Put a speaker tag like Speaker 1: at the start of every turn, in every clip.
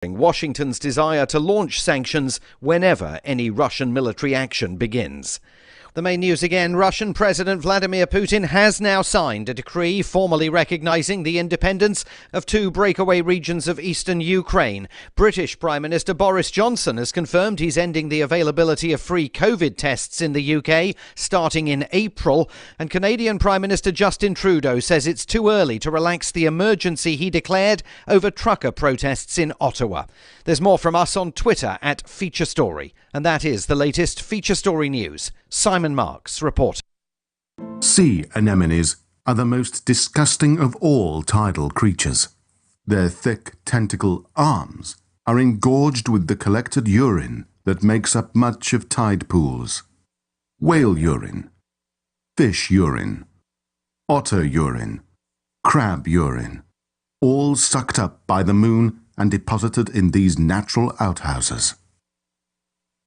Speaker 1: Washington's desire to launch sanctions whenever any Russian military action begins. The main news again, Russian President Vladimir Putin has now signed a decree formally recognizing the independence of two breakaway regions of eastern Ukraine. British Prime Minister Boris Johnson has confirmed he's ending the availability of free COVID tests in the UK starting in April. And Canadian Prime Minister Justin Trudeau says it's too early to relax the emergency he declared over trucker protests in Ottawa. There's more from us on Twitter at Feature Story. And that is the latest Feature Story news. Simon Marks reporting.
Speaker 2: Sea anemones are the most disgusting of all tidal creatures. Their thick tentacle arms are engorged with the collected urine that makes up much of tide pools. Whale urine, fish urine, otter urine, crab urine, all sucked up by the moon and deposited in these natural outhouses.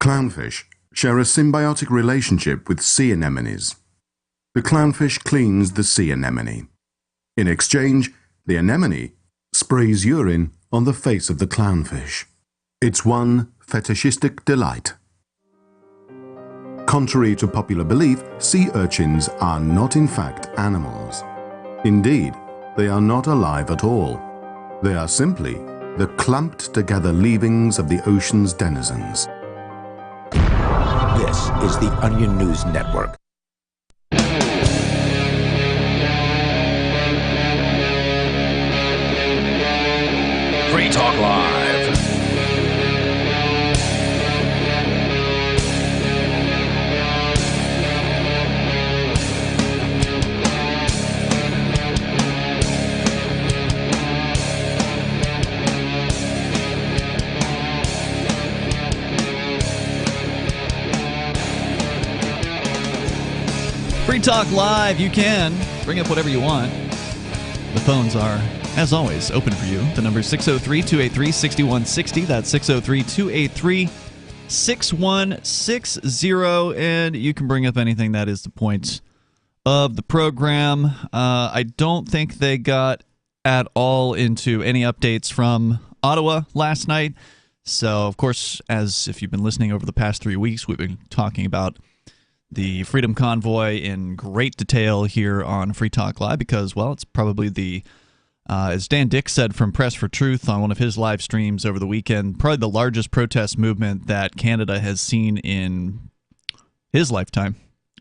Speaker 2: Clownfish share a symbiotic relationship with sea anemones. The clownfish cleans the sea anemone. In exchange, the anemone sprays urine on the face of the clownfish. It's one fetishistic delight. Contrary to popular belief, sea urchins are not in fact animals. Indeed, they are not alive at all. They are simply the clumped-together leavings of the ocean's denizens.
Speaker 3: This is the Onion News Network. Free Talk Live.
Speaker 4: Free Talk Live, you can bring up whatever you want. The phones are, as always, open for you. The number is 603-283-6160. That's 603-283-6160. And you can bring up anything. That is the point of the program. I don't think they got at all into any updates from Ottawa last night. So, of course, as if you've been listening over the past 3 weeks, we've been talking about the Freedom Convoy in great detail here on Free Talk Live because, well, it's probably the, as Dan Dick said from Press for Truth on one of his live streams over the weekend, probably the largest protest movement that Canada has seen in his lifetime.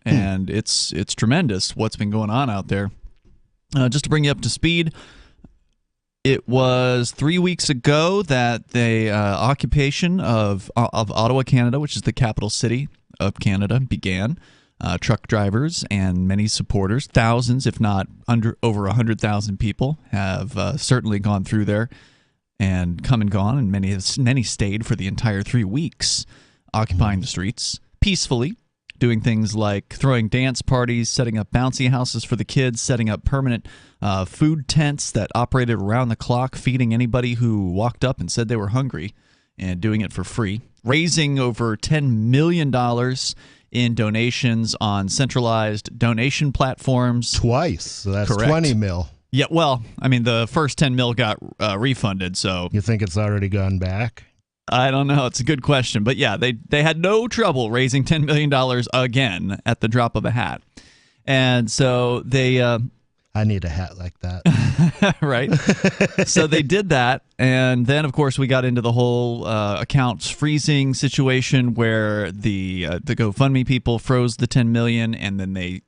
Speaker 4: And it's tremendous what's been going on out there. Just to bring you up to speed, it was 3 weeks ago that the occupation of Ottawa, Canada, which is the capital city of Canada, began. Truck drivers and many supporters, thousands, if not over 100,000 people, have certainly gone through there and come and gone, and many stayed for the entire 3 weeks, occupying the streets peacefully, doing things like throwing dance parties, setting up bouncy houses for the kids, setting up permanent food tents that operated around the clock, feeding anybody who walked up and said they were hungry, and doing it for free, raising over $10 million in donations on centralized donation platforms.
Speaker 5: Twice, so that's
Speaker 4: Correct.
Speaker 5: 20 mil.
Speaker 4: Yeah, well, I mean, the first 10 mil got refunded, so...
Speaker 5: You think it's already gone back?
Speaker 4: I don't know. It's a good question. But yeah, they had no trouble raising $10 million again at the drop of a hat. And so they...
Speaker 5: I need a hat like that.
Speaker 4: Right? So they did that, and then, of course, we got into the whole accounts freezing situation where the GoFundMe people froze the $10 million, and then they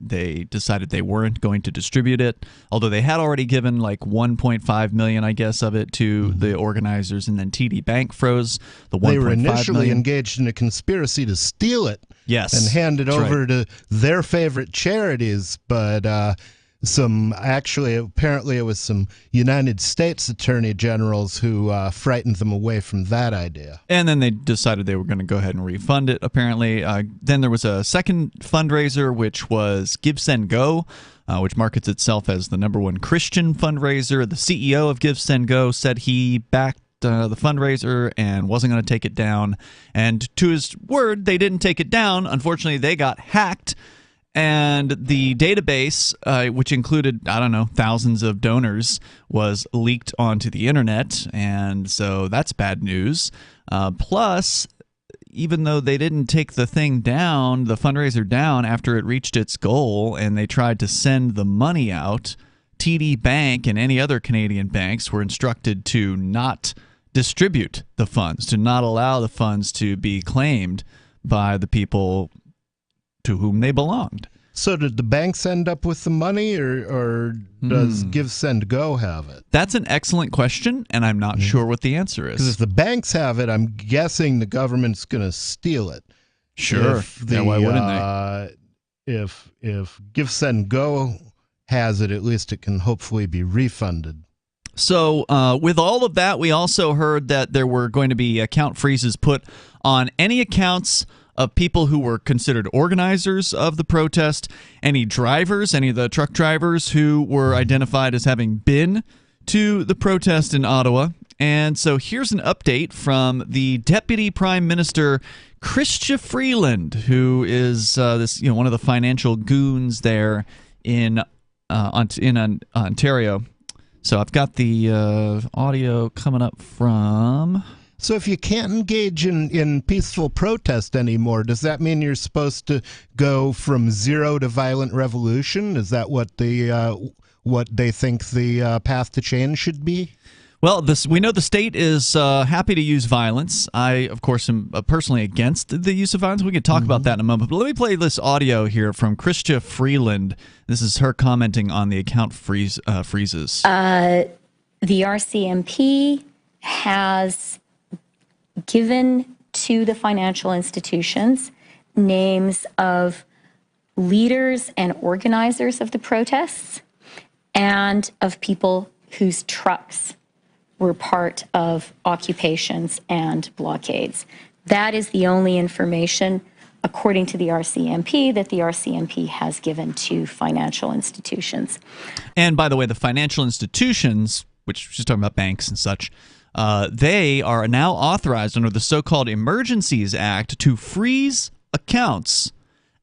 Speaker 4: decided they weren't going to distribute it, although they had already given like $1.5 million, I guess, of it to the organizers, and then TD Bank froze the $1.5 million.
Speaker 5: They were initially engaged in a conspiracy to steal it.
Speaker 4: Yes.
Speaker 5: And hand it over to their favorite charities, but... apparently it was some United States Attorney Generals who frightened them away from that idea.
Speaker 4: And then they decided they were going to go ahead and refund it, apparently. Then there was a second fundraiser, which was Give, Send, Go, which markets itself as the #1 Christian fundraiser. The CEO of Give, Send, Go said he backed the fundraiser and wasn't going to take it down. And to his word, they didn't take it down. Unfortunately, they got hacked. And the database, which included, I don't know, thousands of donors, was leaked onto the internet. And so that's bad news. Plus, even though they didn't take the thing down, the fundraiser down after it reached its goal, and they tried to send the money out, TD Bank and any other Canadian banks were instructed to not distribute the funds, to not allow the funds to be claimed by the people to whom they belonged.
Speaker 5: So did the banks end up with the money, or does Give, Send, Go have it?
Speaker 4: That's an excellent question, and I'm not sure what the answer is.
Speaker 5: Because if the banks have it, I'm guessing the government's going to steal it.
Speaker 4: Sure. Yeah, why wouldn't they?
Speaker 5: If Give, Send, Go has it, at least it can hopefully be refunded.
Speaker 4: So with all of that, we also heard that there were going to be account freezes put on any accounts of people who were considered organizers of the protest, any drivers, any of the truck drivers who were identified as having been to the protest in Ottawa. And so here's an update from the Deputy Prime Minister, Chrystia Freeland, who is one of the financial goons there in Ontario. So I've got the audio coming up from...
Speaker 5: So if you can't engage in peaceful protest anymore, does that mean you're supposed to go from zero to violent revolution? Is that what they think the path to change should be?
Speaker 4: Well, we know the state is happy to use violence. I, of course, am personally against the use of violence. We can talk about that in a moment. But let me play this audio here from Chrystia Freeland. This is her commenting on the account freezes.
Speaker 6: The RCMP has given to the financial institutions names of leaders and organizers of the protests and of people whose trucks were part of occupations and blockades. That is the only information, according to the RCMP, that the RCMP has given to financial institutions.
Speaker 4: And by the way, the financial institutions, which she's talking about banks and such, they are now authorized under the so-called Emergencies Act to freeze accounts,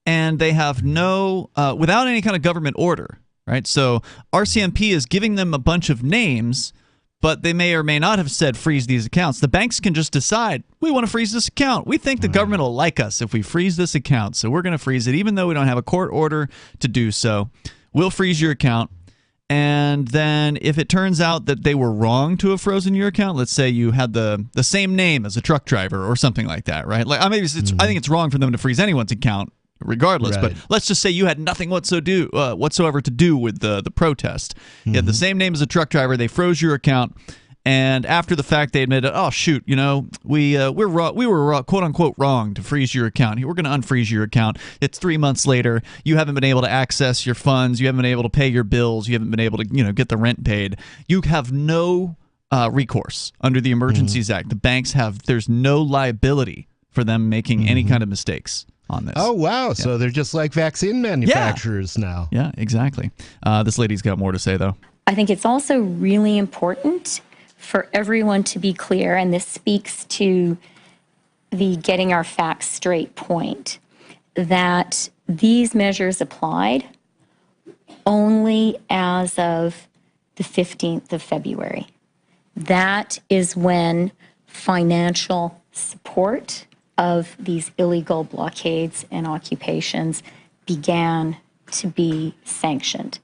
Speaker 4: and they have no, without any kind of government order, right? So RCMP is giving them a bunch of names, but they may or may not have said freeze these accounts. The banks can just decide, we want to freeze this account. We think the government will like us if we freeze this account, so we're going to freeze it, even though we don't have a court order to do so. We'll freeze your account. And then if it turns out that they were wrong to have frozen your account, let's say you had the same name as a truck driver or something like that, right? Like I think it's wrong for them to freeze anyone's account regardless, but let's just say you had nothing whatsoever to do with the protest. You had the same name as a truck driver, they froze your account, and after the fact they admitted, oh shoot, we were quote unquote wrong to freeze your account. We're going to unfreeze your account. It's 3 months later. You haven't been able to access your funds. You haven't been able to pay your bills. You haven't been able to get the rent paid. You have no recourse under the Emergencies Act. The banks there's no liability for them making any kind of mistakes on this.
Speaker 5: Oh, wow. Yeah. So they're just like vaccine manufacturers now.
Speaker 4: Yeah, exactly. This lady's got more to say, though.
Speaker 6: I think it's also really important for everyone to be clear, and this speaks to the getting our facts straight point, that these measures applied only as of the 15th of February. That is when financial support of these illegal blockades and occupations began to be sanctioned.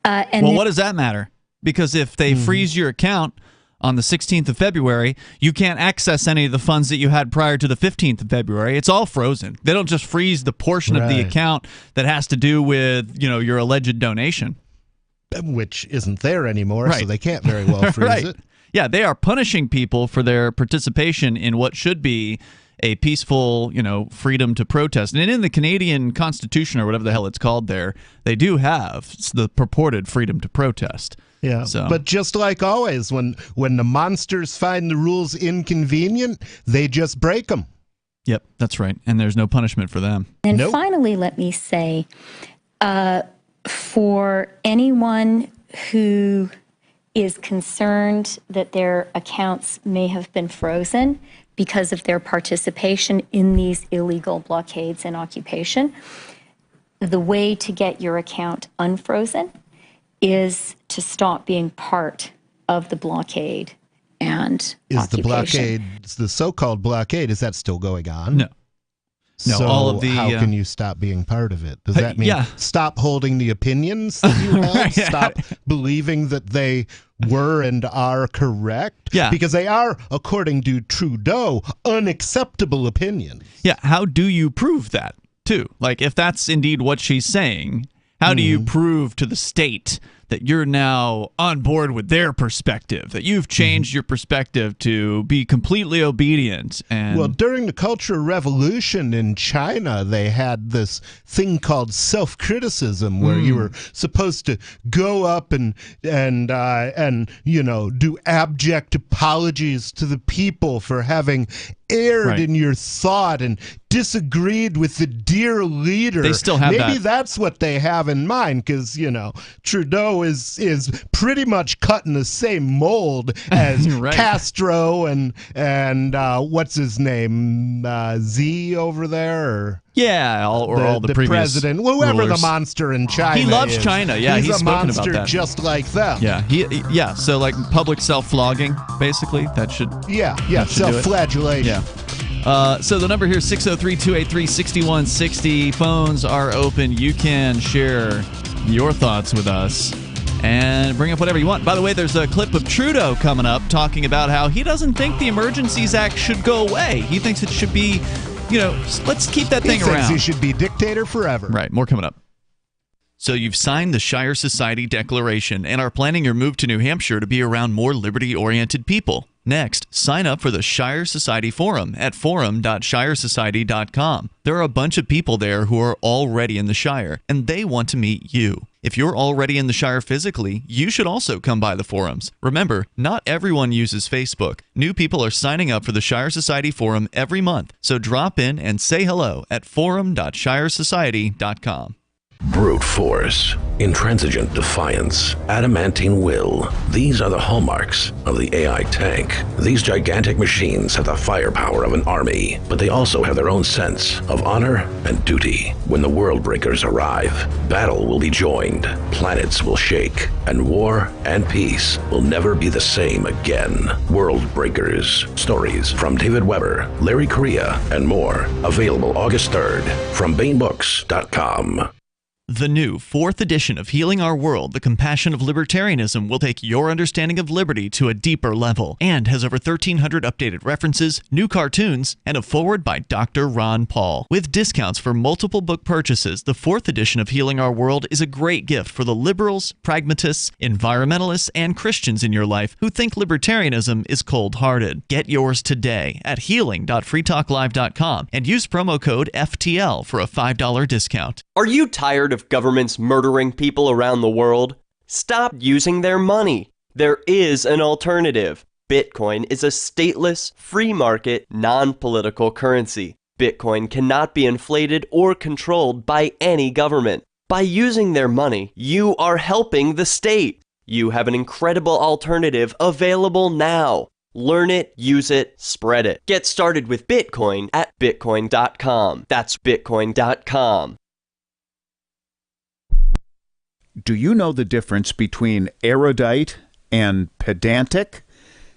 Speaker 4: What does that matter? Because if they freeze your account on the 16th of February, you can't access any of the funds that you had prior to the 15th of February. It's all frozen. They don't just freeze the portion of the account that has to do with, your alleged donation.
Speaker 5: Which isn't there anymore, so they can't very well freeze it.
Speaker 4: Yeah, they are punishing people for their participation in what should be a peaceful, freedom to protest. And in the Canadian Constitution, or whatever the hell it's called there, they do have the purported freedom to protest.
Speaker 5: Yeah, but just like always, when the monsters find the rules inconvenient, they just break them.
Speaker 4: Yep, that's right. And there's no punishment for them.
Speaker 6: And finally, let me say, for anyone who is concerned that their accounts may have been frozen because of their participation in these illegal blockades and occupation, the way to get your account unfrozen is to stop being part of the blockade and
Speaker 5: Is
Speaker 6: occupation.
Speaker 5: the blockade, the so-called blockade, is that still going on?
Speaker 4: No. No,
Speaker 5: so
Speaker 4: all of the,
Speaker 5: how can you stop being part of it? Does that mean stop holding the opinions that you held?
Speaker 4: Right, yeah.
Speaker 5: Stop believing that they were and are correct?
Speaker 4: Yeah.
Speaker 5: Because they are, according to Trudeau, unacceptable opinions.
Speaker 4: Yeah, how do you prove that, too? Like, if that's indeed what she's saying, how do you prove to the state that you're now on board with their perspective, that you've changed your perspective to be completely obedient? And
Speaker 5: well, during the Cultural Revolution in China, they had this thing called self-criticism, where you were supposed to go up and you know, do abject apologies to the people for having erred in your thought and disagreed with the dear leader.
Speaker 4: They still have
Speaker 5: Maybe
Speaker 4: that.
Speaker 5: that's what they have in mind, because, you know, Trudeau is pretty much cut in the same mold as
Speaker 4: Right.
Speaker 5: Castro and what's his name, Z over there, or
Speaker 4: yeah, all the previous
Speaker 5: president, whoever
Speaker 4: rulers.
Speaker 5: the monster in China.
Speaker 4: He loves
Speaker 5: is.
Speaker 4: China. Yeah, he's
Speaker 5: a
Speaker 4: spoken about
Speaker 5: monster
Speaker 4: that.
Speaker 5: just like them.
Speaker 4: Yeah, so like public self-flogging, basically, that should
Speaker 5: yeah,
Speaker 4: should do it.
Speaker 5: self-flagellation.
Speaker 4: Yeah. So the number here is 603-283-6160. Phones are open. You can share your thoughts with us and bring up whatever you want. By the way, there's a clip of Trudeau coming up talking about how he doesn't think the Emergencies Act should go away. He thinks it should be, you know, let's keep that thing
Speaker 5: He thinks
Speaker 4: around.
Speaker 5: he should be dictator forever.
Speaker 4: Right, more coming up. So you've signed the Shire Society Declaration and are planning your move to New Hampshire to be around more liberty-oriented people. Next, sign up for the Shire Society Forum at forum.shiresociety.com. There are a bunch of people there who are already in the Shire, and they want to meet you. If you're already in the Shire physically, you should also come by the forums. Remember, not everyone uses Facebook. New people are signing up for the Shire Society Forum every month, so drop in and say hello at forum.shiresociety.com.
Speaker 3: Brute force, intransigent defiance, adamantine will. These are the hallmarks of the AI tank. These gigantic machines have the firepower of an army, but they also have their own sense of honor and duty. When the world breakers arrive, battle will be joined, planets will shake, and war and peace will never be the same again. World Breakers. Stories from David Weber, Larry Correa, and more. Available August 3rd from BaneBooks.com.
Speaker 4: The new 4th edition of Healing Our World, The Compassion of Libertarianism, will take your understanding of liberty to a deeper level and has over 1,300 updated references, new cartoons, and a foreword by Dr. Ron Paul. With discounts for multiple book purchases, the 4th edition of Healing Our World is a great gift for the liberals, pragmatists, environmentalists, and Christians in your life who think libertarianism is cold-hearted. Get yours today at healing.freetalklive.com and use promo code FTL for a $5 discount.
Speaker 7: Are you tired of governments murdering people around the world? Stop using their money. There is an alternative. Bitcoin is a stateless, free market, non-political currency. Bitcoin cannot be inflated or controlled by any government. By using their money, you are helping the state. You have an incredible alternative available now. Learn it, use it, spread it. Get started with Bitcoin at bitcoin.com. That's bitcoin.com.
Speaker 8: Do you know the difference between erudite and pedantic?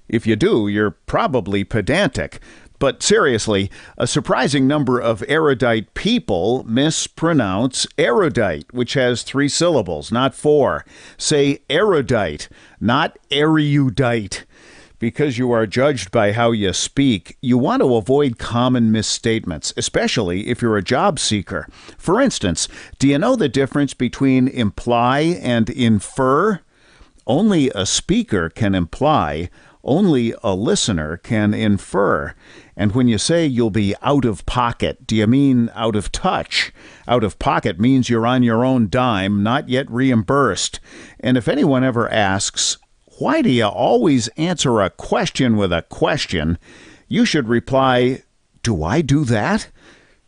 Speaker 8: If you do, you're probably pedantic. But seriously, a surprising number of erudite people mispronounce erudite, which has 3 syllables, not 4. Say erudite, not erudite. Because you are judged by how you speak, you want to avoid common misstatements, especially if you're a job seeker. For instance, do you know the difference between imply and infer? Only a speaker can imply, only a listener can infer. And when you say you'll be out of pocket, do you mean out of touch? Out of pocket means you're on your own dime, not yet reimbursed. And if anyone ever asks, why do you always answer a question with a question? You should reply, do I do that?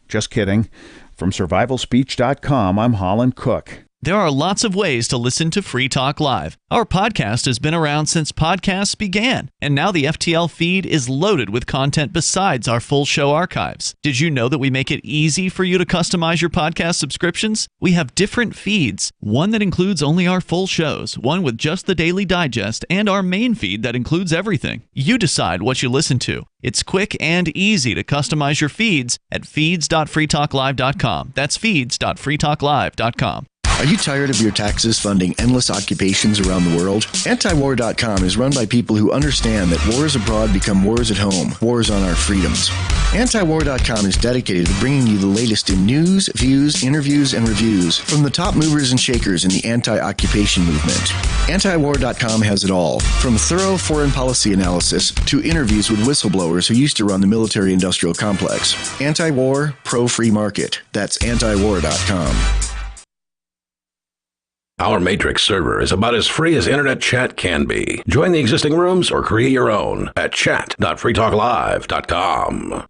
Speaker 8: Just kidding. From survivalspeech.com, I'm Holland Cook.
Speaker 4: There are lots of ways to listen to Free Talk Live. Our podcast has been around since podcasts began, and now the FTL feed is loaded with content besides our full show archives. Did you know that we make it easy for you to customize your podcast subscriptions? We have different feeds, one that includes only our full shows, one with just the Daily Digest, and our main feed that includes everything. You decide what you listen to. It's quick and easy to customize your feeds at feeds.freetalklive.com. That's feeds.freetalklive.com.
Speaker 9: Are you tired of your taxes funding endless occupations around the world? Antiwar.com is run by people who understand that wars abroad become wars at home, wars on our freedoms. Antiwar.com is dedicated to bringing you the latest in news, views, interviews, and reviews from the top movers and shakers in the anti-occupation movement. Antiwar.com has it all, from thorough foreign policy analysis to interviews with whistleblowers who used to run the military-industrial complex. Anti-war, pro-free market. That's antiwar.com.
Speaker 3: Our Matrix server is about as free as internet chat can be. Join the existing rooms or create your own at chat.freetalklive.com.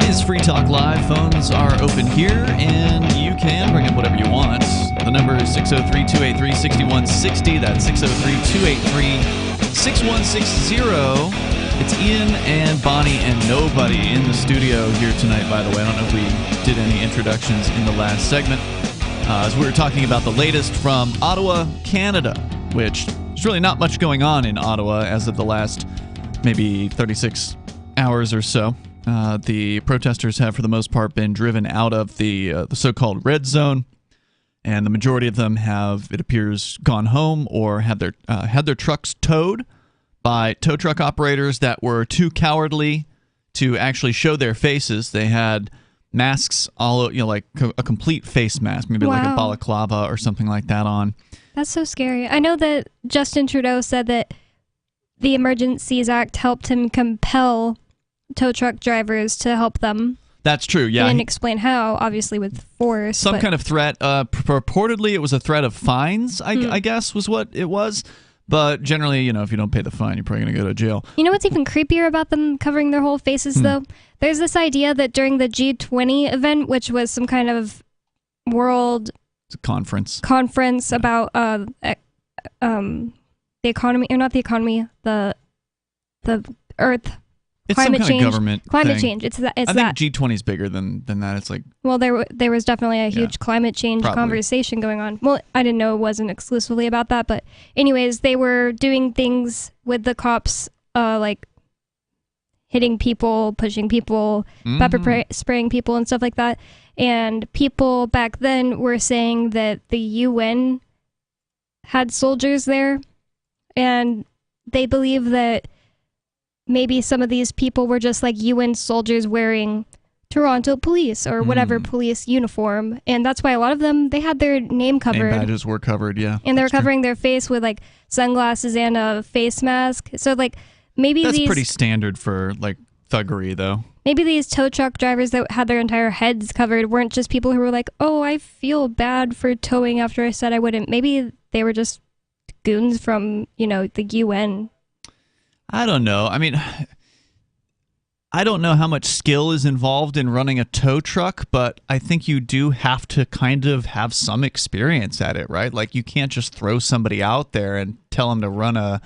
Speaker 4: Is Free Talk Live. Phones are open here, and you can bring up whatever you want. The number is 603-283-6160. That's 603-283-6160. It's Ian and Bonnie and nobody in the studio here tonight, by the way. I don't know if we did any introductions in the last segment. As we were talking about the latest from Ottawa, Canada, which there's really not much going on in Ottawa as of the last maybe 36 hours or so. The protesters have, for the most part, been driven out of the so-called red zone, and the majority of them have, it appears, gone home or had their trucks towed by tow truck operators that were too cowardly to actually show their faces. They had masks, all like a complete face mask, maybe like a balaclava or something like that on.
Speaker 10: That's so scary. I know that Justin Trudeau said that the Emergencies Act helped him compel tow truck drivers to help them.
Speaker 4: That's true, yeah.
Speaker 10: He didn't explain how, obviously with force.
Speaker 4: Some kind of threat. Purportedly, it was a threat of fines, I guess, was what it was. But generally, if you don't pay the fine, you're probably going to go to jail.
Speaker 10: You know what's even creepier about them covering their whole faces, though? There's this idea that during the G20 event, which was some kind of world
Speaker 4: conference
Speaker 10: about the economy, or not the economy, the Earth.
Speaker 4: It's
Speaker 10: climate
Speaker 4: some kind
Speaker 10: change.
Speaker 4: Of government
Speaker 10: climate
Speaker 4: thing.
Speaker 10: change. I
Speaker 4: think G20 is bigger than that. It's like,
Speaker 10: well, there was definitely a huge climate change conversation going on. Well, I didn't know it wasn't exclusively about that, but anyways, they were doing things with the cops, like hitting people, pushing people, pepper spraying people, and stuff like that. And people back then were saying that the UN had soldiers there, and they believe that maybe some of these people were just like UN soldiers wearing Toronto police or whatever police uniform. And that's why a lot of them, they had their name covered.
Speaker 4: Name badges were covered, yeah.
Speaker 10: And they were covering their face with like sunglasses and a face mask. So like maybe
Speaker 4: that's pretty standard for like thuggery, though.
Speaker 10: Maybe these tow truck drivers that had their entire heads covered weren't just people who were like, oh, I feel bad for towing after I said I wouldn't. Maybe they were just goons from, the UN.
Speaker 4: I don't know. I mean, I don't know how much skill is involved in running a tow truck, but I think you do have to kind of have some experience at it, right? Like, you can't just throw somebody out there and tell them to run a,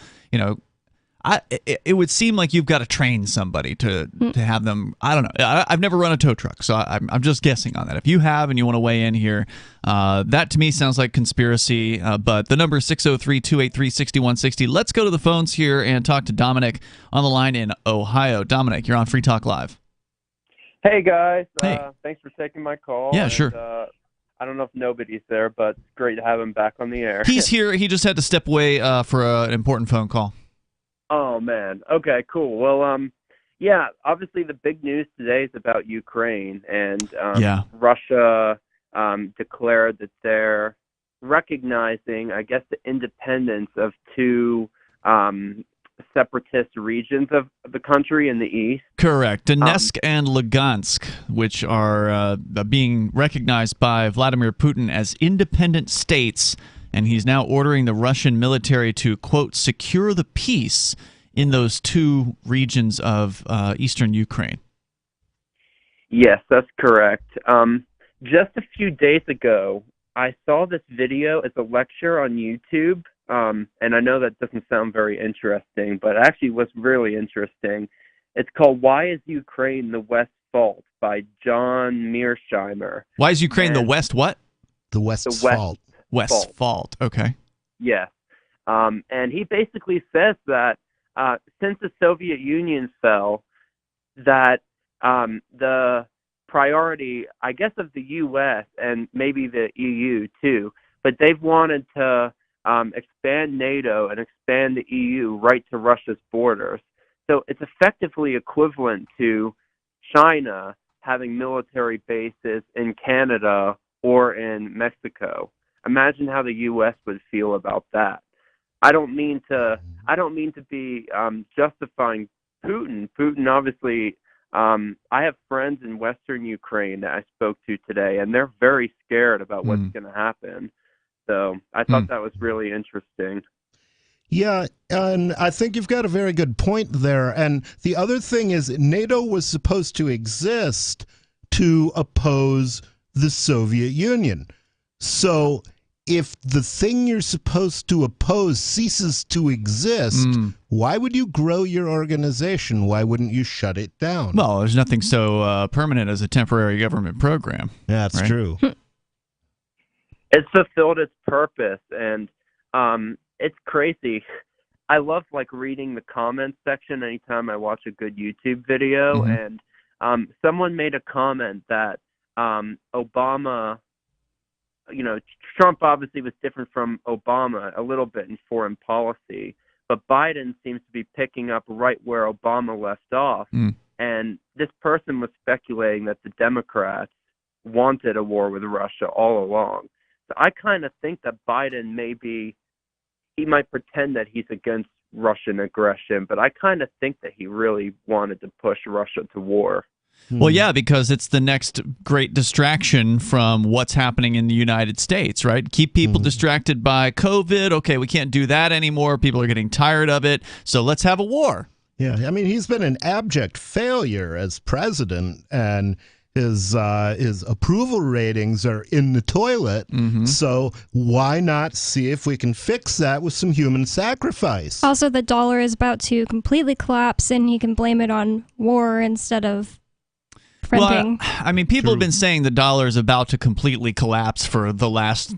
Speaker 4: it would seem like you've got to train somebody to have them. I don't know. I've never run a tow truck, so I'm just guessing on that. If you have and you want to weigh in here, that to me sounds like conspiracy. But the number is 603-283-6160. Let's go to the phones here and talk to Dominic on the line in Ohio. Dominic, you're on Free Talk Live.
Speaker 11: Hey, guys.
Speaker 4: Hey.
Speaker 11: Thanks for taking my call.
Speaker 4: Yeah, sure.
Speaker 11: I don't know if nobody's there, but it's great to have him back on the air.
Speaker 4: He's here. He just had to step away for an important phone call.
Speaker 11: Oh, man. Okay, cool. Well, yeah, obviously the big news today is about Ukraine, and Russia declared that they're recognizing, I guess, the independence of two separatist regions of the country in the east.
Speaker 4: Correct. Donetsk and Luhansk, which are being recognized by Vladimir Putin as independent states, and he's now ordering the Russian military to, quote, secure the peace in those two regions of eastern Ukraine.
Speaker 11: Yes, that's correct. Just a few days ago, I saw this video. It's a lecture on YouTube, and I know that doesn't sound very interesting, but it actually was really interesting. It's called "Why is Ukraine the West's Fault?" by John Mearsheimer.
Speaker 4: Why is Ukraine the West what?
Speaker 5: The West's fault.
Speaker 4: West's fault. Okay.
Speaker 11: Yes. And he basically says that since the Soviet Union fell, that the priority, I guess, of the U.S. and maybe the EU too, but they've wanted to expand NATO and expand the EU right to Russia's borders. So it's effectively equivalent to China having military bases in Canada or in Mexico. Imagine how the U.S. would feel about that. I don't mean to be justifying Putin. Putin, obviously, I have friends in Western Ukraine that I spoke to today, and they're very scared about what's going to happen. So I thought that was really interesting.
Speaker 5: Yeah, and I think you've got a very good point there. And the other thing is NATO was supposed to exist to oppose the Soviet Union. So if the thing you're supposed to oppose ceases to exist, why would you grow your organization? Why wouldn't you shut it down?
Speaker 4: Well, there's nothing so permanent as a temporary government program.
Speaker 5: Yeah, that's true.
Speaker 11: It's fulfilled its purpose, and it's crazy. I love reading the comments section anytime I watch a good YouTube video, and someone made a comment that Obama, Trump obviously was different from Obama a little bit in foreign policy, but Biden seems to be picking up right where Obama left off. And this person was speculating that the Democrats wanted a war with Russia all along. So I kind of think that Biden he might pretend that he's against Russian aggression, but I kind of think that he really wanted to push Russia to war.
Speaker 4: Well, yeah, because it's the next great distraction from what's happening in the United States, right? Keep people distracted by COVID. Okay, we can't do that anymore. People are getting tired of it. So let's have a war.
Speaker 5: Yeah, I mean, he's been an abject failure as president, and his approval ratings are in the toilet. So why not see if we can fix that with some human sacrifice?
Speaker 10: Also, the dollar is about to completely collapse, and he can blame it on war instead of printing.
Speaker 4: Well, I mean, people have been saying the dollar is about to completely collapse for the last,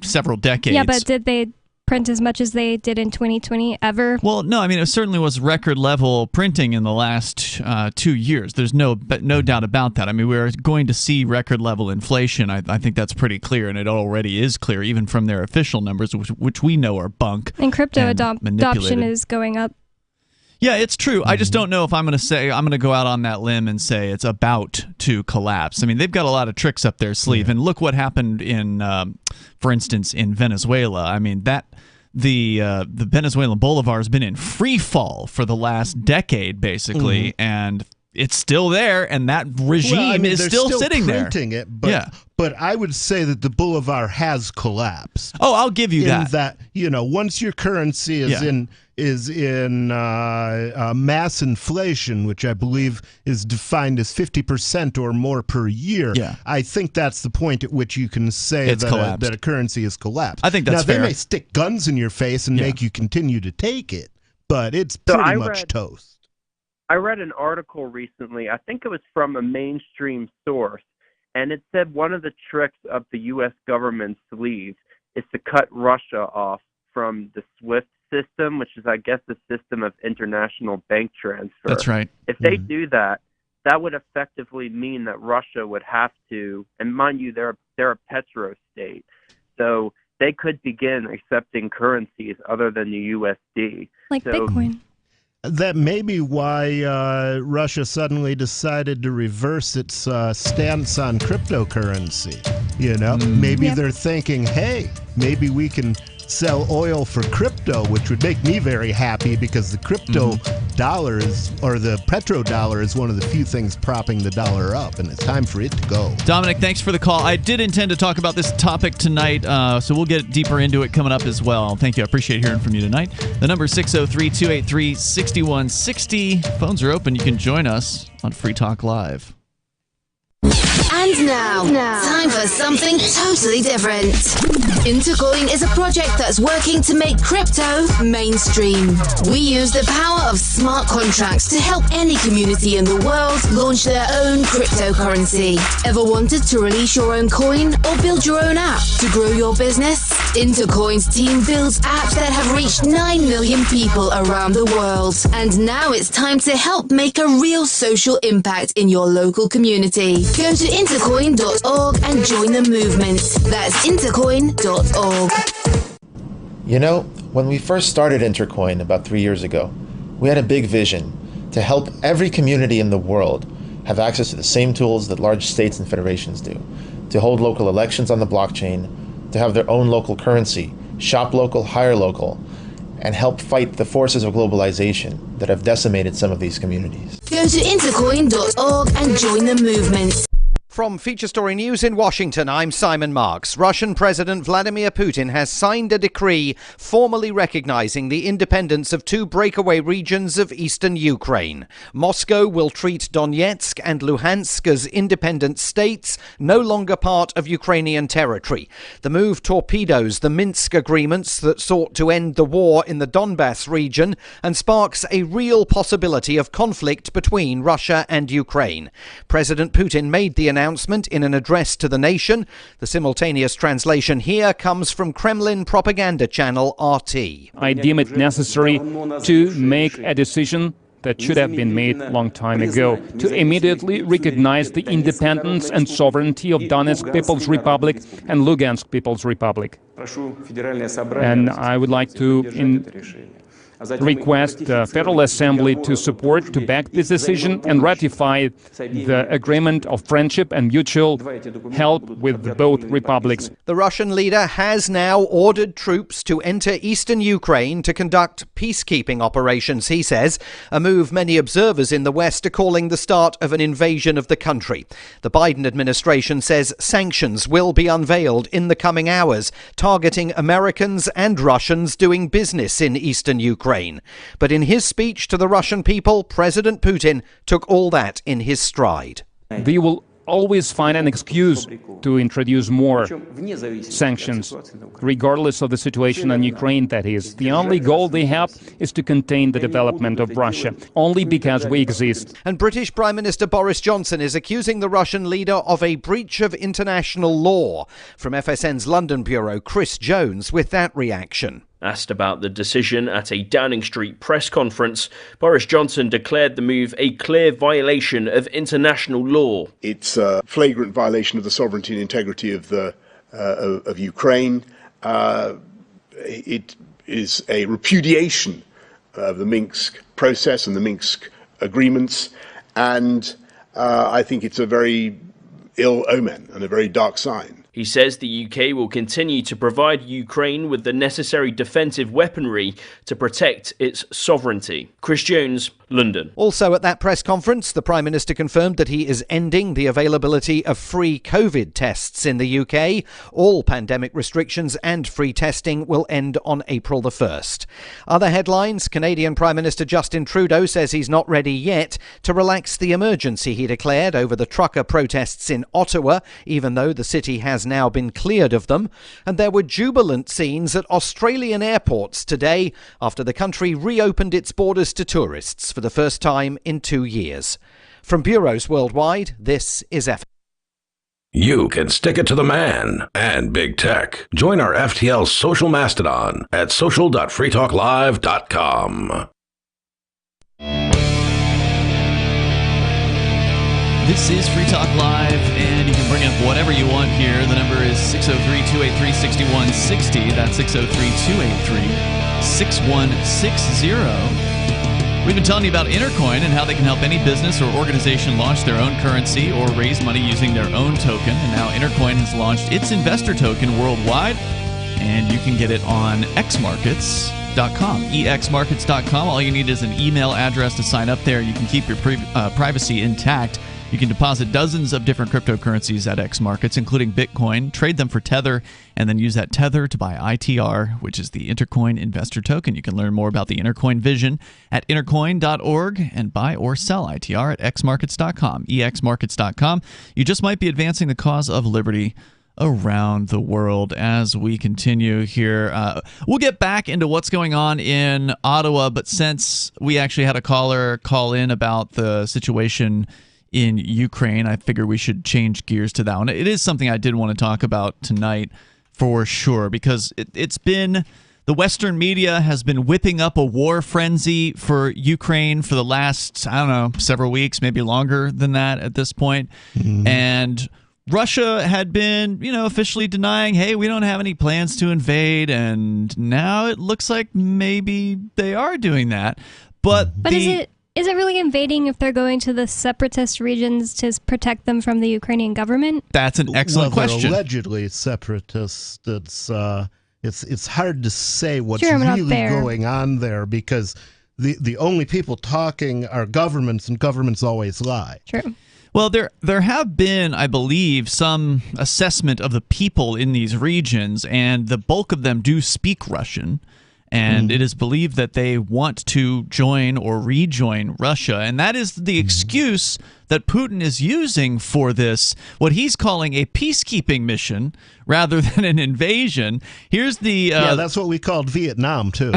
Speaker 4: several decades.
Speaker 10: Yeah, but did they print as much as they did in 2020 ever?
Speaker 4: Well, no, I mean, it certainly was record level printing in the last 2 years. There's no doubt about that. I mean, we're going to see record level inflation. I think that's pretty clear, and it already is clear, even from their official numbers, which we know are bunk.
Speaker 10: And crypto adoption is going up.
Speaker 4: Yeah, it's true. I just don't know if I'm going to go out on that limb and say it's about to collapse. I mean, they've got a lot of tricks up their sleeve, and look what happened in, for instance, in Venezuela. I mean, the Venezuelan bolivar has been in free fall for the last decade, basically, and it's still there, and that regime is still sitting there.
Speaker 5: Printing it, but I would say that the bolivar has collapsed.
Speaker 4: Oh, I'll give you that.
Speaker 5: In that, once your currency is in mass inflation, which I believe is defined as 50% or more per year, I think that's the point at which you can say that a currency has collapsed.
Speaker 4: I think that's
Speaker 5: fair.
Speaker 4: Now,
Speaker 5: they may stick guns in your face and make you continue to take it, but it's pretty much toast.
Speaker 11: I read an article recently, I think it was from a mainstream source, and it said one of the tricks of the U.S. government's sleeve is to cut Russia off from the SWIFT system, which is, I guess, the system of international bank transfer.
Speaker 4: That's right.
Speaker 11: If they do that, that would effectively mean that Russia would have to, and mind you, they're a petro state, so they could begin accepting currencies other than the USD.
Speaker 10: Like Bitcoin.
Speaker 5: That may be why Russia suddenly decided to reverse its stance on cryptocurrency. Maybe they're thinking, hey, maybe we can sell oil for crypto, which would make me very happy because the crypto dollar or the petrodollar is one of the few things propping the dollar up, and it's time for it to go.
Speaker 4: Dominic, thanks for the call. I did intend to talk about this topic tonight, so we'll get deeper into it coming up as well. Thank you. I appreciate hearing from you tonight. The number is 603-283-6160. Phones are open. You can join us on Free Talk Live.
Speaker 12: And now, time for something totally different. Intercoin is a project that's working to make crypto mainstream. We use the power of smart contracts to help any community in the world launch their own cryptocurrency. Ever wanted to release your own coin or build your own app to grow your business? Intercoin's team builds apps that have reached 9 million people around the world. And now it's time to help make a real social impact in your local community. Go to intercoin.org and join the movement. That's intercoin.org.
Speaker 13: You know, when we first started Intercoin about 3 years ago, we had a big vision to help every community in the world have access to the same tools that large states and federations do, to hold local elections on the blockchain, to have their own local currency, shop local, hire local, and help fight the forces of globalization that have decimated some of these communities.
Speaker 12: Go to intercoin.org and join the movement.
Speaker 1: From Feature Story News in Washington, I'm Simon Marks. Russian President Vladimir Putin has signed a decree formally recognizing the independence of two breakaway regions of eastern Ukraine. Moscow will treat Donyetsk and Luhansk as independent states, no longer part of Ukrainian territory. The move torpedoes the Minsk agreements that sought to end the war in the Donbass region and sparks a real possibility of conflict between Russia and Ukraine. President Putin made the announcement in an address to the nation. The simultaneous translation here comes from Kremlin propaganda channel RT.
Speaker 14: I deem it necessary to make a decision that should have been made a long time ago, to immediately recognize the independence and sovereignty of Donetsk People's Republic and Luhansk People's Republic. And I would like to request the Federal Assembly to support, to back this decision and ratify the agreement of friendship and mutual help with both republics.
Speaker 1: The Russian leader has now ordered troops to enter eastern Ukraine to conduct peacekeeping operations, he says, a move many observers in the West are calling the start of an invasion of the country. The Biden administration says sanctions will be unveiled in the coming hours, targeting Americans and Russians doing business in eastern Ukraine. But in his speech to the Russian people, President Putin took all that in his stride.
Speaker 14: They will always find an excuse to introduce more sanctions, regardless of the situation in Ukraine, that is. The only goal they have is to contain the development of Russia, only because we exist.
Speaker 1: And British Prime Minister Boris Johnson is accusing the Russian leader of a breach of international law. From FSN's London bureau, Chris Jones with that reaction.
Speaker 15: Asked about the decision at a Downing Street press conference, Boris Johnson declared the move a clear violation of international law.
Speaker 16: It's a flagrant violation of the sovereignty and integrity of Ukraine. It is a repudiation of the Minsk process and the Minsk agreements, and I think it's a very ill omen and a very dark sign.
Speaker 15: He says the UK will continue to provide Ukraine with the necessary defensive weaponry to protect its sovereignty. Chris Jones, London.
Speaker 1: Also at that press conference, the Prime Minister confirmed that he is ending the availability of free COVID tests in the UK. All pandemic restrictions and free testing will end on April the 1st. Other headlines, Canadian Prime Minister Justin Trudeau says he's not ready yet to relax the emergency he declared over the trucker protests in Ottawa, even though the city has now been cleared of them. And there were jubilant scenes at Australian airports today after the country reopened its borders to tourists for the first time in 2 years. From bureaus worldwide, this is F.
Speaker 3: You can stick it to the man and big tech. Join our FTL social mastodon at social.freetalklive.com.
Speaker 4: This is Free Talk Live, and you can bring up whatever you want here. The number is 603-283-6160. That's 603-283-6160. We've been telling you about Intercoin and how they can help any business or organization launch their own currency or raise money using their own token. And now Intercoin has launched its investor token worldwide, and you can get it on xmarkets.com. exmarkets.com. All you need is an email address to sign up there. You can keep your privacy intact. You can deposit dozens of different cryptocurrencies at X Markets, including Bitcoin, trade them for Tether, and then use that Tether to buy ITR, which is the Intercoin Investor Token. You can learn more about the Intercoin vision at intercoin.org and buy or sell ITR at xmarkets.com, exmarkets.com. You just might be advancing the cause of liberty around the world. As we continue here, we'll get back into what's going on in Ottawa, but since we actually had a caller call in about the situation in Ukraine, I figure we should change gears to that one. It is something I did want to talk about tonight for sure, because it's been, the Western media has been whipping up a war frenzy for Ukraine for the last, I don't know, several weeks, maybe longer than that at this point. And Russia had been, officially denying, hey, we don't have any plans to invade, and now it looks like maybe they are doing that. But
Speaker 10: is it really invading if they're going to the separatist regions to protect them from the Ukrainian government?
Speaker 4: That's an excellent question.
Speaker 5: They're allegedly separatists. It's hard to say what's
Speaker 10: really
Speaker 5: going on there, because the only people talking are governments, and governments always lie.
Speaker 10: True.
Speaker 4: Well, there have been, I believe, some assessment of the people in these regions, and the bulk of them do speak Russian. And it is believed that they want to join or rejoin Russia. And that is the excuse that Putin is using for this, what he's calling a peacekeeping mission rather than an invasion. Here's the...
Speaker 5: yeah, that's what we called Vietnam, too.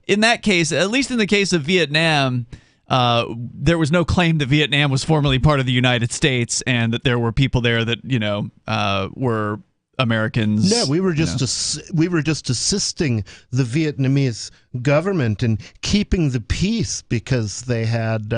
Speaker 4: In that case, at least in the case of Vietnam, there was no claim that Vietnam was formerly part of the United States and that there were people there that, were Americans.
Speaker 5: No, we were just assisting the Vietnamese government in keeping the peace, because they had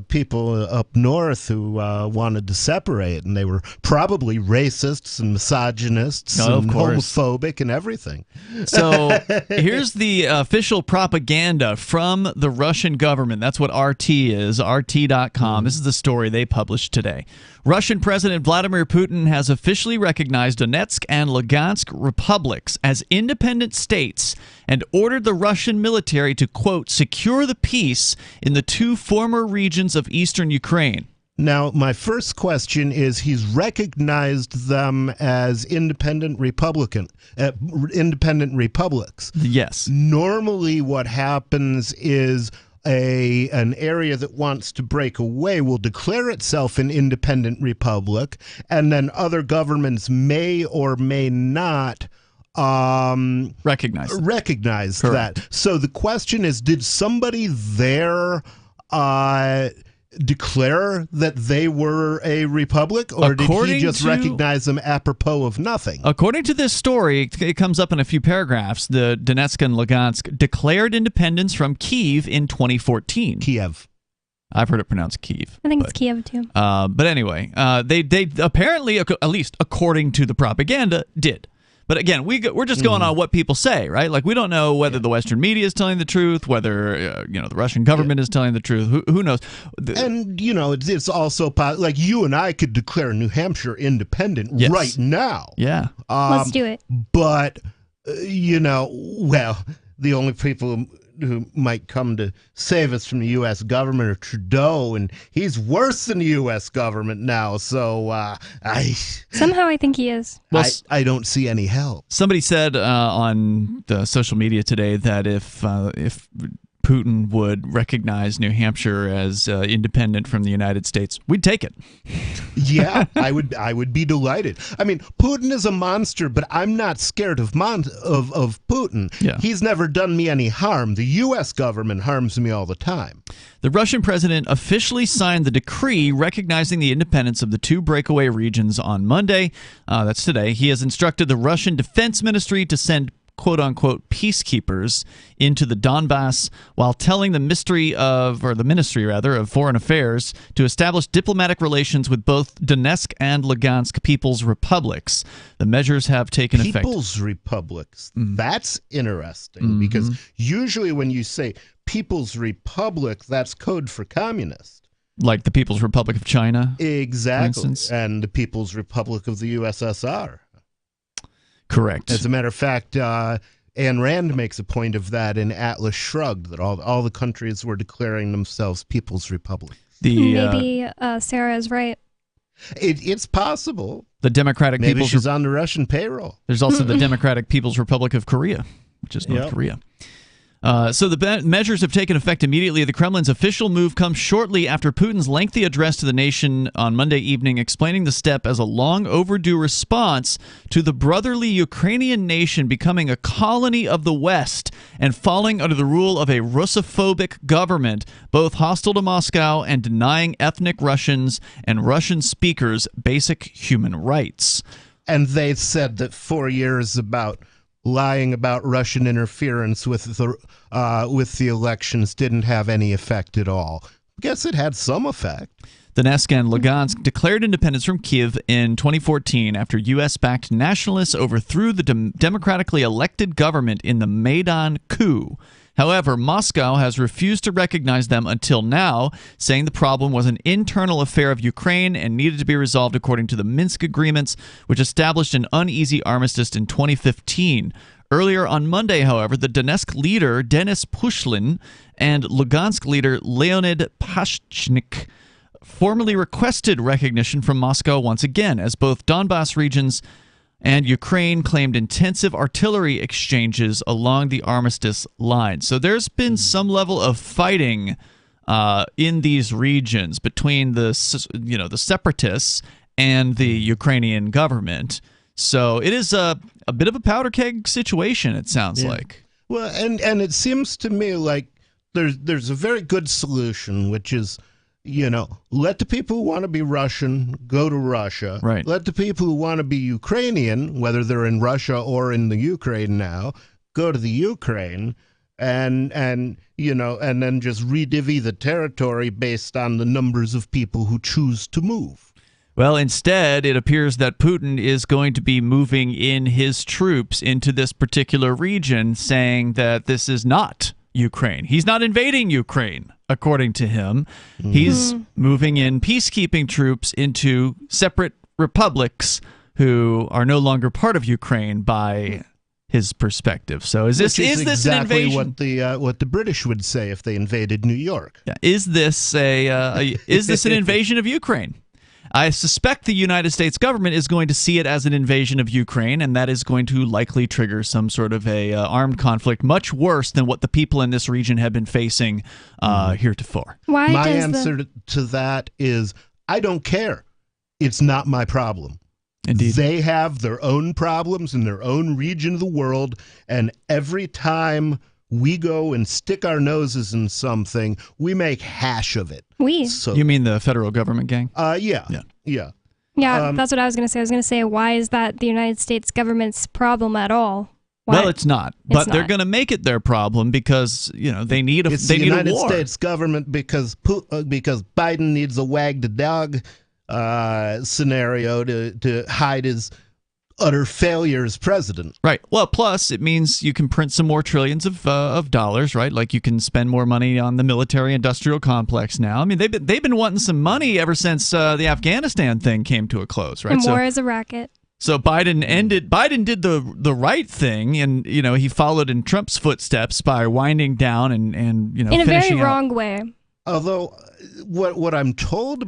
Speaker 5: people up north who wanted to separate, and they were probably racists and misogynists and homophobic and everything.
Speaker 4: So here's the official propaganda from the Russian government. That's what RT is, RT.com. This is the story they published today. Russian President Vladimir Putin has officially recognized Donetsk and Luhansk republics as independent states and ordered the Russian military to, quote, secure the peace in the two former regions of eastern Ukraine.
Speaker 5: Now, my first question is, he's recognized them as independent republics.
Speaker 4: Yes.
Speaker 5: Normally what happens is an area that wants to break away will declare itself an independent republic, and then other governments may or may not
Speaker 4: recognize
Speaker 5: that. So the question is, did somebody there declare that they were a republic, or did he just recognize them apropos of nothing?
Speaker 4: According to this story, it comes up in a few paragraphs, the Donetsk and Luhansk declared independence from Kyiv in 2014.
Speaker 5: Kiev.
Speaker 4: I've heard it pronounced Kyiv.
Speaker 10: I think it's Kiev too.
Speaker 4: But anyway, they apparently, at least according to the propaganda, did. But again, we're just going on what people say, right? Like, we don't know whether the Western media is telling the truth, whether the Russian government is telling the truth. Who knows?
Speaker 5: And it's also like you and I could declare New Hampshire independent right now.
Speaker 4: Yeah,
Speaker 10: let's do it.
Speaker 5: But the only people who might come to save us from the U.S. government are Trudeau, and he's worse than the U.S. government now. So
Speaker 10: somehow I think he is.
Speaker 5: Well, I don't see any help.
Speaker 4: Somebody said on the social media today that if Putin would recognize New Hampshire as independent from the United States, we'd take it.
Speaker 5: Yeah, I would be delighted. I mean, Putin is a monster, but I'm not scared of Putin.
Speaker 4: Yeah.
Speaker 5: He's never done me any harm. The U.S. government harms me all the time.
Speaker 4: The Russian president officially signed the decree recognizing the independence of the two breakaway regions on Monday. That's today. He has instructed the Russian Defense Ministry to send quote-unquote peacekeepers into the Donbass, while telling the Ministry of Foreign Affairs to establish diplomatic relations with both Donetsk and Luhansk People's Republics. The measures have taken effect.
Speaker 5: People's Republics. That's interesting, because usually when you say People's Republic, that's code for communist.
Speaker 4: Like the People's Republic of China?
Speaker 5: Exactly. And the People's Republic of the USSR.
Speaker 4: Correct.
Speaker 5: As a matter of fact, Ayn Rand makes a point of that in Atlas Shrugged, that all the countries were declaring themselves people's republics.
Speaker 10: Maybe Sarah is right.
Speaker 5: It's possible.
Speaker 4: The Democratic
Speaker 5: Maybe
Speaker 4: People's
Speaker 5: she's on the Russian payroll.
Speaker 4: There's also the Democratic People's Republic of Korea, which is North Korea. So the measures have taken effect immediately. The Kremlin's official move comes shortly after Putin's lengthy address to the nation on Monday evening, explaining the step as a long overdue response to the brotherly Ukrainian nation becoming a colony of the West and falling under the rule of a Russophobic government, both hostile to Moscow and denying ethnic Russians and Russian speakers basic human rights.
Speaker 5: And they said that 4 years about lying about Russian interference with the elections didn't have any effect at all. I guess it had some effect.
Speaker 4: Donetsk and Luhansk declared independence from Kiev in 2014 after U.S.-backed nationalists overthrew the democratically elected government in the Maidan coup. However, Moscow has refused to recognize them until now, saying the problem was an internal affair of Ukraine and needed to be resolved according to the Minsk agreements, which established an uneasy armistice in 2015. Earlier on Monday, however, the Donetsk leader Denis Pushlin and Lugansk leader Leonid Pashchnik formally requested recognition from Moscow once again, as both Donbas regions and Ukraine claimed intensive artillery exchanges along the armistice line. So there's been some level of fighting in these regions between the separatists and the Ukrainian government. So it is a bit of a powder keg situation, it sounds like.
Speaker 5: Well, and it seems to me like there's a very good solution, which is, let the people who want to be Russian go to Russia.
Speaker 4: Right.
Speaker 5: Let the people who want to be Ukrainian, whether they're in Russia or in the Ukraine now, go to the Ukraine, and then just redivvy the territory based on the numbers of people who choose to move.
Speaker 4: Well, instead, it appears that Putin is going to be moving in his troops into this particular region, saying that this is not Ukraine. He's not invading Ukraine, according to him. He's moving in peacekeeping troops into separate republics who are no longer part of Ukraine by his perspective. So is this
Speaker 5: exactly
Speaker 4: an invasion?
Speaker 5: What the British would say if they invaded New York?
Speaker 4: Yeah. Is this an invasion of Ukraine? I suspect the United States government is going to see it as an invasion of Ukraine, and that is going to likely trigger some sort of a armed conflict, much worse than what the people in this region have been facing heretofore.
Speaker 5: My answer to that is, I don't care. It's not my problem.
Speaker 4: Indeed.
Speaker 5: They have their own problems in their own region of the world, and every time we go and stick our noses in something, we make hash of it. So,
Speaker 4: you mean the federal government gang?
Speaker 5: Yeah.
Speaker 10: Yeah, that's what I was going to say. I was going to say, why is that the United States government's problem at all? Why?
Speaker 4: Well, it's not. But they're going to make it their problem because, they need a war.
Speaker 5: It's the United States government because Biden needs a wag the dog scenario to hide his utter failure as president.
Speaker 4: Right. Well, plus it means you can print some more trillions of dollars, right? Like you can spend more money on the military-industrial complex now. I mean, they've been wanting some money ever since the Afghanistan thing came to a close, right?
Speaker 10: And war is a racket.
Speaker 4: So Biden did the right thing, and he followed in Trump's footsteps by winding down and
Speaker 10: in a very wrong way.
Speaker 5: Although what I'm told,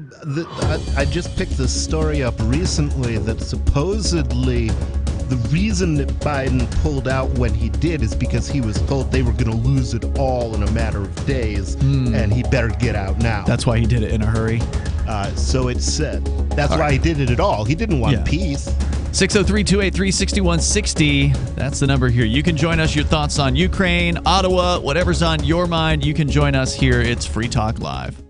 Speaker 5: I just picked this story up recently that supposedly the reason that Biden pulled out when he did is because he was told they were going to lose it all in a matter of days, and he better get out now.
Speaker 4: That's why he did it in a hurry.
Speaker 5: So it's said. That's why he did it at all. He didn't want peace.
Speaker 4: 603-283-6160. That's the number here. You can join us. Your thoughts on Ukraine, Ottawa, whatever's on your mind. You can join us here. It's Free Talk Live.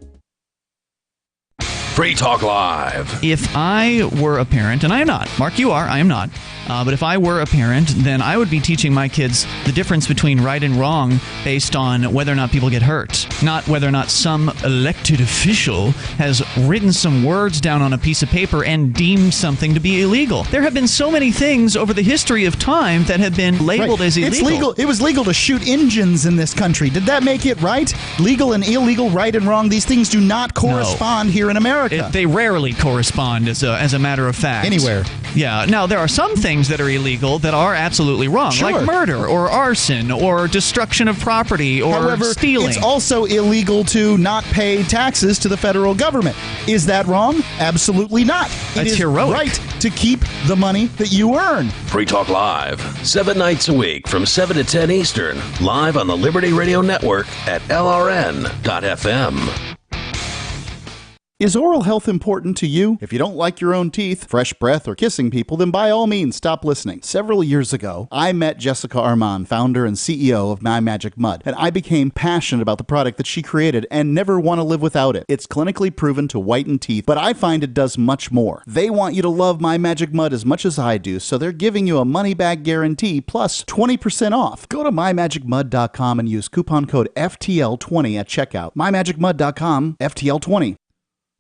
Speaker 3: Free Talk Live.
Speaker 4: If I were a parent, and I am not, Mark, you are, I am not, but if I were a parent, then I would be teaching my kids the difference between right and wrong based on whether or not people get hurt, not whether or not some elected official has written some words down on a piece of paper and deemed something to be illegal. There have been so many things over the history of time that have been labeled as illegal.
Speaker 17: It's legal. It was legal to shoot engines in this country. Did that make it right? Legal and illegal, right and wrong, these things do not correspond here in America. America.
Speaker 4: They rarely correspond, as a matter of fact.
Speaker 17: Anywhere.
Speaker 4: Yeah. Now, there are some things that are illegal that are absolutely wrong,
Speaker 17: Sure.
Speaker 4: like murder or arson or destruction of property or
Speaker 17: However,
Speaker 4: stealing.
Speaker 17: it's also illegal to not pay taxes to the federal government. Is that wrong? Absolutely not. It
Speaker 4: That's
Speaker 17: is
Speaker 4: heroic.
Speaker 17: right to keep the money that you earn.
Speaker 3: Free Talk Live, 7 nights a week from 7 to 10 Eastern, live on the Liberty Radio Network at LRN.FM.
Speaker 18: Is oral health important to you? If you don't like your own teeth, fresh breath, or kissing people, then by all means stop listening. Several years ago, I met Jessica Armand, founder and CEO of My Magic Mud, and I became passionate about the product that she created and never want to live without it. It's clinically proven to whiten teeth, but I find it does much more. They want you to love My Magic Mud as much as I do, so they're giving you a money-back guarantee plus 20% off. Go to mymagicmud.com and use coupon code FTL20 at checkout. mymagicmud.com, FTL20.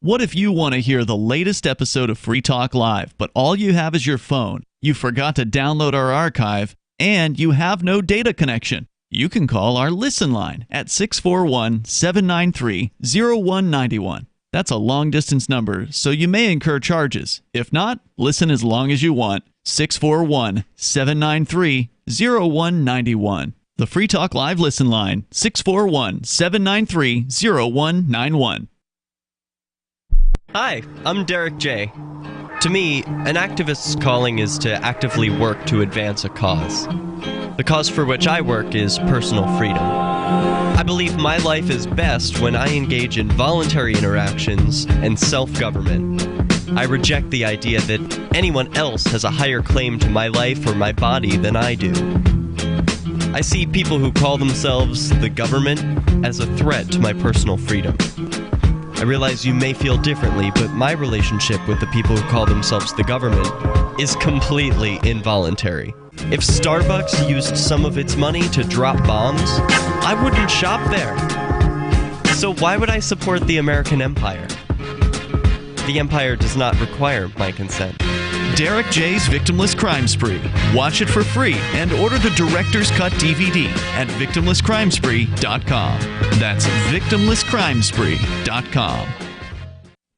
Speaker 4: What if you want to hear the latest episode of Free Talk Live, but all you have is your phone, you forgot to download our archive, and you have no data connection? You can call our Listen line at 641-793-0191. That's a long-distance number, so you may incur charges. If not, listen as long as you want. 641-793-0191. The Free Talk Live Listen line, 641-793-0191.
Speaker 7: Hi, I'm Derek J. To me, an activist's calling is to actively work to advance a cause. The cause for which I work is personal freedom. I believe my life is best when I engage in voluntary interactions and self-government. I reject the idea that anyone else has a higher claim to my life or my body than I do. I see people who call themselves the government as a threat to my personal freedom. I realize you may feel differently, but my relationship with the people who call themselves the government is completely involuntary. If Starbucks used some of its money to drop bombs, I wouldn't shop there. So why would I support the American empire? The empire does not require my consent.
Speaker 4: Derek J's Victimless Crime Spree. Watch it for free and order the Director's Cut DVD at victimlesscrimespree.com. That's victimlesscrimespree.com.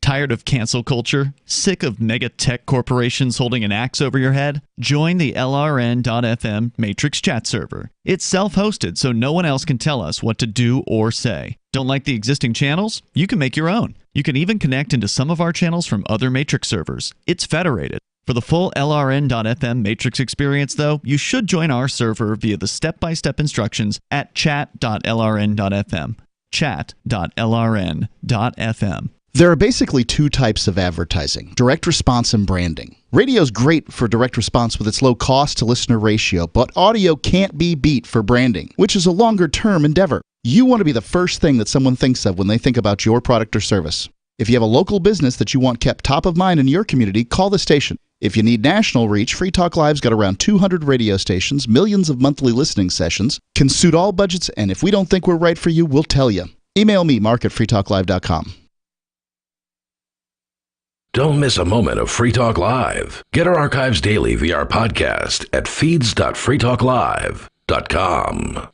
Speaker 4: Tired of cancel culture? Sick of mega tech corporations holding an axe over your head? Join the LRN.FM Matrix chat server. It's self-hosted, so no one else can tell us what to do or say. Don't like the existing channels? You can make your own. You can even connect into some of our channels from other Matrix servers. It's federated. For the full LRN.FM Matrix experience, though, you should join our server via the step-by-step instructions at chat.lrn.fm. Chat.lrn.fm.
Speaker 18: There are basically two types of advertising, direct response and branding. Radio's great for direct response with its low cost to listener ratio, but audio can't be beat for branding, which is a longer-term endeavor. You want to be the first thing that someone thinks of when they think about your product or service. If you have a local business that you want kept top of mind in your community, call the station. If you need national reach, Free Talk Live's got around 200 radio stations, millions of monthly listening sessions, can suit all budgets, and if we don't think we're right for you, we'll tell you. Email me, mark@freetalklive.com.
Speaker 3: Don't miss a moment of Free Talk Live. Get our archives daily via our podcast at feeds.freetalklive.com.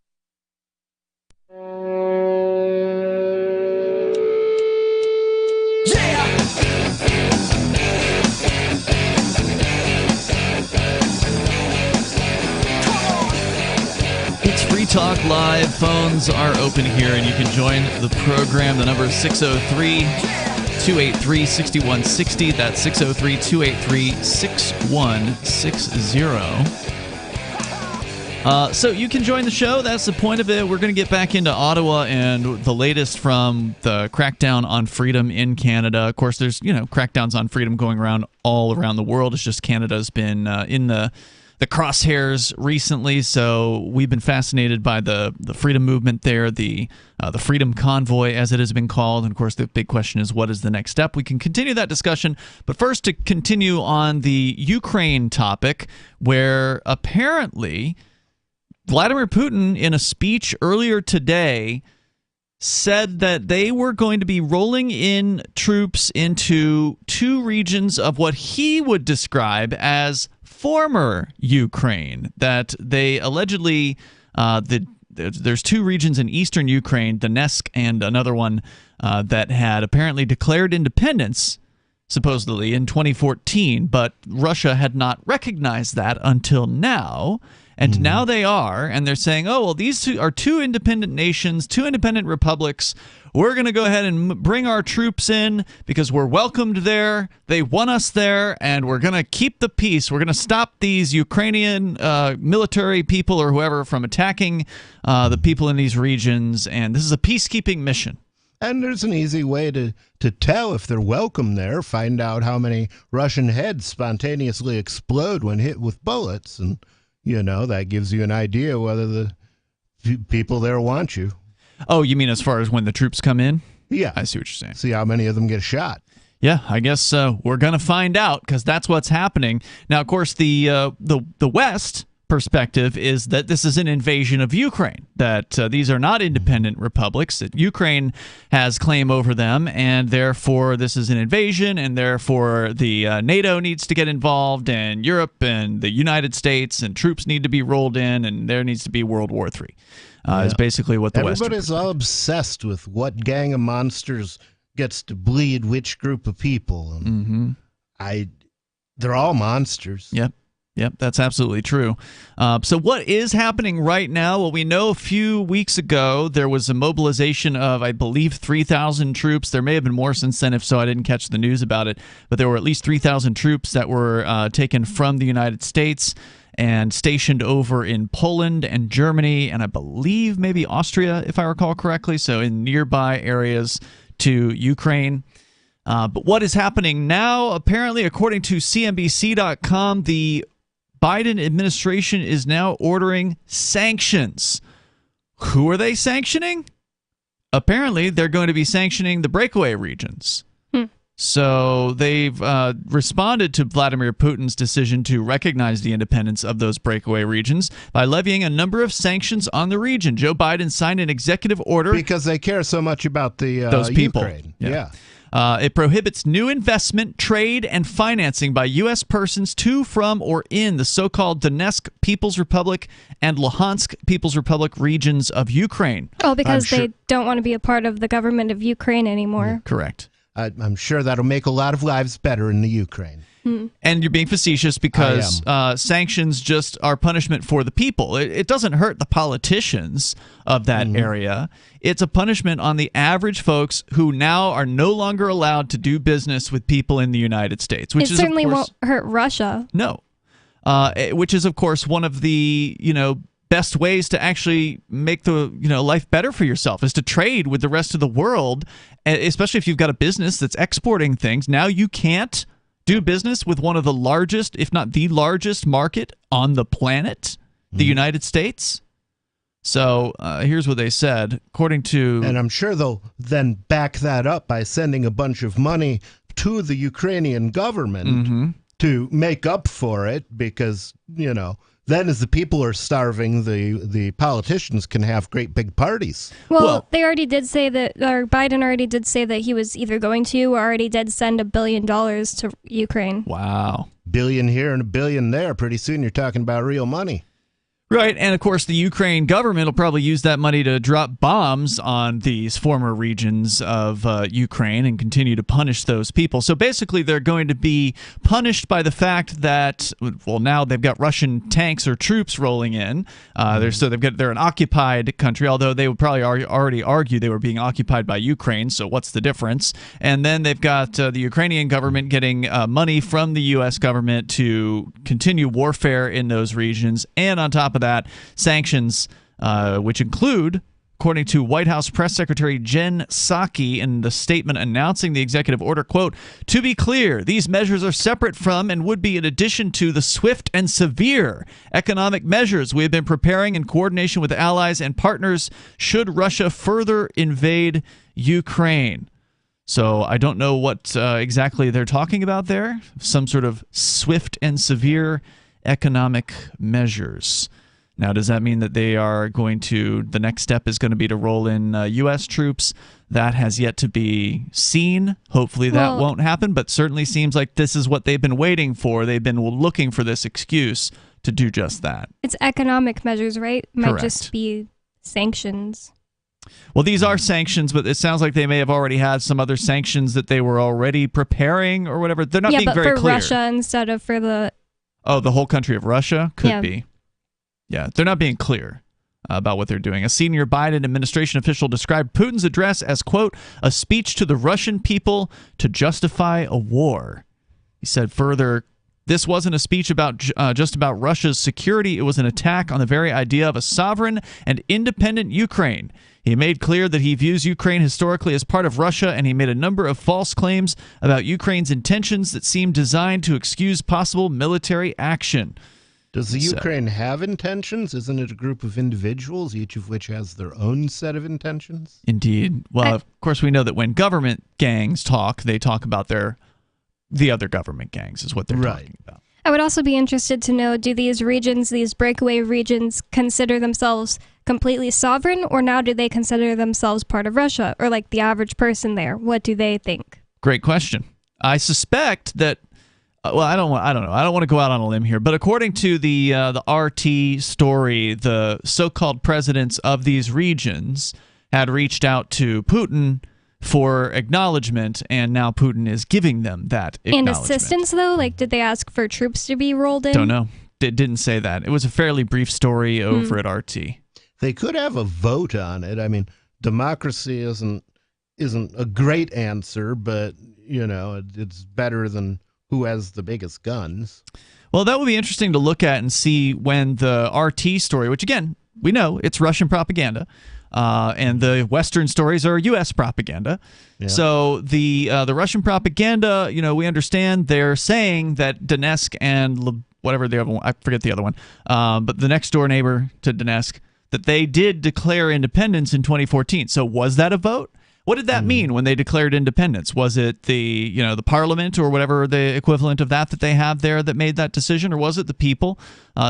Speaker 4: It's Free Talk Live. Phones are open here, and you can join the program. The number is 603-283-6160. That's 603-283-6160. So you can join the show. That's the point of it. We're going to get back into Ottawa and the latest from the crackdown on freedom in Canada. Of course, there's, crackdowns on freedom going around all around the world. It's just Canada's been in the crosshairs recently, so we've been fascinated by the freedom movement there, the Freedom Convoy, as it has been called. And, of course, the big question is, what is the next step? We can continue that discussion, but first, to continue on the Ukraine topic, where apparently Vladimir Putin, in a speech earlier today, said that they were going to be rolling in troops into two regions of what he would describe as former Ukraine, that they allegedly, the there's two regions in eastern Ukraine, Donetsk and another one that had apparently declared independence, supposedly in 2014, but Russia had not recognized that until now. And now they are, and they're saying, oh, well, these two are two independent nations, two independent republics. We're going to go ahead and bring our troops in because we're welcomed there. They want us there, and we're going to keep the peace. We're going to stop these Ukrainian military people or whoever from attacking the people in these regions, and this is a peacekeeping mission.
Speaker 5: And there's an easy way to tell if they're welcome there. Find out how many Russian heads spontaneously explode when hit with bullets, and that gives you an idea whether the people there want you.
Speaker 4: Oh, you mean as far as when the troops come in?
Speaker 5: Yeah.
Speaker 4: I see what you're saying.
Speaker 5: See how many of them get shot.
Speaker 4: Yeah, I guess we're going to find out because that's what's happening. Now, of course, the West perspective is that this is an invasion of Ukraine, that these are not independent republics, that Ukraine has claim over them, and therefore this is an invasion, and therefore the NATO needs to get involved, and Europe and the United States, and troops need to be rolled in, and there needs to be World War III. Is basically what the West.
Speaker 5: Everybody's all obsessed with what gang of monsters gets to bleed which group of people. And they're all monsters.
Speaker 4: Yep, that's absolutely true. So what is happening right now? Well, we know a few weeks ago there was a mobilization of, I believe, 3,000 troops. There may have been more since then. If so, I didn't catch the news about it. But there were at least 3,000 troops that were taken from the United States and stationed over in Poland and Germany, and I believe maybe Austria, if I recall correctly, so in nearby areas to Ukraine. But what is happening now? Apparently, according to CNBC.com, the Biden administration is now ordering sanctions. Who are they sanctioning? Apparently, they're going to be sanctioning the breakaway regions. So they've responded to Vladimir Putin's decision to recognize the independence of those breakaway regions by levying a number of sanctions on the region. Joe Biden signed an executive order
Speaker 5: because they care so much about
Speaker 4: those people.
Speaker 5: Ukraine. Yeah.
Speaker 4: It prohibits new investment, trade, and financing by U.S. persons to, from, or in the so-called Donetsk People's Republic and Luhansk People's Republic regions of Ukraine.
Speaker 10: Oh, because they don't want to be a part of the government of Ukraine anymore.
Speaker 4: Correct.
Speaker 5: I'm sure that'll make a lot of lives better in the Ukraine.
Speaker 4: And you're being facetious because sanctions just are punishment for the people. It doesn't hurt the politicians of that area. It's a punishment on the average folks who now are no longer allowed to do business with people in the United States. Which
Speaker 10: certainly won't hurt Russia.
Speaker 4: No. Which is, of course, one of the, best ways to actually make the life better for yourself is to trade with the rest of the world, especially if you've got a business that's exporting things. Now you can't do business with one of the largest, if not the largest market on the planet, the United States. So here's what they said, according to...
Speaker 5: And I'm sure they'll then back that up by sending a bunch of money to the Ukrainian government to make up for it because, then as the people are starving, the politicians can have great big parties.
Speaker 10: Well, they already did say that, or Biden already did say that he was either going to or already did send $1 billion to Ukraine.
Speaker 4: Wow.
Speaker 5: Billion here and $1 billion there. Pretty soon you're talking about real money.
Speaker 4: Right, and of course the Ukraine government will probably use that money to drop bombs on these former regions of Ukraine and continue to punish those people. So basically they're going to be punished by the fact that, well, now they've got Russian tanks or troops rolling in. They're an occupied country, although they would probably already argue they were being occupied by Ukraine, so what's the difference? And then they've got the Ukrainian government getting money from the U.S. government to continue warfare in those regions, and on top of that, sanctions, which include, according to White House Press Secretary Jen Psaki in the statement announcing the executive order, quote, "To be clear, these measures are separate from and would be in addition to the swift and severe economic measures we have been preparing in coordination with allies and partners should Russia further invade Ukraine." So I don't know what exactly they're talking about there. Some sort of swift and severe economic measures. Now, does that mean that they are going to, the next step is going to be to roll in U.S. troops? That has yet to be seen. Hopefully that won't happen, but certainly seems like this is what they've been waiting for. They've been looking for this excuse to do just that.
Speaker 10: It's economic measures, right? Might
Speaker 4: Correct.
Speaker 10: just be sanctions.
Speaker 4: Well, these are sanctions, but it sounds like they may have already had some other sanctions that they were already preparing or whatever. They're not being very clear.
Speaker 10: Yeah, but for Russia instead of for the...
Speaker 4: Oh, the whole country of Russia? Could be. Yeah, they're not being clear about what they're doing. A senior Biden administration official described Putin's address as, quote, a speech to the Russian people to justify a war. He said further, this wasn't a speech about just about Russia's security. It was an attack on the very idea of a sovereign and independent Ukraine. He made clear that he views Ukraine historically as part of Russia, and he made a number of false claims about Ukraine's intentions that seemed designed to excuse possible military action.
Speaker 5: Does the Ukraine have intentions? Isn't it a group of individuals, each of which has their own set of intentions?
Speaker 4: Indeed. Well, of course, we know that when government gangs talk, they talk about the other government gangs is what they're talking about.
Speaker 10: I would also be interested to know, do these regions, these breakaway regions, consider themselves completely sovereign, or now do they consider themselves part of Russia, or like the average person there? What do they think?
Speaker 4: Great question. I suspect that, well, I don't know. I don't want to go out on a limb here, but according to the RT story, the so-called presidents of these regions had reached out to Putin for acknowledgement, and now Putin is giving them that acknowledgement.
Speaker 10: And assistance, though? Like, did they ask for troops to be rolled in?
Speaker 4: Don't know. It didn't say that. It was a fairly brief story over at RT.
Speaker 5: They could have a vote on it. I mean, democracy isn't a great answer, but, you know, it's better than who has the biggest guns.
Speaker 4: Well, that would be interesting to look at and see when the RT story, which, again, we know it's Russian propaganda, and the Western stories are U.S. propaganda. Yeah. So the Russian propaganda, you know, we understand they're saying that Donetsk and whatever the other one, I forget the other one, but the next door neighbor to Donetsk, that they did declare independence in 2014. So was that a vote? What did that mean when they declared independence? Was it the parliament or whatever the equivalent of that they have there that made that decision, or was it the people?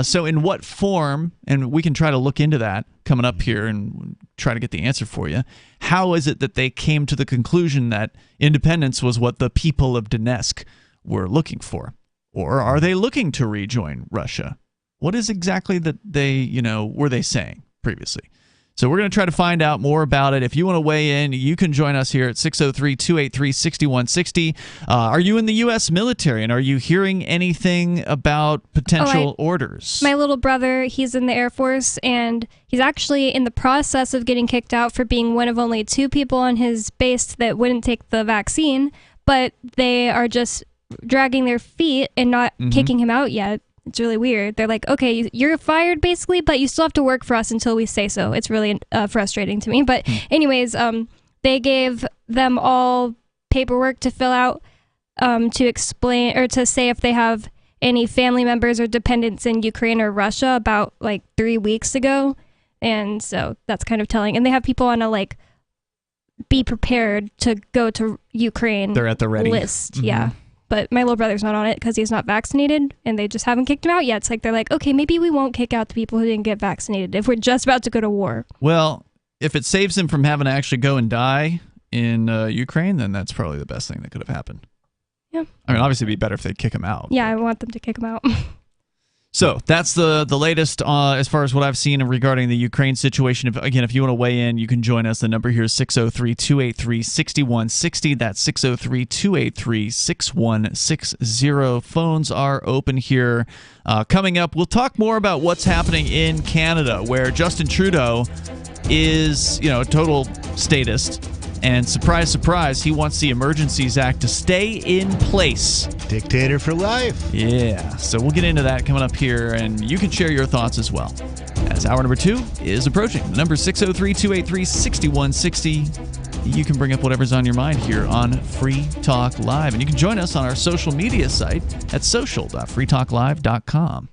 Speaker 4: So in what form, and we can try to look into that coming up here and try to get the answer for you, how is it that they came to the conclusion that independence was what the people of Donetsk were looking for? Or are they looking to rejoin Russia? What is exactly that they, were they saying previously? So we're going to try to find out more about it. If you want to weigh in, you can join us here at 603-283-6160. Are you in the U.S. military, and are you hearing anything about potential orders?
Speaker 10: My little brother, he's in the Air Force, and he's actually in the process of getting kicked out for being one of only 2 people on his base that wouldn't take the vaccine, but they are just dragging their feet and not kicking him out yet. It's really weird. They're like, okay, you're fired basically, but you still have to work for us until we say so. It's really frustrating to me. But anyways, they gave them all paperwork to fill out to explain or to say if they have any family members or dependents in Ukraine or Russia about like 3 weeks ago. And so that's kind of telling. And they have people on a be prepared to go to Ukraine.
Speaker 4: They're at the ready
Speaker 10: list. Yeah. But my little brother's not on it because he's not vaccinated, and they just haven't kicked him out yet. It's like they're like, okay, maybe we won't kick out the people who didn't get vaccinated if we're just about to go to war.
Speaker 4: Well, if it saves him from having to actually go and die in Ukraine, then that's probably the best thing that could have happened.
Speaker 10: Yeah.
Speaker 4: I mean, obviously it'd be better if they kick him out.
Speaker 10: Yeah, I want them to kick him out.
Speaker 4: So that's the latest as far as what I've seen regarding the Ukraine situation. If you want to weigh in, you can join us. The number here is 603-283-6160. That's 603-283-6160. Phones are open here. Coming up, we'll talk more about what's happening in Canada, where Justin Trudeau is, a total statist. And surprise, surprise, he wants the Emergencies Act to stay in place.
Speaker 5: Dictator for life.
Speaker 4: Yeah, so we'll get into that coming up here, and you can share your thoughts as well. As hour number 2 is approaching. The number 603-283-6160. You can bring up whatever's on your mind here on Free Talk Live. And you can join us on our social media site at social.freetalklive.com.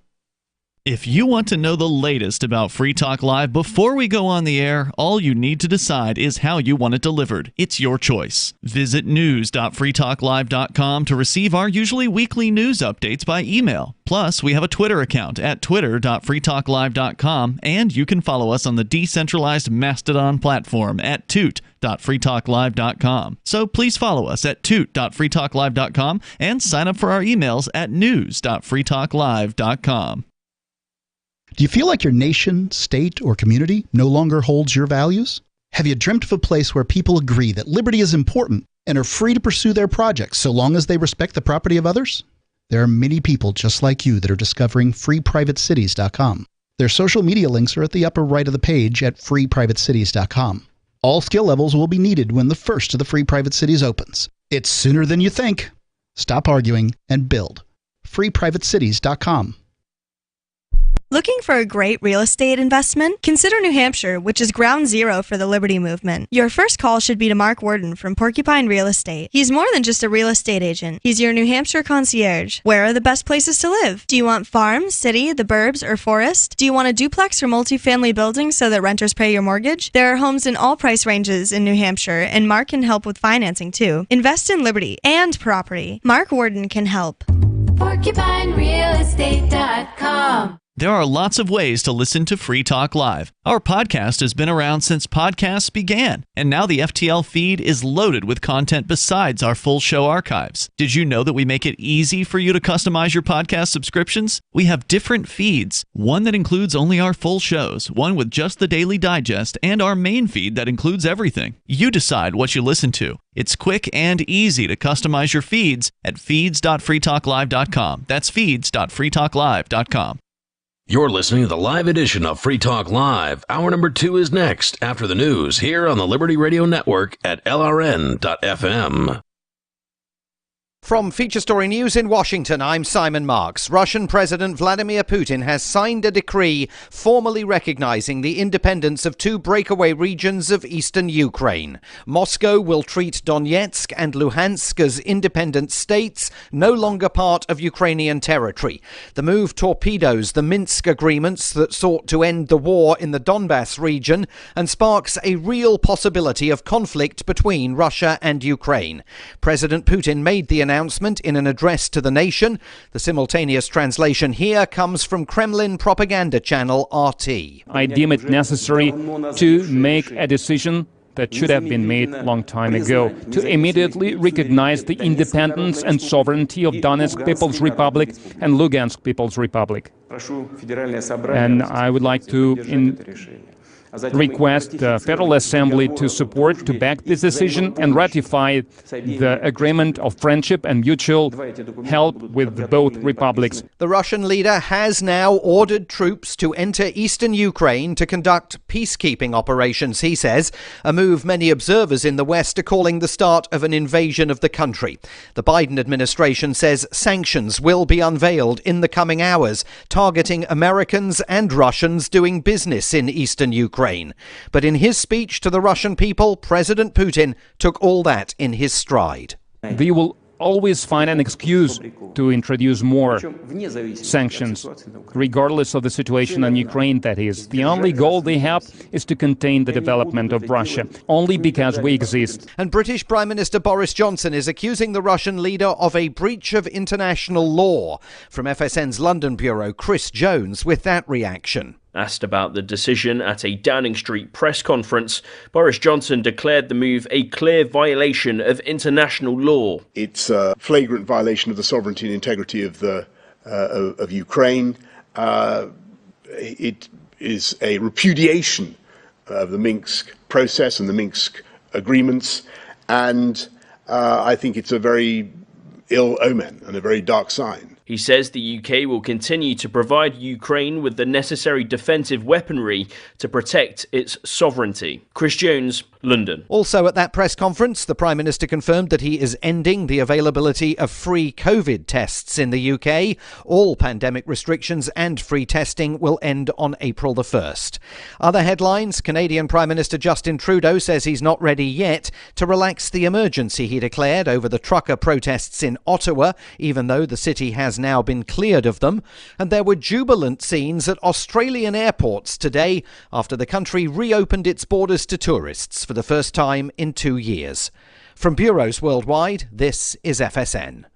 Speaker 4: If you want to know the latest about Free Talk Live before we go on the air, all you need to decide is how you want it delivered. It's your choice. Visit news.freetalklive.com to receive our usually weekly news updates by email. Plus, we have a Twitter account at twitter.freetalklive.com, and you can follow us on the decentralized Mastodon platform at toot.freetalklive.com. So please follow us at toot.freetalklive.com and sign up for our emails at news.freetalklive.com.
Speaker 17: Do you feel like your nation, state, or community no longer holds your values? Have you dreamt of a place where people agree that liberty is important and are free to pursue their projects so long as they respect the property of others? There are many people just like you that are discovering freeprivatecities.com. Their social media links are at the upper right of the page at freeprivatecities.com. All skill levels will be needed when the first of the Free Private Cities opens. It's sooner than you think. Stop arguing and build. freeprivatecities.com.
Speaker 19: Looking for a great real estate investment? Consider New Hampshire, which is ground zero for the Liberty Movement. Your first call should be to Mark Worden from Porcupine Real Estate. He's more than just a real estate agent. He's your New Hampshire concierge. Where are the best places to live? Do you want farm, city, the burbs, or forest? Do you want a duplex or multifamily building so that renters pay your mortgage? There are homes in all price ranges in New Hampshire, and Mark can help with financing too. Invest in liberty and property. Mark Worden can help.
Speaker 12: PorcupineRealEstate.com.
Speaker 4: There are lots of ways to listen to Free Talk Live. Our podcast has been around since podcasts began, and now the FTL feed is loaded with content besides our full show archives. Did you know that we make it easy for you to customize your podcast subscriptions? We have different feeds, one that includes only our full shows, one with just the Daily Digest, and our main feed that includes everything. You decide what you listen to. It's quick and easy to customize your feeds at feeds.freetalklive.com. That's feeds.freetalklive.com.
Speaker 3: You're listening to the live edition of Free Talk Live. Hour number 2 is next after the news here on the Liberty Radio Network at LRN.FM.
Speaker 1: From Feature Story News in Washington, I'm Simon Marks. Russian President Vladimir Putin has signed a decree formally recognizing the independence of 2 breakaway regions of eastern Ukraine. Moscow will treat Donyetsk and Luhansk as independent states, no longer part of Ukrainian territory. The move torpedoes the Minsk agreements that sought to end the war in the Donbass region and sparks a real possibility of conflict between Russia and Ukraine. President Putin made the announcement in an address to the nation. The simultaneous translation here comes from Kremlin propaganda channel RT.
Speaker 14: I deem it necessary to make a decision that should have been made a long time ago, to immediately recognize the independence and sovereignty of Donetsk People's Republic and Luhansk People's Republic. And I would like to request the Federal Assembly to support, to back this decision and ratify the agreement of friendship and mutual help with both republics.
Speaker 1: The Russian leader has now ordered troops to enter eastern Ukraine to conduct peacekeeping operations, he says, a move many observers in the West are calling the start of an invasion of the country. The Biden administration says sanctions will be unveiled in the coming hours, targeting Americans and Russians doing business in eastern Ukraine. But in his speech to the Russian people, President Putin took all that in his stride.
Speaker 14: We will always find an excuse to introduce more sanctions, regardless of the situation in Ukraine, that is. The only goal they have is to contain the development of Russia, only because we exist.
Speaker 1: And British Prime Minister Boris Johnson is accusing the Russian leader of a breach of international law. From FSN's London bureau, Chris Jones with that reaction.
Speaker 15: Asked about the decision at a Downing Street press conference, Boris Johnson declared the move a clear violation of international law.
Speaker 16: It's a flagrant violation of the sovereignty and integrity of Ukraine. It is a repudiation of the Minsk process and the Minsk agreements, and I think it's a very ill omen and a very dark sign.
Speaker 15: He says the UK will continue to provide Ukraine with the necessary defensive weaponry to protect its sovereignty. Chris Jones, London.
Speaker 1: Also at that press conference, the Prime Minister confirmed that he is ending the availability of free COVID tests in the UK. All pandemic restrictions and free testing will end on April the 1st. Other headlines, Canadian Prime Minister Justin Trudeau says he's not ready yet to relax the emergency he declared over the trucker protests in Ottawa, even though the city has now been cleared of them. And there were jubilant scenes at Australian airports today after the country reopened its borders to tourists for the first time in 2 years. From bureaus worldwide, this is FSN.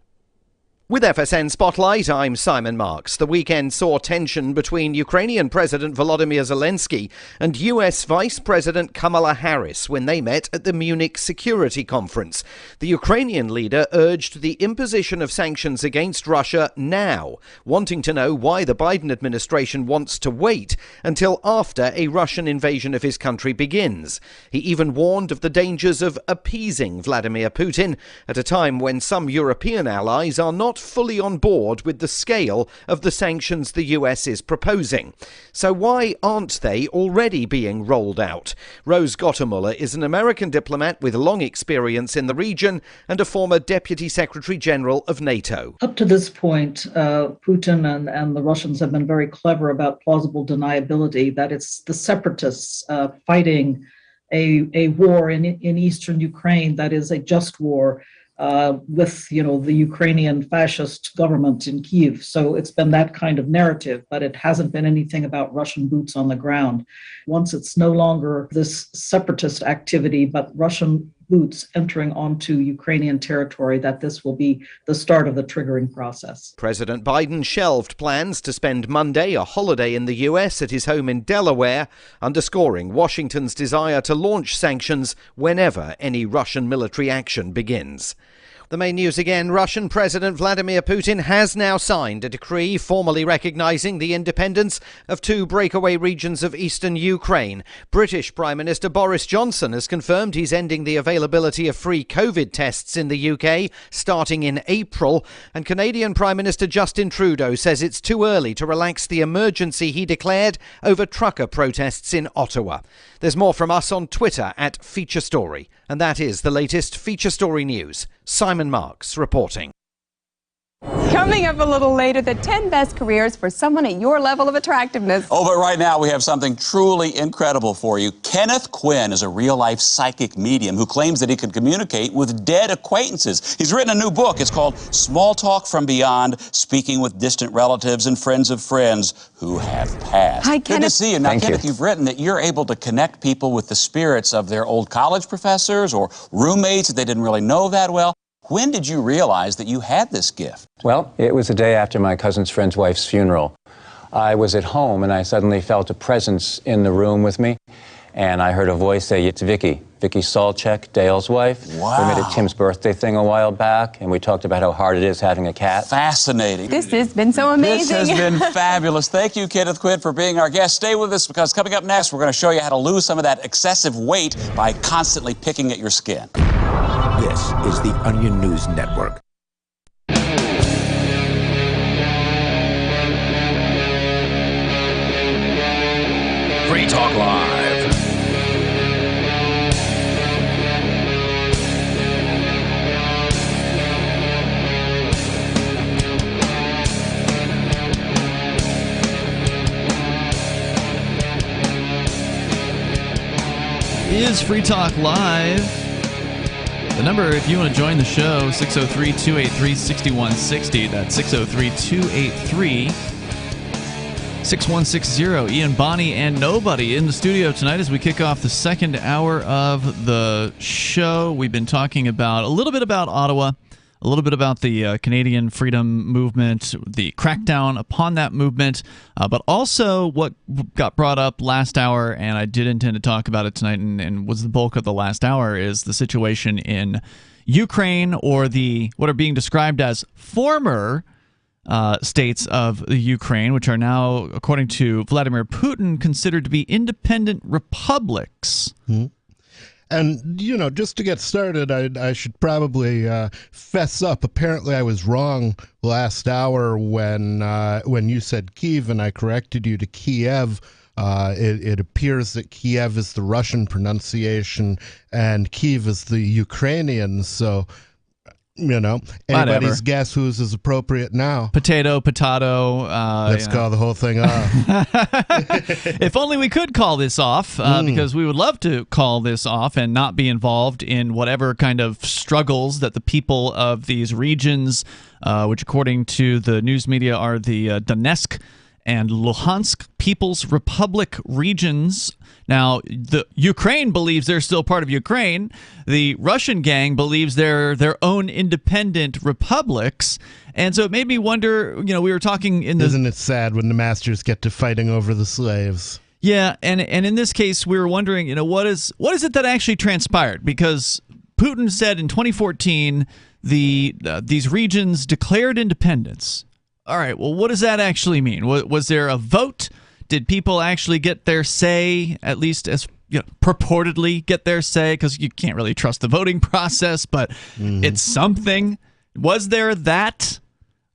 Speaker 1: With FSN Spotlight, I'm Simon Marks. The weekend saw tension between Ukrainian President Volodymyr Zelensky and US Vice President Kamala Harris when they met at the Munich Security Conference. The Ukrainian leader urged the imposition of sanctions against Russia now, wanting to know why the Biden administration wants to wait until after a Russian invasion of his country begins. He even warned of the dangers of appeasing Vladimir Putin at a time when some European allies are not fully on board with the scale of the sanctions the US is proposing. So why aren't they already being rolled out? Rose Gottemuller is an American diplomat with long experience in the region and a former Deputy Secretary General of NATO.
Speaker 20: Up to this point, Putin and the Russians have been very clever about plausible deniability, that it's the separatists fighting a war in eastern Ukraine that is a just war. With, the Ukrainian fascist government in Kyiv. So it's been that kind of narrative, but it hasn't been anything about Russian boots on the ground. Once it's no longer this separatist activity, but Russian boots entering onto Ukrainian territory, that this will be the start of the triggering process.
Speaker 1: President Biden shelved plans to spend Monday a holiday in the US at his home in Delaware, underscoring Washington's desire to launch sanctions whenever any Russian military action begins. The main news again, Russian President Vladimir Putin has now signed a decree formally recognizing the independence of two breakaway regions of eastern Ukraine. British Prime Minister Boris Johnson has confirmed he's ending the availability of free COVID tests in the UK starting in April. And Canadian Prime Minister Justin Trudeau says it's too early to relax the emergency he declared over trucker protests in Ottawa. There's more from us on Twitter at Feature Story. And that is the latest Feature Story news. Simon Marks reporting.
Speaker 21: Coming up a little later, the 10 best careers for someone at your level of attractiveness.
Speaker 22: Oh, but right now we have something truly incredible for you. Kenneth Quinn is a real-life psychic medium who claims that he can communicate with dead acquaintances. He's written a new book. It's called Small Talk from Beyond, Speaking with Distant Relatives and Friends of Friends Who Have Passed.
Speaker 21: Hi, Kenneth.
Speaker 22: Good to see you. Now,
Speaker 21: Thank
Speaker 22: Kenneth,
Speaker 21: you.
Speaker 22: You've written that you're able to connect people with the spirits of their old college professors or roommates that they didn't really know that well. When did you realize that you had this gift?
Speaker 23: Well, it was the day after my cousin's friend's wife's funeral. I was at home and I suddenly felt a presence in the room with me. And I heard a voice say, "It's Vicky. Vicky Salchek, Dale's wife."
Speaker 22: Wow.
Speaker 23: We made a Tim's birthday thing a while back, and we talked about how hard it is having a cat.
Speaker 22: Fascinating.
Speaker 21: This has been so amazing.
Speaker 22: This has been fabulous. Thank you, Kenneth Quinn, for being our guest. Stay with us because coming up next, we're going to show you how to lose some of that excessive weight by constantly picking at your skin.
Speaker 24: This is the Onion News Network.
Speaker 3: Free Talk Live.
Speaker 4: Is Free Talk Live. The number, if you want to join the show, 603-283-6160. That's 603-283-6160. Ian, Bonnie, and nobody in the studio tonight as we kick off the second hour of the show. We've been talking about a little bit about Ottawa, a little bit about the Canadian freedom movement, the crackdown upon that movement, but also what got brought up last hour, and I did intend to talk about it tonight, and was the bulk of the last hour, is the situation in Ukraine, or the what are being described as former states of the Ukraine, which are now, according to Vladimir Putin, considered to be independent republics.
Speaker 5: Mm-hmm. And, just to get started, I should probably fess up. Apparently, I was wrong last hour when you said Kyiv, and I corrected you to Kiev. It appears that Kiev is the Russian pronunciation, and Kyiv is the Ukrainian. So, anybody's guess whose is appropriate now.
Speaker 4: Potato.
Speaker 5: Let's call the whole thing off.
Speaker 4: If only we could call this off, because we would love to call this off and not be involved in whatever kind of struggles that the people of these regions, which according to the news media are the Donetsk and Luhansk People's Republic regions. Now, the Ukraine believes they're still part of Ukraine. The Russian gang believes they're their own independent republics. And so it made me wonder, we were talking in the...
Speaker 5: Isn't it sad when the masters get to fighting over the slaves?
Speaker 4: Yeah, and in this case, we were wondering, what is it that actually transpired? Because Putin said in 2014, these regions declared independence. All right, well, what does that actually mean? Was there a vote? Did people actually get their say, at least as purportedly get their say? Because you can't really trust the voting process, but it's something. Was there that?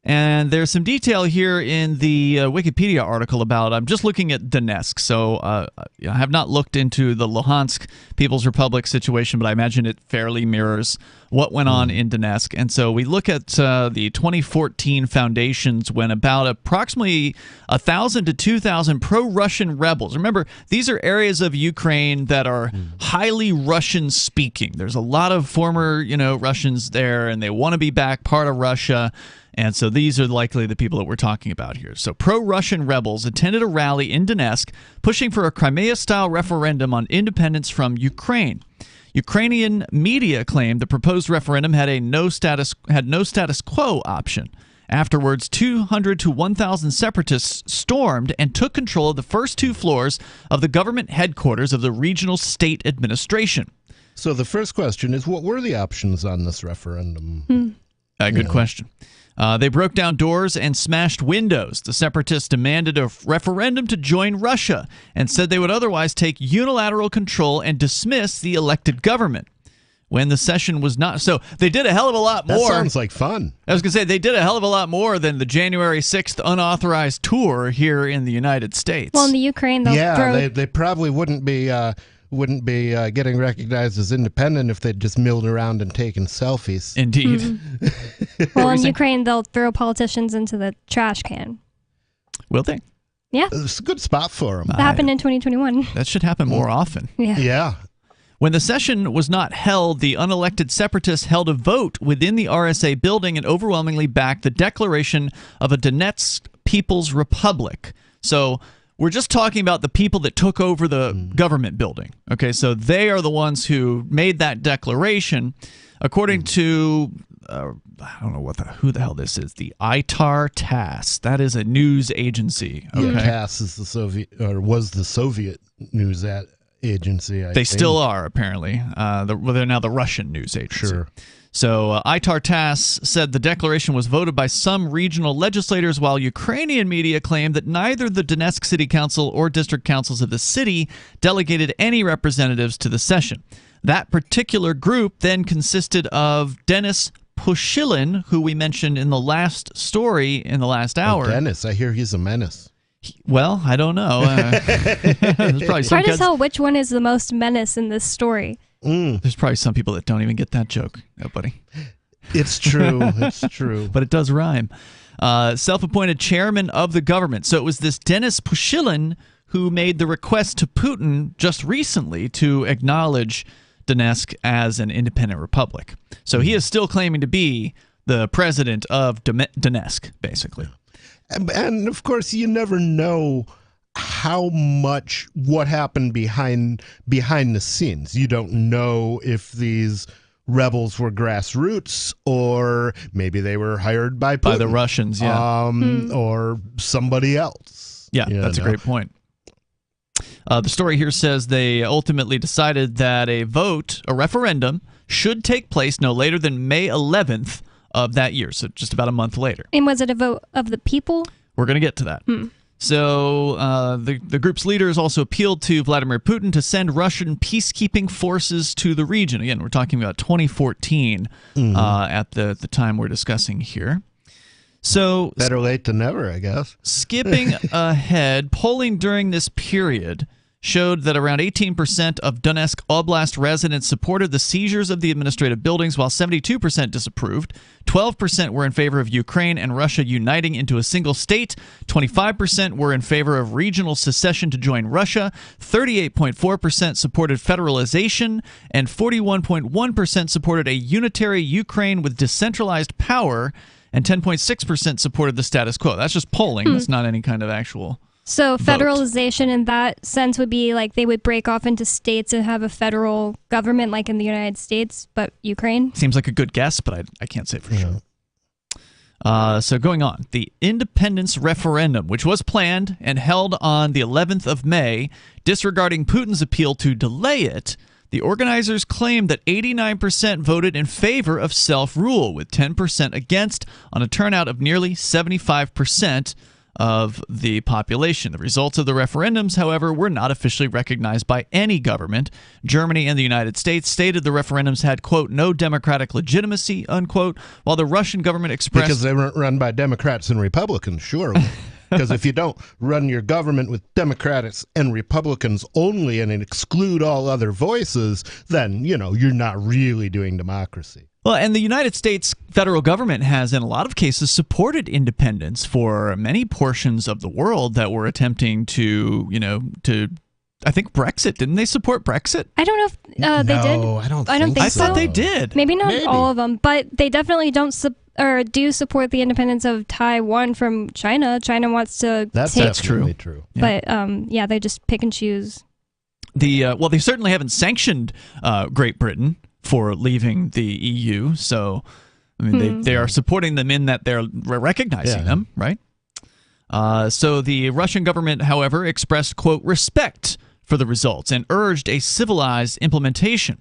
Speaker 4: And there's some detail here in the Wikipedia article about, I'm just looking at Donetsk, so I have not looked into the Luhansk People's Republic situation, but I imagine it fairly mirrors what went on in Donetsk. And so we look at the 2014 foundations when about approximately 1,000 to 2,000 pro-Russian rebels. Remember, these are areas of Ukraine that are highly Russian-speaking. There's a lot of former, Russians there, and they want to be back part of Russia. And so these are likely the people that we're talking about here. So pro-Russian rebels attended a rally in Donetsk pushing for a Crimea-style referendum on independence from Ukraine. Ukrainian media claimed the proposed referendum had no status quo option. Afterwards, 200 to 1,000 separatists stormed and took control of the first 2 floors of the government headquarters of the regional state administration.
Speaker 5: So the first question is, what were the options on this referendum?
Speaker 4: Good question. They broke down doors and smashed windows. The separatists demanded a referendum to join Russia and said they would otherwise take unilateral control and dismiss the elected government. When the session was not... So they did a hell of a lot more.
Speaker 5: That sounds like fun.
Speaker 4: I was going to say, they did a hell of a lot more than the January 6th unauthorized tour here in the United States.
Speaker 10: Well, in the Ukraine,
Speaker 5: they probably wouldn't be getting recognized as independent if they'd just milled around and taken selfies.
Speaker 4: Indeed.
Speaker 10: Well, in Ukraine, they'll throw politicians into the trash can.
Speaker 4: Will they?
Speaker 10: Yeah.
Speaker 5: It's a good spot for them.
Speaker 10: That happened in 2021.
Speaker 4: That should happen more often.
Speaker 10: Yeah.
Speaker 4: When the session was not held, the unelected separatists held a vote within the RSA building and overwhelmingly backed the declaration of a Donetsk People's Republic. So... we're just talking about the people that took over the government building. Okay, so they are the ones who made that declaration. According to, I don't know who the hell this is, the ITAR TASS. That is a news agency. Okay?
Speaker 5: Yeah, TASS is was the Soviet news agency. I think.
Speaker 4: Still are, apparently. They're now the Russian news agency.
Speaker 5: Sure.
Speaker 4: So ITAR TASS said the declaration was voted by some regional legislators, while Ukrainian media claimed that neither the Donetsk City Council or district councils of the city delegated any representatives to the session. That particular group then consisted of Denis Pushilin, who we mentioned in the last story in the last hour.
Speaker 5: Denis, I hear he's a menace.
Speaker 4: Well, I don't know.
Speaker 10: It's hard to tell which one is the most menace in this story.
Speaker 4: There's probably some people that don't even get that joke, buddy.
Speaker 5: It's true. It's true.
Speaker 4: But it does rhyme. Self-appointed chairman of the government. So it was this Denis Pushilin who made the request to Putin just recently to acknowledge Donetsk as an independent republic. So he is still claiming to be the president of Donetsk, basically.
Speaker 5: And of course, you never know what happened behind the scenes. You don't know if these rebels were grassroots or maybe they were hired by Putin,
Speaker 4: by the Russians,
Speaker 5: or somebody else.
Speaker 4: Yeah, that's a great point. The story here says they ultimately decided that a referendum, should take place no later than May 11th of that year, so just about a month later.
Speaker 10: And was it a vote of the people?
Speaker 4: We're going to get to that. So the group's leaders also appealed to Vladimir Putin to send Russian peacekeeping forces to the region. Again, we're talking about 2014 at the time we're discussing here. So
Speaker 5: better late than never, I guess.
Speaker 4: Skipping ahead, polling during this period showed that around 18% of Donetsk Oblast residents supported the seizures of the administrative buildings, while 72% disapproved. 12% were in favor of Ukraine and Russia uniting into a single state. 25% were in favor of regional secession to join Russia. 38.4% supported federalization, and 41.1% supported a unitary Ukraine with decentralized power. and 10.6% supported the status quo. That's just polling. That's not any kind of actual
Speaker 10: So
Speaker 4: vote.
Speaker 10: federalization in that sense would be like they would break off into states and have a federal government like in the United States, but Ukraine?
Speaker 4: Seems like a good guess, but I can't say for sure. So going on, the independence referendum, which was planned and held on the 11th of May, disregarding Putin's appeal to delay it, the organizers claimed that 89% voted in favor of self-rule, with 10% against, on a turnout of nearly 75% of the population. The results of the referendums, however, were not officially recognized by any government. Germany and the United States stated the referendums had, quote, no democratic legitimacy, unquote, while the Russian government expressed...
Speaker 5: Because they weren't run by Democrats and Republicans, surely. Because if you don't run your government with Democrats and Republicans only and exclude all other voices, then, you know, you're not really doing democracy.
Speaker 4: Well, and the United States federal government has, in a lot of cases, supported independence for many portions of the world that were attempting to, I think Brexit. Didn't they support Brexit?
Speaker 10: I don't know if they did.
Speaker 5: I don't think
Speaker 4: I
Speaker 5: so.
Speaker 4: thought they did.
Speaker 10: Maybe not all of them, but they definitely do support the independence of Taiwan from China. China wants to
Speaker 5: That's definitely true.
Speaker 10: But they just pick and choose.
Speaker 4: They certainly haven't sanctioned Great Britain for leaving the EU, so I mean they are supporting them in that they're recognizing them, right? So the Russian government, however, expressed, quote, respect for the results and urged a civilized implementation.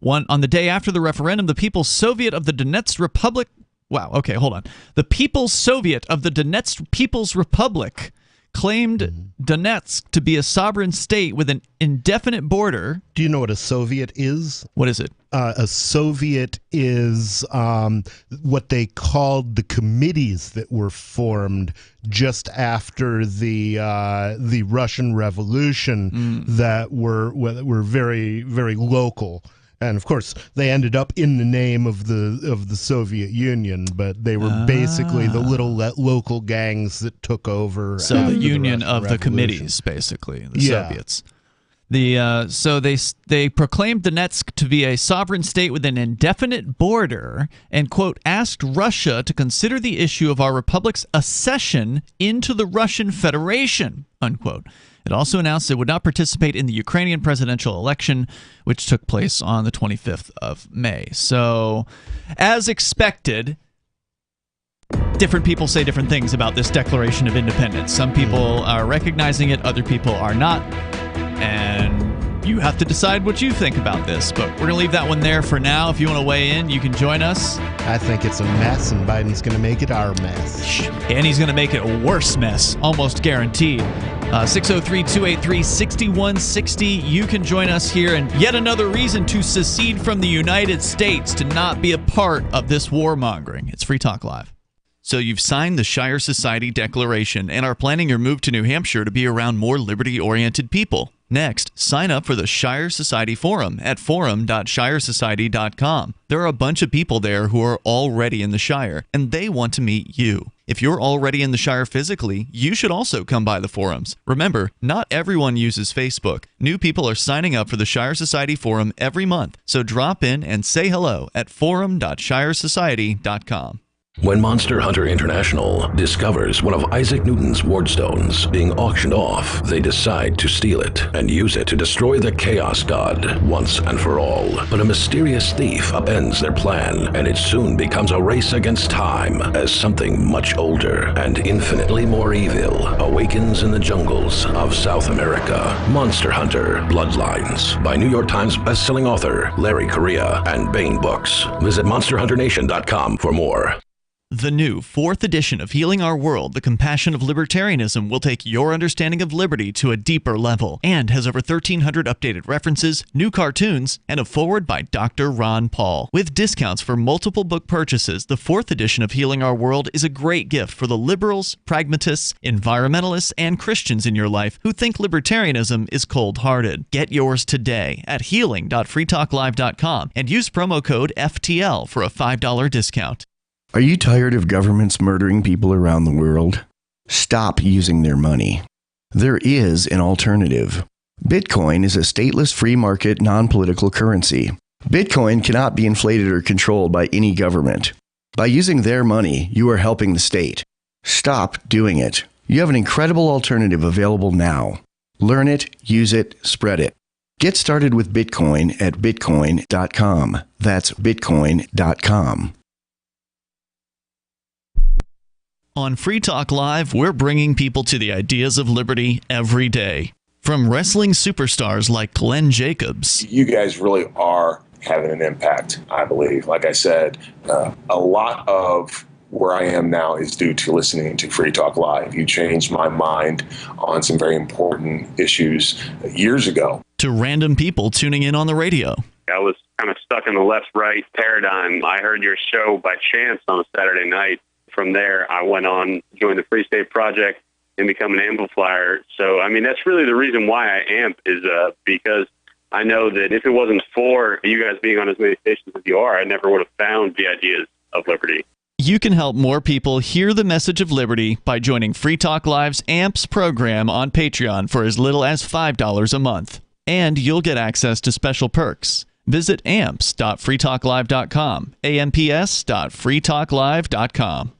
Speaker 4: On the day after the referendum, the People's Soviet of the Donetsk Republic. Wow. Okay, hold on. The People's Soviet of the Donetsk People's Republic claimed Donetsk to be a sovereign state with an indefinite border.
Speaker 5: Do you know what a Soviet is?
Speaker 4: What is it?
Speaker 5: A Soviet is what they called the committees that were formed just after the Russian Revolution that were very, very local. And of course, they ended up in the name of the Soviet Union, but they were basically the little local gangs that took over.
Speaker 4: So the union of the committees, basically, the Soviets. So they proclaimed Donetsk to be a sovereign state with an indefinite border and, quote, asked Russia to consider the issue of our republic's accession into the Russian Federation, unquote. It also announced it would not participate in the Ukrainian presidential election, which took place on the 25th of May. So, as expected, different people say different things about this Declaration of Independence. Some people are recognizing it, other people are not. And you have to decide what you think about this. But we're going to leave that one there for now. If you want to weigh in, you can join us.
Speaker 5: I think it's a mess, and Biden's going to make it our mess.
Speaker 4: And he's going to make it a worse mess, almost guaranteed. 603-283-6160. You can join us here, and yet another reason to secede from the United States, to not be a part of this warmongering. It's Free Talk Live. So you've signed the Shire Society Declaration and are planning your move to New Hampshire to be around more liberty-oriented people. Next, sign up for the Shire Society Forum at forum.shiresociety.com. There are a bunch of people there who are already in the Shire, and they want to meet you. If you're already in the Shire physically, you should also come by the forums. Remember, not everyone uses Facebook. New people are signing up for the Shire Society Forum every month, so drop in and say hello at forum.shiresociety.com.
Speaker 3: When Monster Hunter International discovers one of Isaac Newton's wardstones being auctioned off, they decide to steal it and use it to destroy the Chaos God once and for all. But a mysterious thief upends their plan, and it soon becomes a race against time as something much older and infinitely more evil awakens in the jungles of South America. Monster Hunter Bloodlines by New York Times bestselling author Larry Correia and Baen Books. Visit monsterhunternation.com for more.
Speaker 4: The new 4th edition of Healing Our World, The Compassion of Libertarianism, will take your understanding of liberty to a deeper level and has over 1,300 updated references, new cartoons, and a foreword by Dr. Ron Paul. With discounts for multiple book purchases, the 4th edition of Healing Our World is a great gift for the liberals, pragmatists, environmentalists, and Christians in your life who think libertarianism is cold-hearted. Get yours today at healing.freetalklive.com and use promo code FTL for a $5 discount.
Speaker 2: Are you tired of governments murdering people around the world? Stop using their money. There is an alternative. Bitcoin is a stateless free market non-political currency. Bitcoin cannot be inflated or controlled by any government. By using their money, you are helping the state. Stop doing it. You have an incredible alternative available now. Learn it, use it, spread it. Get started with Bitcoin at bitcoin.com. That's bitcoin.com.
Speaker 4: On Free Talk Live, we're bringing people to the ideas of liberty every day. From wrestling superstars like Glenn Jacobs.
Speaker 6: You guys really are having an impact, I believe. Like I said, a lot of where I am now is due to listening to Free Talk Live. You changed my mind on some very important issues years ago.
Speaker 4: To random people tuning in on the radio.
Speaker 8: I was kind of stuck in the left-right paradigm. I heard your show by chance on a Saturday night. From there, I went on, joined the Free State Project, and become an amplifier. So, I mean, that's really the reason why I amp is because I know that if it wasn't for you guys being on as many stations as you are, I never would have found the ideas of liberty.
Speaker 4: You can help more people hear the message of liberty by joining Free Talk Live's AMPS program on Patreon for as little as $5 a month. And you'll get access to special perks. Visit amps.freetalklive.com, amps.freetalklive.com.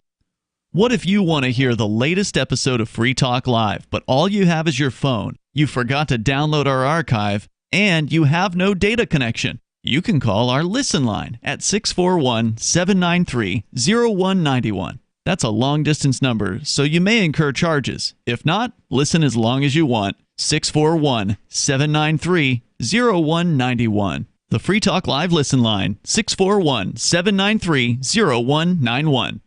Speaker 4: What if you want to hear the latest episode of Free Talk Live, but all you have is your phone, you forgot to download our archive, and you have no data connection? You can call our Listen line at 641-793-0191. That's a long-distance number, so you may incur charges. If not, listen as long as you want. 641-793-0191. The Free Talk Live Listen line, 641-793-0191.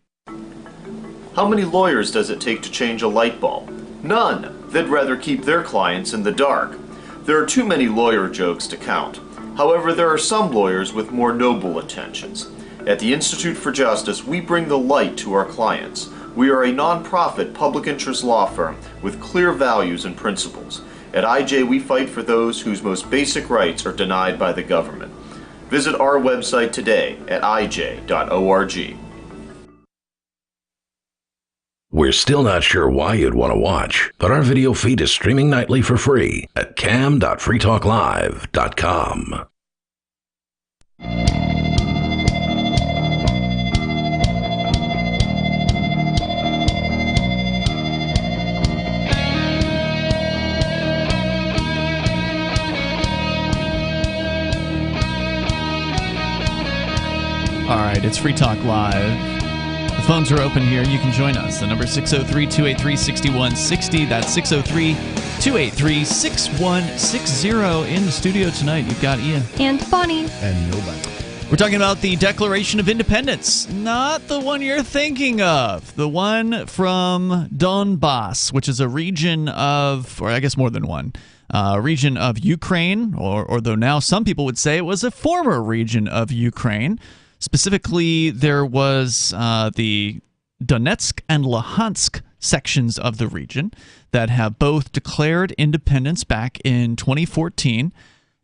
Speaker 9: How many lawyers does it take to change a light bulb? None. They'd rather keep their clients in the dark. There are too many lawyer jokes to count. However, there are some lawyers with more noble intentions. At the Institute for Justice, we bring the light to our clients. We are a non-profit public interest law firm with clear values and principles. At IJ, we fight for those whose most basic rights are denied by the government. Visit our website today at ij.org.
Speaker 3: We're still not sure why you'd want to watch, but our video feed is streaming nightly for free at cam.freetalklive.com.
Speaker 4: All right, it's Free Talk Live. The phones are open here. You can join us. The number is 603-283-6160. That's 603-283-6160. In the studio tonight, you've got Ian.
Speaker 10: And Bonnie.
Speaker 5: And nobody.
Speaker 4: We're talking about the Declaration of Independence. Not the one you're thinking of. The one from Donbass, which is a region of, or I guess more than one, region of Ukraine, or though now some people would say it was a former region of Ukraine. Specifically, there was the Donetsk and Luhansk sections of the region that have both declared independence back in 2014.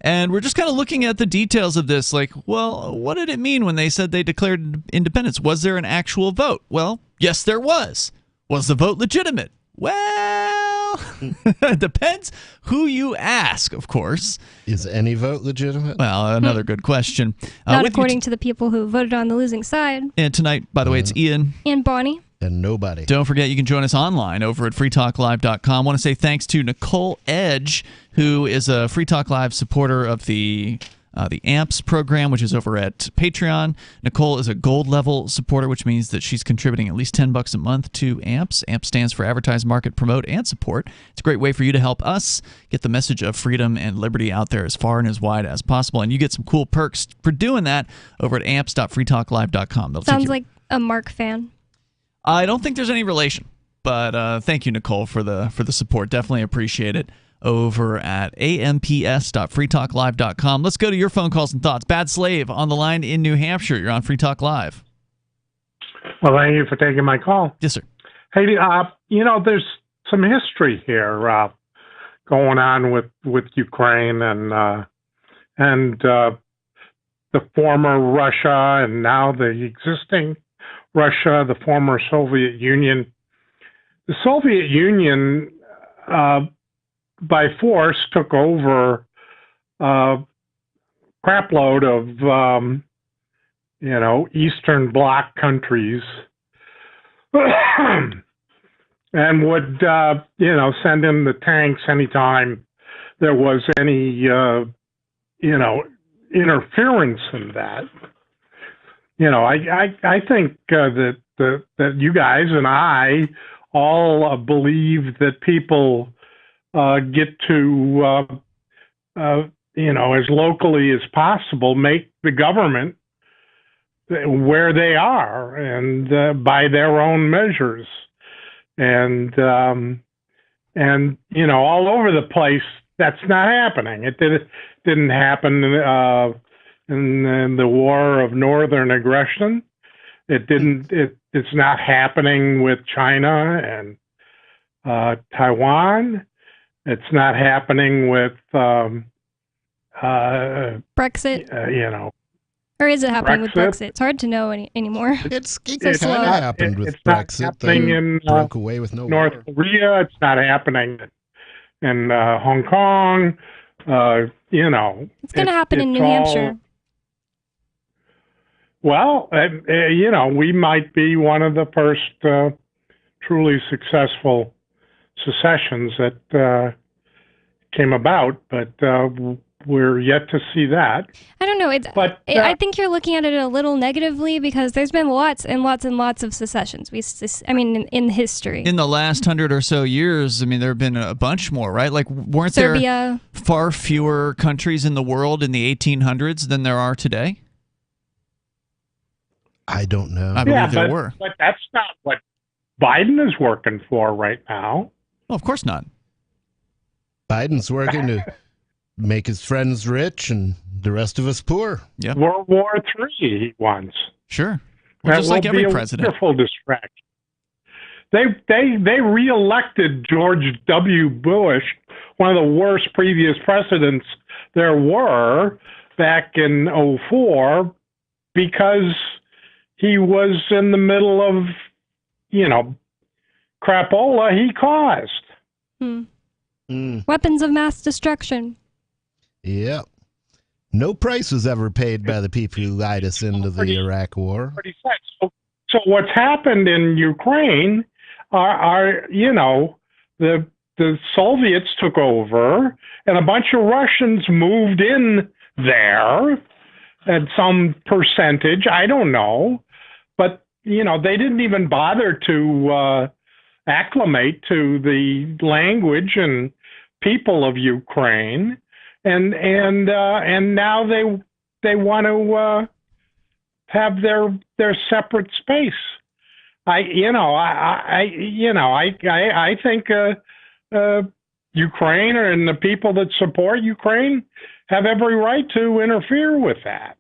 Speaker 4: And we're just kind of looking at the details of this, like, well, what did it mean when they said they declared independence? Was there an actual vote? Well, yes, there was. Was the vote legitimate? Well, it depends who you ask, of course.
Speaker 5: Is any vote legitimate?
Speaker 4: Well, another good question.
Speaker 10: Not according to the people who voted on the losing side.
Speaker 4: And tonight, by the way, it's Ian.
Speaker 10: And Bonnie.
Speaker 5: And nobody.
Speaker 4: Don't forget, you can join us online over at freetalklive.com. I want to say thanks to Nicole Edge, who is a Free Talk Live supporter of the AMPS program, which is over at Patreon. Nicole is a gold level supporter, which means that she's contributing at least $10 a month to AMPS. AMPS stands for Advertise, Market, Promote, and Support. It's a great way for you to help us get the message of freedom and liberty out there as far and as wide as possible. And you get some cool perks for doing that over at amps.freetalklive.com.
Speaker 10: Sounds like a Mark fan.
Speaker 4: I don't think there's any relation, but thank you, Nicole, for the support. Definitely appreciate it. Over at amps.freetalklive.com. Let's go to your phone calls and thoughts. Bad Slave on the line in New Hampshire. You're on Free Talk Live.
Speaker 11: Well, thank you for taking my call.
Speaker 4: Yes, sir.
Speaker 11: Hey, there's some history here going on with Ukraine and the former Russia and now the existing Russia, the former Soviet Union. The Soviet Union by force took over a crapload of Eastern Bloc countries, and would, send in the tanks anytime there was any, interference in that. I think that you guys and I all believe that people get to, as locally as possible, make the government where they are and by their own measures. And all over the place, that's not happening. It didn't happen in the war of northern aggression. It's not happening with China and Taiwan. It's not happening with
Speaker 10: Brexit. Or is it happening with Brexit? It's hard to know anymore.
Speaker 5: It's kind of happened with Brexit.
Speaker 11: It's not happening in
Speaker 5: broke away with no
Speaker 11: North Korea. It's not happening in Hong Kong.
Speaker 10: It's going to happen in New Hampshire.
Speaker 11: Well, we might be one of the first truly successful secessions that came about, but we're yet to see that.
Speaker 10: I don't know. I think you're looking at it a little negatively because there's been lots and lots and lots of secessions. In history.
Speaker 4: In the last 100 or so years, there have been a bunch more, right? Like, weren't
Speaker 10: Serbia.
Speaker 4: there far fewer countries in the world in the 1800s than there are today?
Speaker 5: I don't know.
Speaker 4: I believe there were.
Speaker 11: But that's not what Biden is working for right now.
Speaker 4: Well, of course not.
Speaker 5: Biden's working to make his friends rich and the rest of us poor.
Speaker 4: Yeah.
Speaker 11: World War III he wants.
Speaker 4: Sure. Well, just like every president.
Speaker 11: Wonderful distraction. They reelected George W. Bush, one of the worst previous presidents there were, back in 2004, because he was in the middle of, crapola he caused.
Speaker 10: Weapons of mass destruction.
Speaker 5: Yep. No price was ever paid by the people who lied us into the Iraq War.
Speaker 11: So what's happened in Ukraine are the Soviets took over and a bunch of Russians moved in there at some percentage. I don't know. But, they didn't even bother to acclimate to the language and people of Ukraine. And now they want to have their separate space. I think Ukraine and the people that support Ukraine have every right to interfere with that.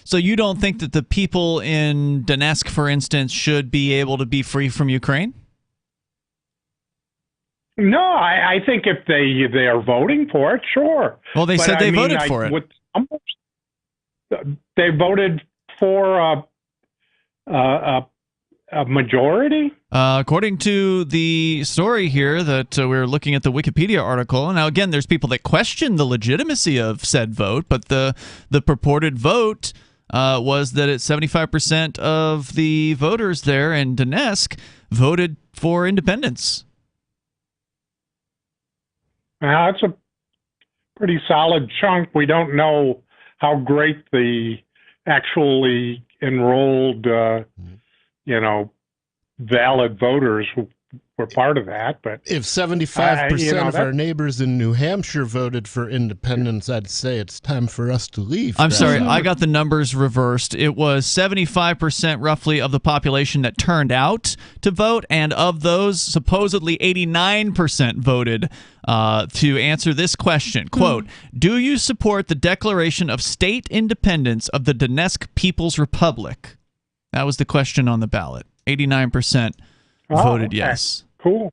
Speaker 4: So you don't think that the people in Donetsk, for instance, should be able to be free from Ukraine?
Speaker 11: No, I think if they are voting for it, sure.
Speaker 4: Well, they said they voted for it.
Speaker 11: They voted for a majority?
Speaker 4: According to the story here that we're looking at the Wikipedia article, now again, there's people that question the legitimacy of said vote, but the purported vote was that 75% of the voters there in Donetsk voted for independence.
Speaker 11: Now, that's a pretty solid chunk. We don't know how great the actually enrolled, valid voters were part of that. But
Speaker 5: if 75% of our neighbors in New Hampshire voted for independence, I'd say it's time for us to leave.
Speaker 4: I'm sorry, I got the numbers reversed. It was 75% roughly of the population that turned out to vote, and of those, supposedly 89% voted to answer this question. Quote, do you support the declaration of state independence of the Donetsk People's Republic? That was the question on the ballot. 89% voted yes.
Speaker 11: Cool.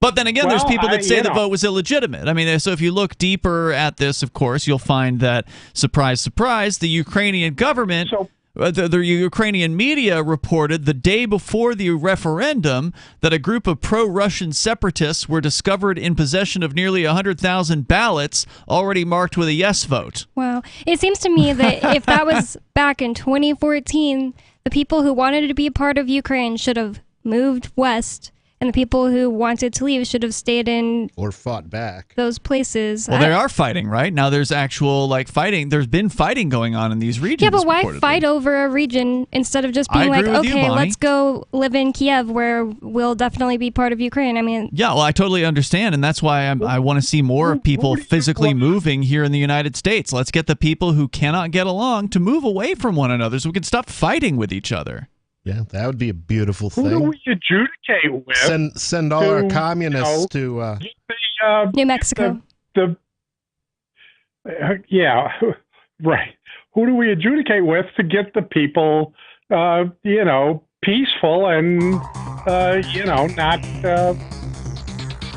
Speaker 4: But then again, there's people that say the vote was illegitimate. I mean, so if you look deeper at this, of course, you'll find that, surprise, surprise, the Ukrainian government The Ukrainian media reported the day before the referendum that a group of pro-Russian separatists were discovered in possession of nearly 100,000 ballots already marked with a yes vote.
Speaker 10: Wow. It seems to me that if that was back in 2014, the people who wanted to be a part of Ukraine should have moved west, and the people who wanted to leave should have stayed in
Speaker 5: or fought back
Speaker 10: those places.
Speaker 4: Well, they are fighting, right? Now there's actual fighting. There's been fighting going on in these regions.
Speaker 10: Yeah, but why fight over a region instead of just being okay, let's go live in Kiev where we'll definitely be part of Ukraine? I mean,
Speaker 4: yeah, well, I totally understand, and that's why I want to see more people physically moving here in the United States. Let's get the people who cannot get along to move away from one another so we can stop fighting with each other.
Speaker 5: Yeah, that would be a beautiful thing.
Speaker 11: Who do we adjudicate with?
Speaker 5: Send all our communists to
Speaker 10: New Mexico.
Speaker 11: Yeah, right. Who do we adjudicate with to get the people, peaceful and, not...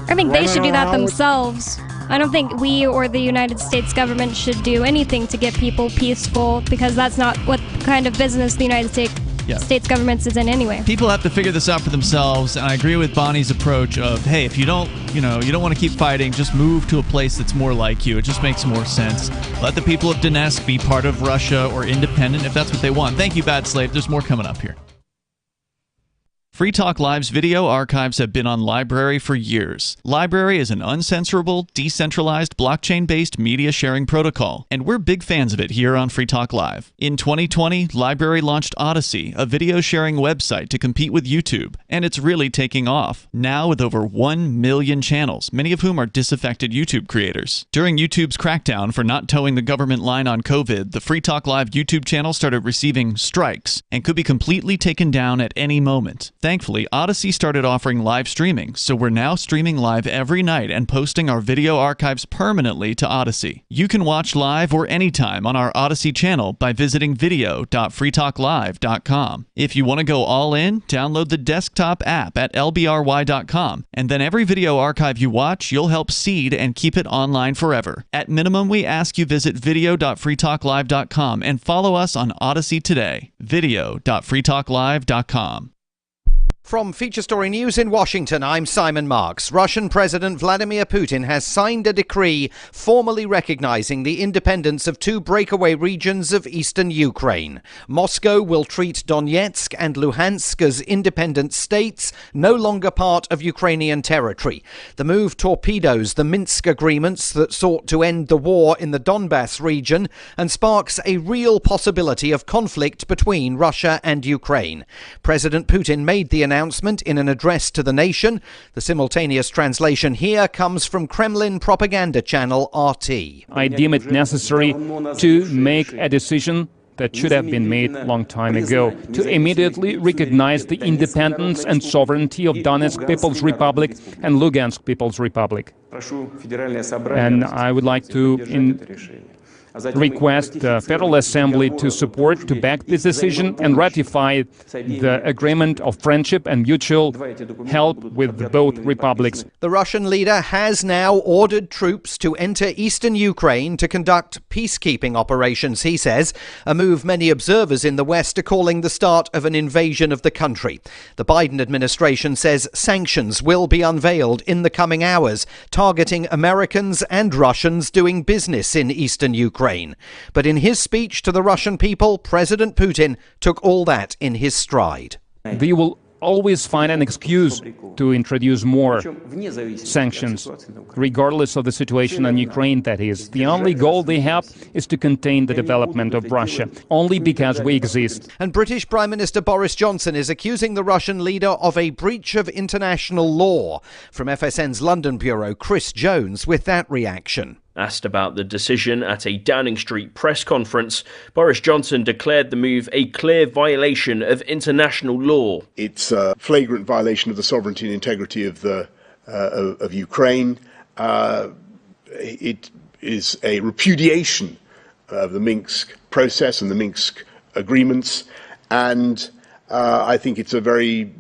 Speaker 10: I think they should do that themselves. I don't think we or the United States government should do anything to get people peaceful, because that's not what kind of business the United States government is in anyway.
Speaker 4: People have to figure this out for themselves, and I agree with Bonnie's approach of, hey, if you don't want to keep fighting, just move to a place that's more like you. It just makes more sense. Let the people of Donetsk be part of Russia or independent if that's what they want. Thank you, Bad Slave. There's more coming up here. Free Talk Live's video archives have been on LBRY for years. LBRY is an uncensorable, decentralized, blockchain-based media sharing protocol, and we're big fans of it here on Free Talk Live. In 2020, LBRY launched Odysee, a video sharing website to compete with YouTube, and it's really taking off, now with over 1 million channels, many of whom are disaffected YouTube creators. During YouTube's crackdown for not towing the government line on COVID, the Free Talk Live YouTube channel started receiving strikes and could be completely taken down at any moment. Thankfully, Odysee started offering live streaming, so we're now streaming live every night and posting our video archives permanently to Odysee. You can watch live or anytime on our Odysee channel by visiting video.freetalklive.com. If you want to go all in, download the desktop app at lbry.com, and then every video archive you watch, you'll help seed and keep it online forever. At minimum, we ask you visit video.freetalklive.com and follow us on Odysee today. video.freetalklive.com.
Speaker 1: From Feature Story News in Washington, I'm Simon Marks. Russian President Vladimir Putin has signed a decree formally recognizing the independence of two breakaway regions of eastern Ukraine. Moscow will treat Donyetsk and Luhansk as independent states, no longer part of Ukrainian territory. The move torpedoes the Minsk agreements that sought to end the war in the Donbass region and sparks a real possibility of conflict between Russia and Ukraine. President Putin made the announcement in an address to the nation. The simultaneous translation here comes from Kremlin propaganda channel RT.
Speaker 14: I deem it necessary to make a decision that should have been made a long time ago, to immediately recognize the independence and sovereignty of Donetsk People's Republic and Luhansk People's Republic. And I would like to request the Federal Assembly to support, to back this decision and ratify the agreement of friendship and mutual help with both republics.
Speaker 1: The Russian leader has now ordered troops to enter eastern Ukraine to conduct peacekeeping operations, he says, a move many observers in the West are calling the start of an invasion of the country. The Biden administration says sanctions will be unveiled in the coming hours, targeting Americans and Russians doing business in eastern Ukraine. But in his speech to the Russian people, President Putin took all that in his stride.
Speaker 14: They will always find an excuse to introduce more sanctions, regardless of the situation in Ukraine, that is. The only goal they have is to contain the development of Russia, only because we exist.
Speaker 1: And British Prime Minister Boris Johnson is accusing the Russian leader of a breach of international law. From FSN's London bureau, Chris Jones with that reaction.
Speaker 15: Asked about the decision at a Downing Street press conference, Boris Johnson declared the move a clear violation of international law.
Speaker 16: It's a flagrant violation of the sovereignty and integrity of Ukraine. It is a repudiation of the Minsk process and the Minsk agreements, and I think it's a very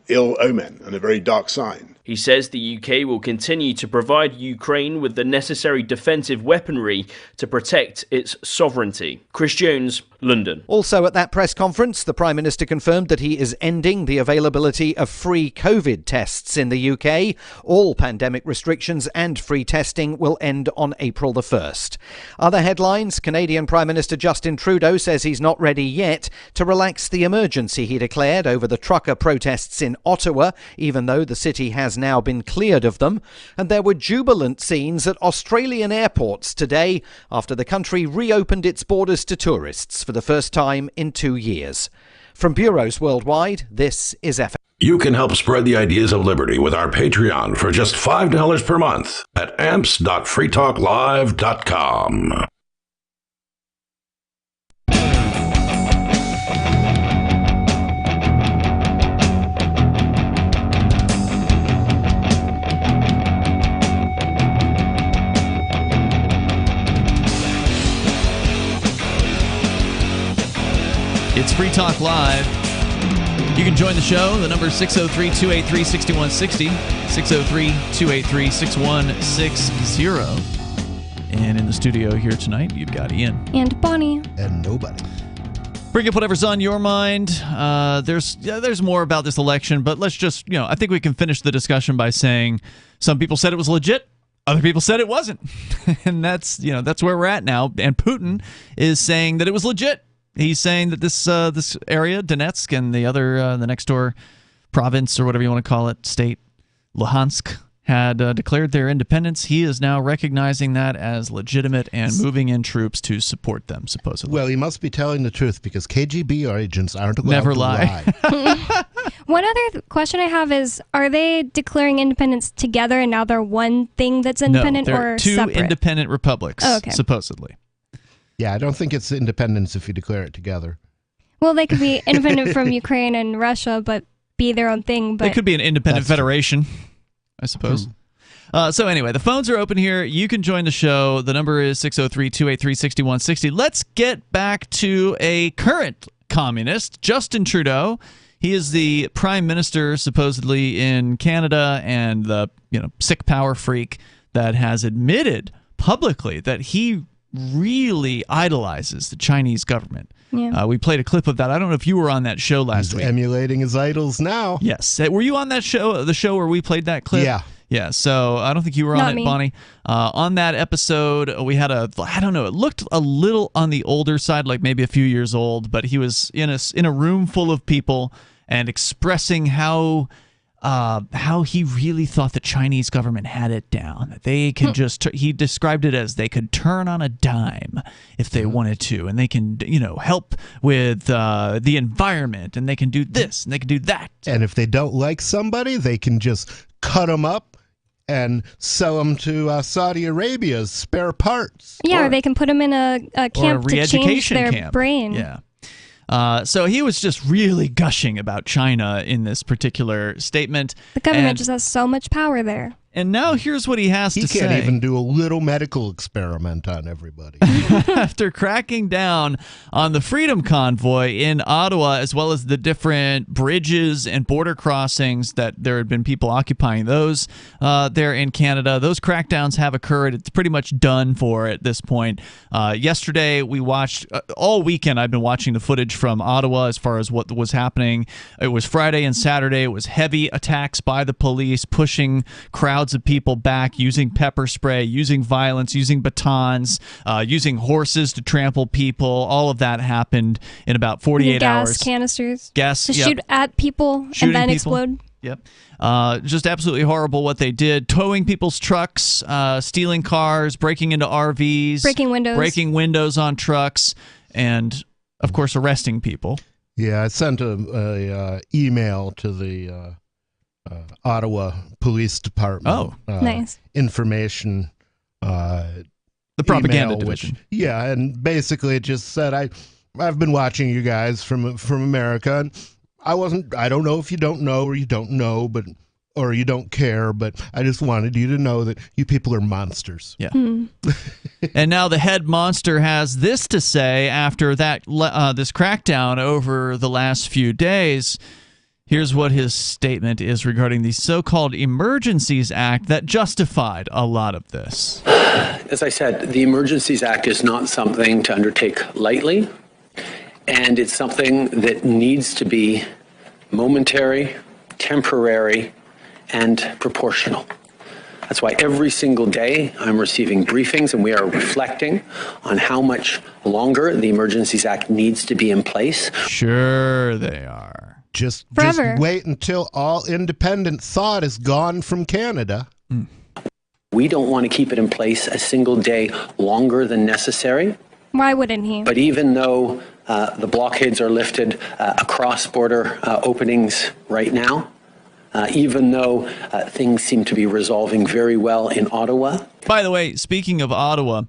Speaker 16: ill omen and a very dark sign.
Speaker 15: He says the UK will continue to provide Ukraine with the necessary defensive weaponry to protect its sovereignty. Chris Jones, London.
Speaker 1: Also at that press conference, the Prime Minister confirmed that he is ending the availability of free COVID tests in the UK. All pandemic restrictions and free testing will end on April the 1st. Other headlines, Canadian Prime Minister Justin Trudeau says he's not ready yet to relax the emergency he declared over the trucker protests in Ottawa, even though the city has now been cleared of them. And there were jubilant scenes at Australian airports today after the country reopened its borders to tourists for the first time in 2 years. From bureaus worldwide, this is FM.
Speaker 3: You can help spread the ideas of liberty with our Patreon for just $5 per month at amps.freetalklive.com.
Speaker 4: It's Free Talk Live. You can join the show. The number is 603-283-6160. 603-283-6160. And in the studio here tonight, you've got Ian.
Speaker 10: And Bonnie.
Speaker 5: And nobody.
Speaker 4: Bring up whatever's on your mind. There's more about this election, but let's just, I think we can finish the discussion by saying some people said it was legit. Other people said it wasn't. And that's where we're at now. And Putin is saying that it was legit. He's saying that this area, Donetsk, and the other, the next door province, or whatever you want to call it, state, Luhansk, had declared their independence. He is now recognizing that as legitimate and moving in troops to support them, supposedly.
Speaker 5: Well, he must be telling the truth because KGB agents aren't allowed
Speaker 4: Never
Speaker 5: to
Speaker 4: lie.
Speaker 10: One other question I have is, are they declaring independence together and now they're one thing that's independent,
Speaker 4: no, they're
Speaker 10: or
Speaker 4: two
Speaker 10: separate?
Speaker 4: independent republics, supposedly.
Speaker 5: Yeah, I don't think it's independence if you declare it together.
Speaker 10: Well, they could be independent from Ukraine and Russia, but be their own thing. But
Speaker 4: they could be an independent federation, I suppose. So anyway, the phones are open here. You can join the show. The number is 603-283-6160. Let's get back to a current communist, Justin Trudeau. He is the prime minister, supposedly, in Canada, and the sick power freak that has admitted publicly that he really idolizes the Chinese government.
Speaker 10: Yeah.
Speaker 4: We played a clip of that. I don't know if you were on that show last week.
Speaker 5: Emulating his idols now.
Speaker 4: Yes. Were you on that show, the show where we played that clip?
Speaker 5: Yeah.
Speaker 4: Yeah, so I don't think you were on it, Bonnie. On that episode, we had it looked a little on the older side, like maybe a few years old, but he was in a room full of people and expressing how he really thought the Chinese government had it down. That they can he described it as they could turn on a dime if they wanted to, and they can, help with the environment, and they can do this, and they can do that.
Speaker 5: And if they don't like somebody, they can just cut them up and sell them to Saudi Arabia as spare parts.
Speaker 10: Yeah, or they can put them in a camp to change their brain.
Speaker 4: Yeah. So he was just really gushing about China in this particular statement.
Speaker 10: The government just has so much power there.
Speaker 4: And now here's what he has to say.
Speaker 5: He can't even do a little medical experiment on everybody.
Speaker 4: After cracking down on the Freedom Convoy in Ottawa, as well as the different bridges and border crossings that there had been people occupying those there in Canada, those crackdowns have occurred. It's pretty much done for at this point. Yesterday, we watched, all weekend I've been watching the footage from Ottawa as far as what was happening. It was Friday and Saturday. It was heavy attacks by the police, pushing crowds of people back, using pepper spray, using violence, using batons, using horses to trample people. All of that happened in about 48 hours.
Speaker 10: Gas canisters.
Speaker 4: Gas,
Speaker 10: to shoot at people
Speaker 4: Shooting
Speaker 10: and then
Speaker 4: people.
Speaker 10: explode.
Speaker 4: Yep. Just absolutely horrible what they did. Towing people's trucks, stealing cars, breaking into RVs. Breaking windows on trucks, and, of course, arresting people.
Speaker 5: Yeah, I sent a email to the Ottawa Police Department.
Speaker 10: Oh, nice.
Speaker 5: Information.
Speaker 4: The propaganda division.
Speaker 5: Yeah, and basically it just said, I've been watching you guys from America, and I don't know if you don't know or you don't know, or you don't care, but I just wanted you to know that you people are monsters.
Speaker 4: Yeah. And now the head monster has this to say after that this crackdown over the last few days. Here's what his statement is regarding the so-called Emergencies Act that justified a lot of this.
Speaker 7: As I said, the Emergencies Act is not something to undertake lightly, and it's something that needs to be momentary, temporary, and proportional. That's why every single day I'm receiving briefings and we are reflecting on how much longer the Emergencies Act needs to be in place.
Speaker 4: Sure they are.
Speaker 5: Just
Speaker 10: Forever.
Speaker 5: wait until all independent thought is gone from Canada.
Speaker 7: We don't want to keep it in place a single day longer than necessary.
Speaker 10: Why wouldn't he?
Speaker 7: But even though the blockades are lifted across border openings right now, even though things seem to be resolving very well in Ottawa.
Speaker 4: By the way, speaking of Ottawa,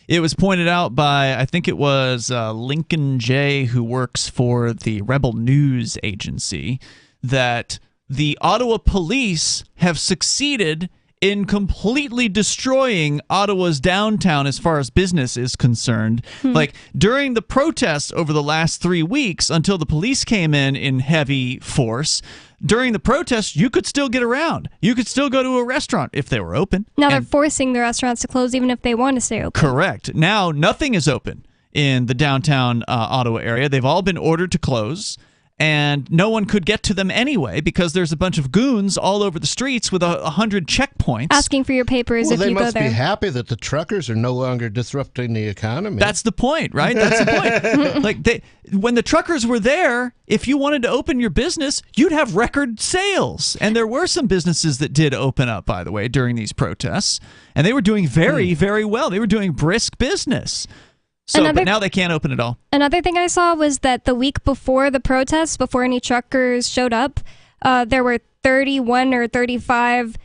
Speaker 4: it was pointed out by, I think it was Lincoln Jay, who works for the Rebel News Agency, that the Ottawa police have succeeded in completely destroying Ottawa's downtown as far as business is concerned. Like, during the protests over the last 3 weeks, until the police came in heavy force, during the protests, you could still get around. You could still go to a restaurant if they were open.
Speaker 10: Now they're forcing the restaurants to close even if they want to stay open.
Speaker 4: Correct. Now nothing is open in the downtown Ottawa area. They've all been ordered to close, and no one could get to them anyway because there's a bunch of goons all over the streets with 100 checkpoints.
Speaker 10: Asking for your papers if you go there.
Speaker 5: They must be happy that the truckers are no longer disrupting the economy.
Speaker 4: That's the point, right? That's the point. Like, when the truckers were there, if you wanted to open your business, you'd have record sales. And there were some businesses that did open up, by the way, during these protests. And they were doing very, very well. They were doing brisk business. So, but now they can't open at all.
Speaker 10: Another thing I saw was that the week before the protests, before any truckers showed up, there were 31 or 35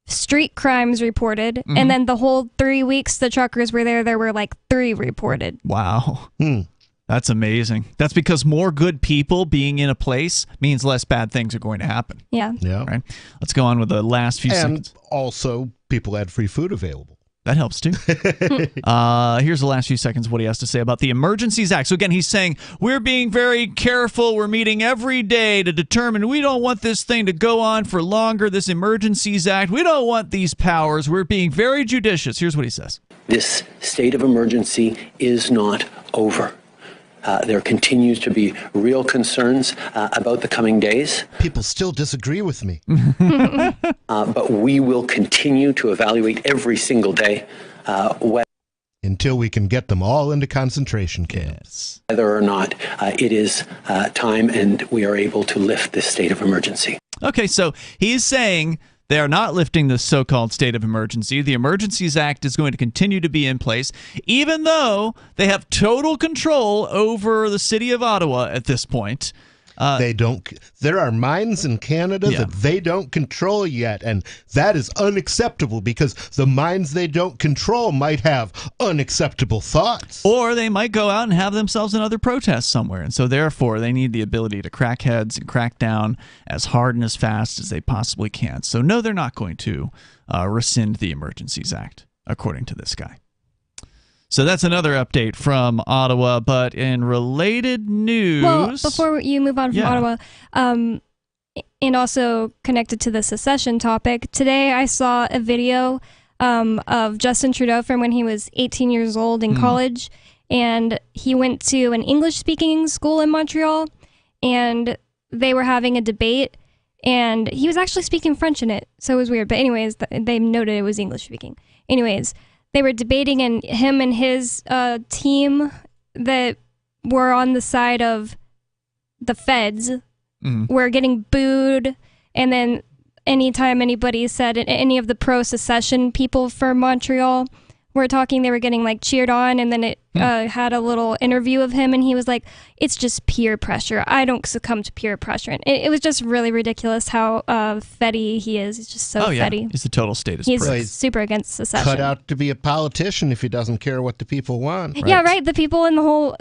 Speaker 10: street crimes reported. And then the whole 3 weeks the truckers were there were like 3 reported.
Speaker 4: Wow. That's amazing. That's because more good people being in a place means less bad things are going to happen.
Speaker 10: Yeah.
Speaker 4: Right? Let's go on with the last few seconds.
Speaker 5: And also, people had free food available.
Speaker 4: That helps too. Here's the last few seconds of what he has to say about the Emergencies Act. So again, he's saying, we're being very careful. We're meeting every day to determine we don't want this thing to go on for longer, this Emergencies Act. We don't want these powers. We're being very judicious. Here's what he says.
Speaker 7: This state of emergency is not over. There continues to be real concerns about the coming days.
Speaker 5: People still disagree with me.
Speaker 7: But we will continue to evaluate every single day
Speaker 5: until we can get them all into concentration camps.
Speaker 7: Whether or not it is time and we are able to lift this state of emergency.
Speaker 4: Okay, so he's saying they are not lifting the so-called state of emergency. The Emergencies Act is going to continue to be in place, even though they have total control over the city of Ottawa at this point.
Speaker 5: They don't. There are mines in Canada that they don't control yet, and that is unacceptable because the mines they don't control might have unacceptable thoughts.
Speaker 4: Or they might go out and have themselves another protest somewhere, and so therefore they need the ability to crack heads and crack down as hard and as fast as they possibly can. So no, they're not going to rescind the Emergencies Act, according to this guy. So that's another update from Ottawa, but in related news...
Speaker 10: Well, before you move on from Ottawa, and also connected to the secession topic, today I saw a video of Justin Trudeau from when he was 18 years old in college, and he went to an English-speaking school in Montreal, and they were having a debate, and he was actually speaking French in it, so it was weird. But anyways, they noted it was English-speaking. Anyways... They were debating, and him and his team that were on the side of the feds were getting booed. And then anytime anybody said any of the pro-secession people for Montreal were talking, they were getting like cheered on. And then it had a little interview of him, and he was like, "It's just peer pressure. I don't succumb to peer pressure." And it was just really ridiculous how fetty he is. He's just so fetty.
Speaker 4: He's the total status
Speaker 10: He's
Speaker 4: prick.
Speaker 10: super against secession.
Speaker 5: Cut out to be a politician if he doesn't care what the people want.
Speaker 10: Yeah, right. The people in the whole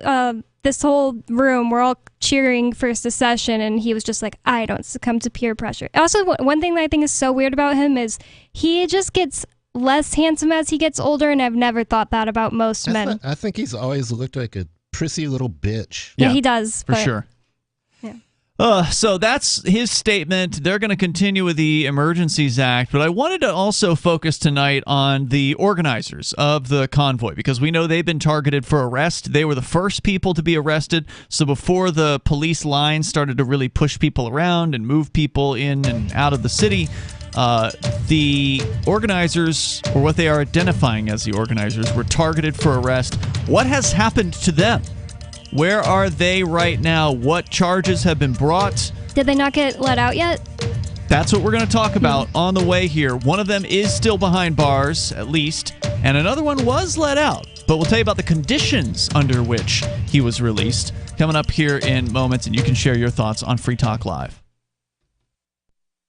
Speaker 10: this whole room were all cheering for secession, and he was just like, "I don't succumb to peer pressure." Also, one thing that I think is so weird about him is he just gets less handsome as he gets older, and I've never thought that about most men.
Speaker 5: I think he's always looked like a prissy little bitch.
Speaker 10: Yeah, he does.
Speaker 4: For sure.
Speaker 10: Yeah.
Speaker 4: So that's his statement. They're going to continue with the Emergencies Act, but I wanted to also focus tonight on the organizers of the convoy, because we know they've been targeted for arrest. They were the first people to be arrested, so before the police line started to really push people around and move people in and out of the city, the organizers, or what they are identifying as the organizers, were targeted for arrest. What has happened to them? Where are they right now? What charges have been brought?
Speaker 10: Did they not get let out yet?
Speaker 4: That's what we're going to talk about on the way here. One of them is still behind bars, at least, and another one was let out. But we'll tell you about the conditions under which he was released coming up here in moments, and you can share your thoughts on Free Talk Live.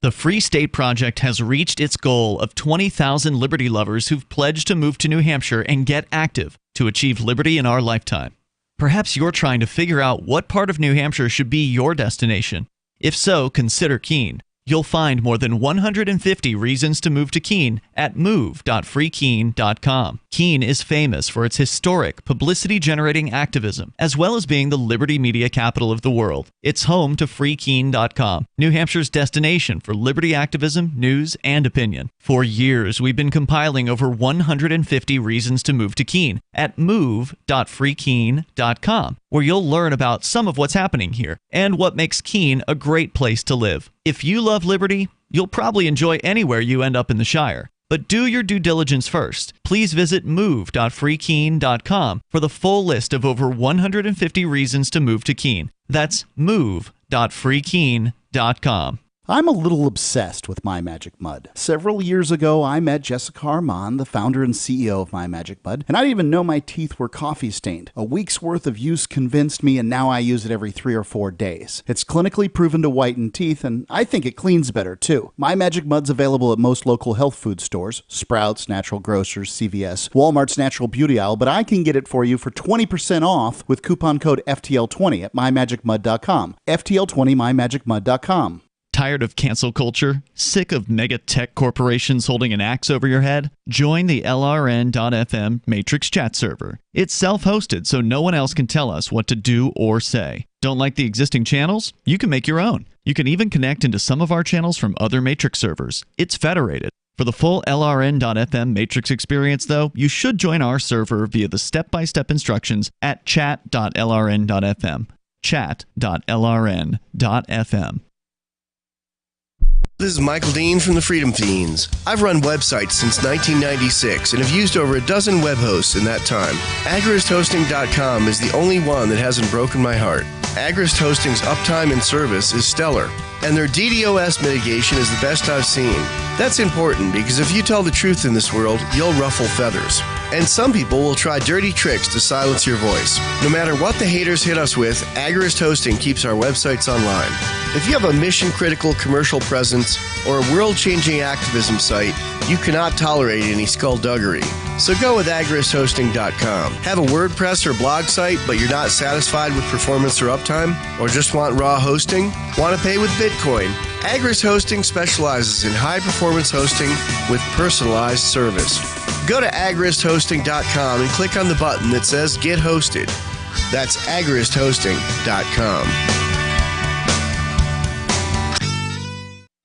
Speaker 4: The Free State Project has reached its goal of 20,000 liberty lovers who've pledged to move to New Hampshire and get active to achieve liberty in our lifetime. Perhaps you're trying to figure out what part of New Hampshire should be your destination. If so, consider Keene. You'll find more than 150 reasons to move to Keene at move.freekeene.com. Keene is famous for its historic, publicity-generating activism, as well as being the liberty media capital of the world. It's home to freekeene.com, New Hampshire's destination for liberty activism, news, and opinion. For years, we've been compiling over 150 reasons to move to Keene at move.freekeene.com, where you'll learn about some of what's happening here and what makes Keene a great place to live. If you love liberty, you'll probably enjoy anywhere you end up in the Shire. But do your due diligence first. Please visit move.freekeene.com for the full list of over 150 reasons to move to Keene. That's move.freekeene.com.
Speaker 13: I'm a little obsessed with My Magic Mud. Several years ago, I met Jessica Armand, the founder and CEO of My Magic Mud, and I didn't even know my teeth were coffee stained. A week's worth of use convinced me, and now I use it every 3 or 4 days. It's clinically proven to whiten teeth, and I think it cleans better, too. My Magic Mud's available at most local health food stores, Sprouts, Natural Grocers, CVS, Walmart's Natural Beauty Aisle, but I can get it for you for 20% off with coupon code FTL20 at mymagicmud.com. FTL20 mymagicmud.com.
Speaker 4: Tired of cancel culture? Sick of mega tech corporations holding an axe over your head? Join the LRN.FM Matrix chat server. It's self-hosted, so no one else can tell us what to do or say. Don't like the existing channels? You can make your own. You can even connect into some of our channels from other Matrix servers. It's federated. For the full LRN.FM Matrix experience, though, you should join our server via the step-by-step instructions at chat.lrn.fm. Chat.lrn.fm.
Speaker 2: This is Michael Dean from the Freedom Fiends. I've run websites since 1996 and have used over a dozen web hosts in that time. AgristHosting.com is the only one that hasn't broken my heart. Agrist Hosting's uptime and service is stellar, and their DDoS mitigation is the best I've seen. That's important because if you tell the truth in this world, you'll ruffle feathers. And some people will try dirty tricks to silence your voice. No matter what the haters hit us with, Agrist Hosting keeps our websites online. If you have a mission-critical commercial presence or a world-changing activism site, you cannot tolerate any skullduggery. So go with agristhosting.com. Have a WordPress or blog site, but you're not satisfied with performance or uptime? Or just want raw hosting? Want to pay with Bitcoin? Agrist Hosting specializes in high-performance hosting with personalized service. Go to agristhosting.com and click on the button that says Get Hosted. That's agristhosting.com.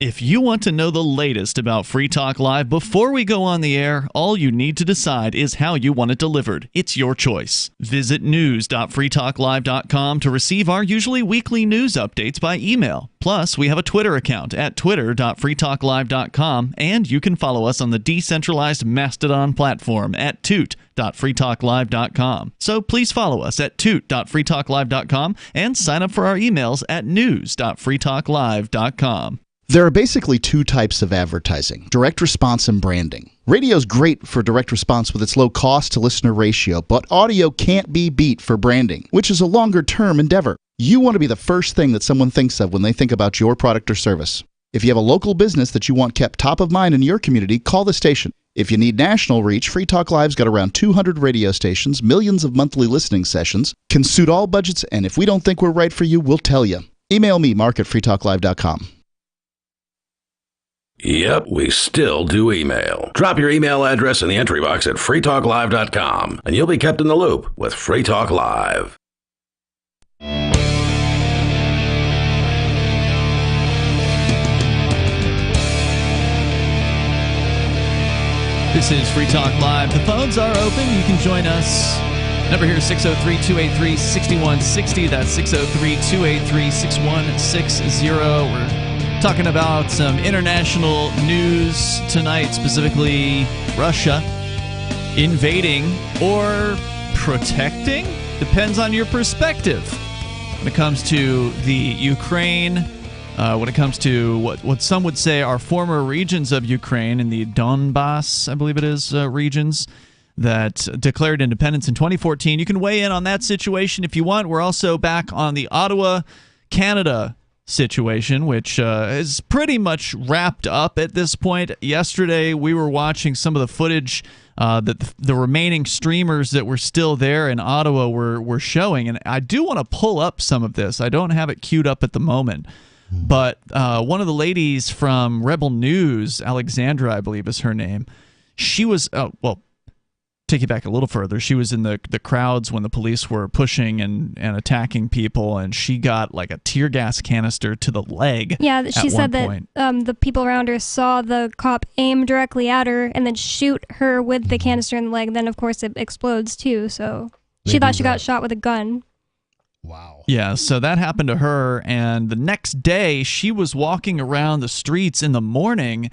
Speaker 4: If you want to know the latest about Free Talk Live before we go on the air, all you need to decide is how you want it delivered. It's your choice. Visit news.freetalklive.com to receive our usually weekly news updates by email. Plus, we have a Twitter account at twitter.freetalklive.com, and you can follow us on the decentralized Mastodon platform at toot.freetalklive.com. So please follow us at toot.freetalklive.com and sign up for our emails at news.freetalklive.com.
Speaker 13: There are basically 2 types of advertising, direct response and branding. Radio's great for direct response with its low cost to listener ratio, but audio can't be beat for branding, which is a longer term endeavor. You want to be the first thing that someone thinks of when they think about your product or service. If you have a local business that you want kept top of mind in your community, call the station. If you need national reach, Free Talk Live's got around 200 radio stations, millions of monthly listening sessions, can suit all budgets, and if we don't think we're right for you, we'll tell you. Email me, mark@freetalklive.com.
Speaker 3: Yep, we still do email. Drop your email address in the entry box at freetalklive.com, and you'll be kept in the loop with Free Talk Live.
Speaker 4: This is Free Talk Live. The phones are open. You can join us. Number here is 603-283-6160. That's 603-283-6160. We're talking about some international news tonight, specifically Russia invading or protecting. Depends on your perspective. When it comes to the Ukraine, when it comes to what some would say are former regions of Ukraine in the Donbass, I believe it is, regions that declared independence in 2014. You can weigh in on that situation if you want. We're also back on the Ottawa, Canada situation, which is pretty much wrapped up at this point. Yesterday, we were watching some of the footage that the remaining streamers that were still there in Ottawa were showing, and I do want to pull up some of this. I don't have it queued up at the moment. But one of the ladies from Rebel News, Alexandra, I believe is her name, she was, take you back a little further, she was in the crowds when the police were pushing and attacking people, and she got like a tear gas canister to the leg.
Speaker 10: Yeah, she said that the people around her saw the cop aim directly at her and then shoot her with the canister in the leg. Then, of course, it explodes too, so she thought she got shot with a gun.
Speaker 5: Wow.
Speaker 4: Yeah, so that happened to her, and the next day she was walking around the streets in the morning,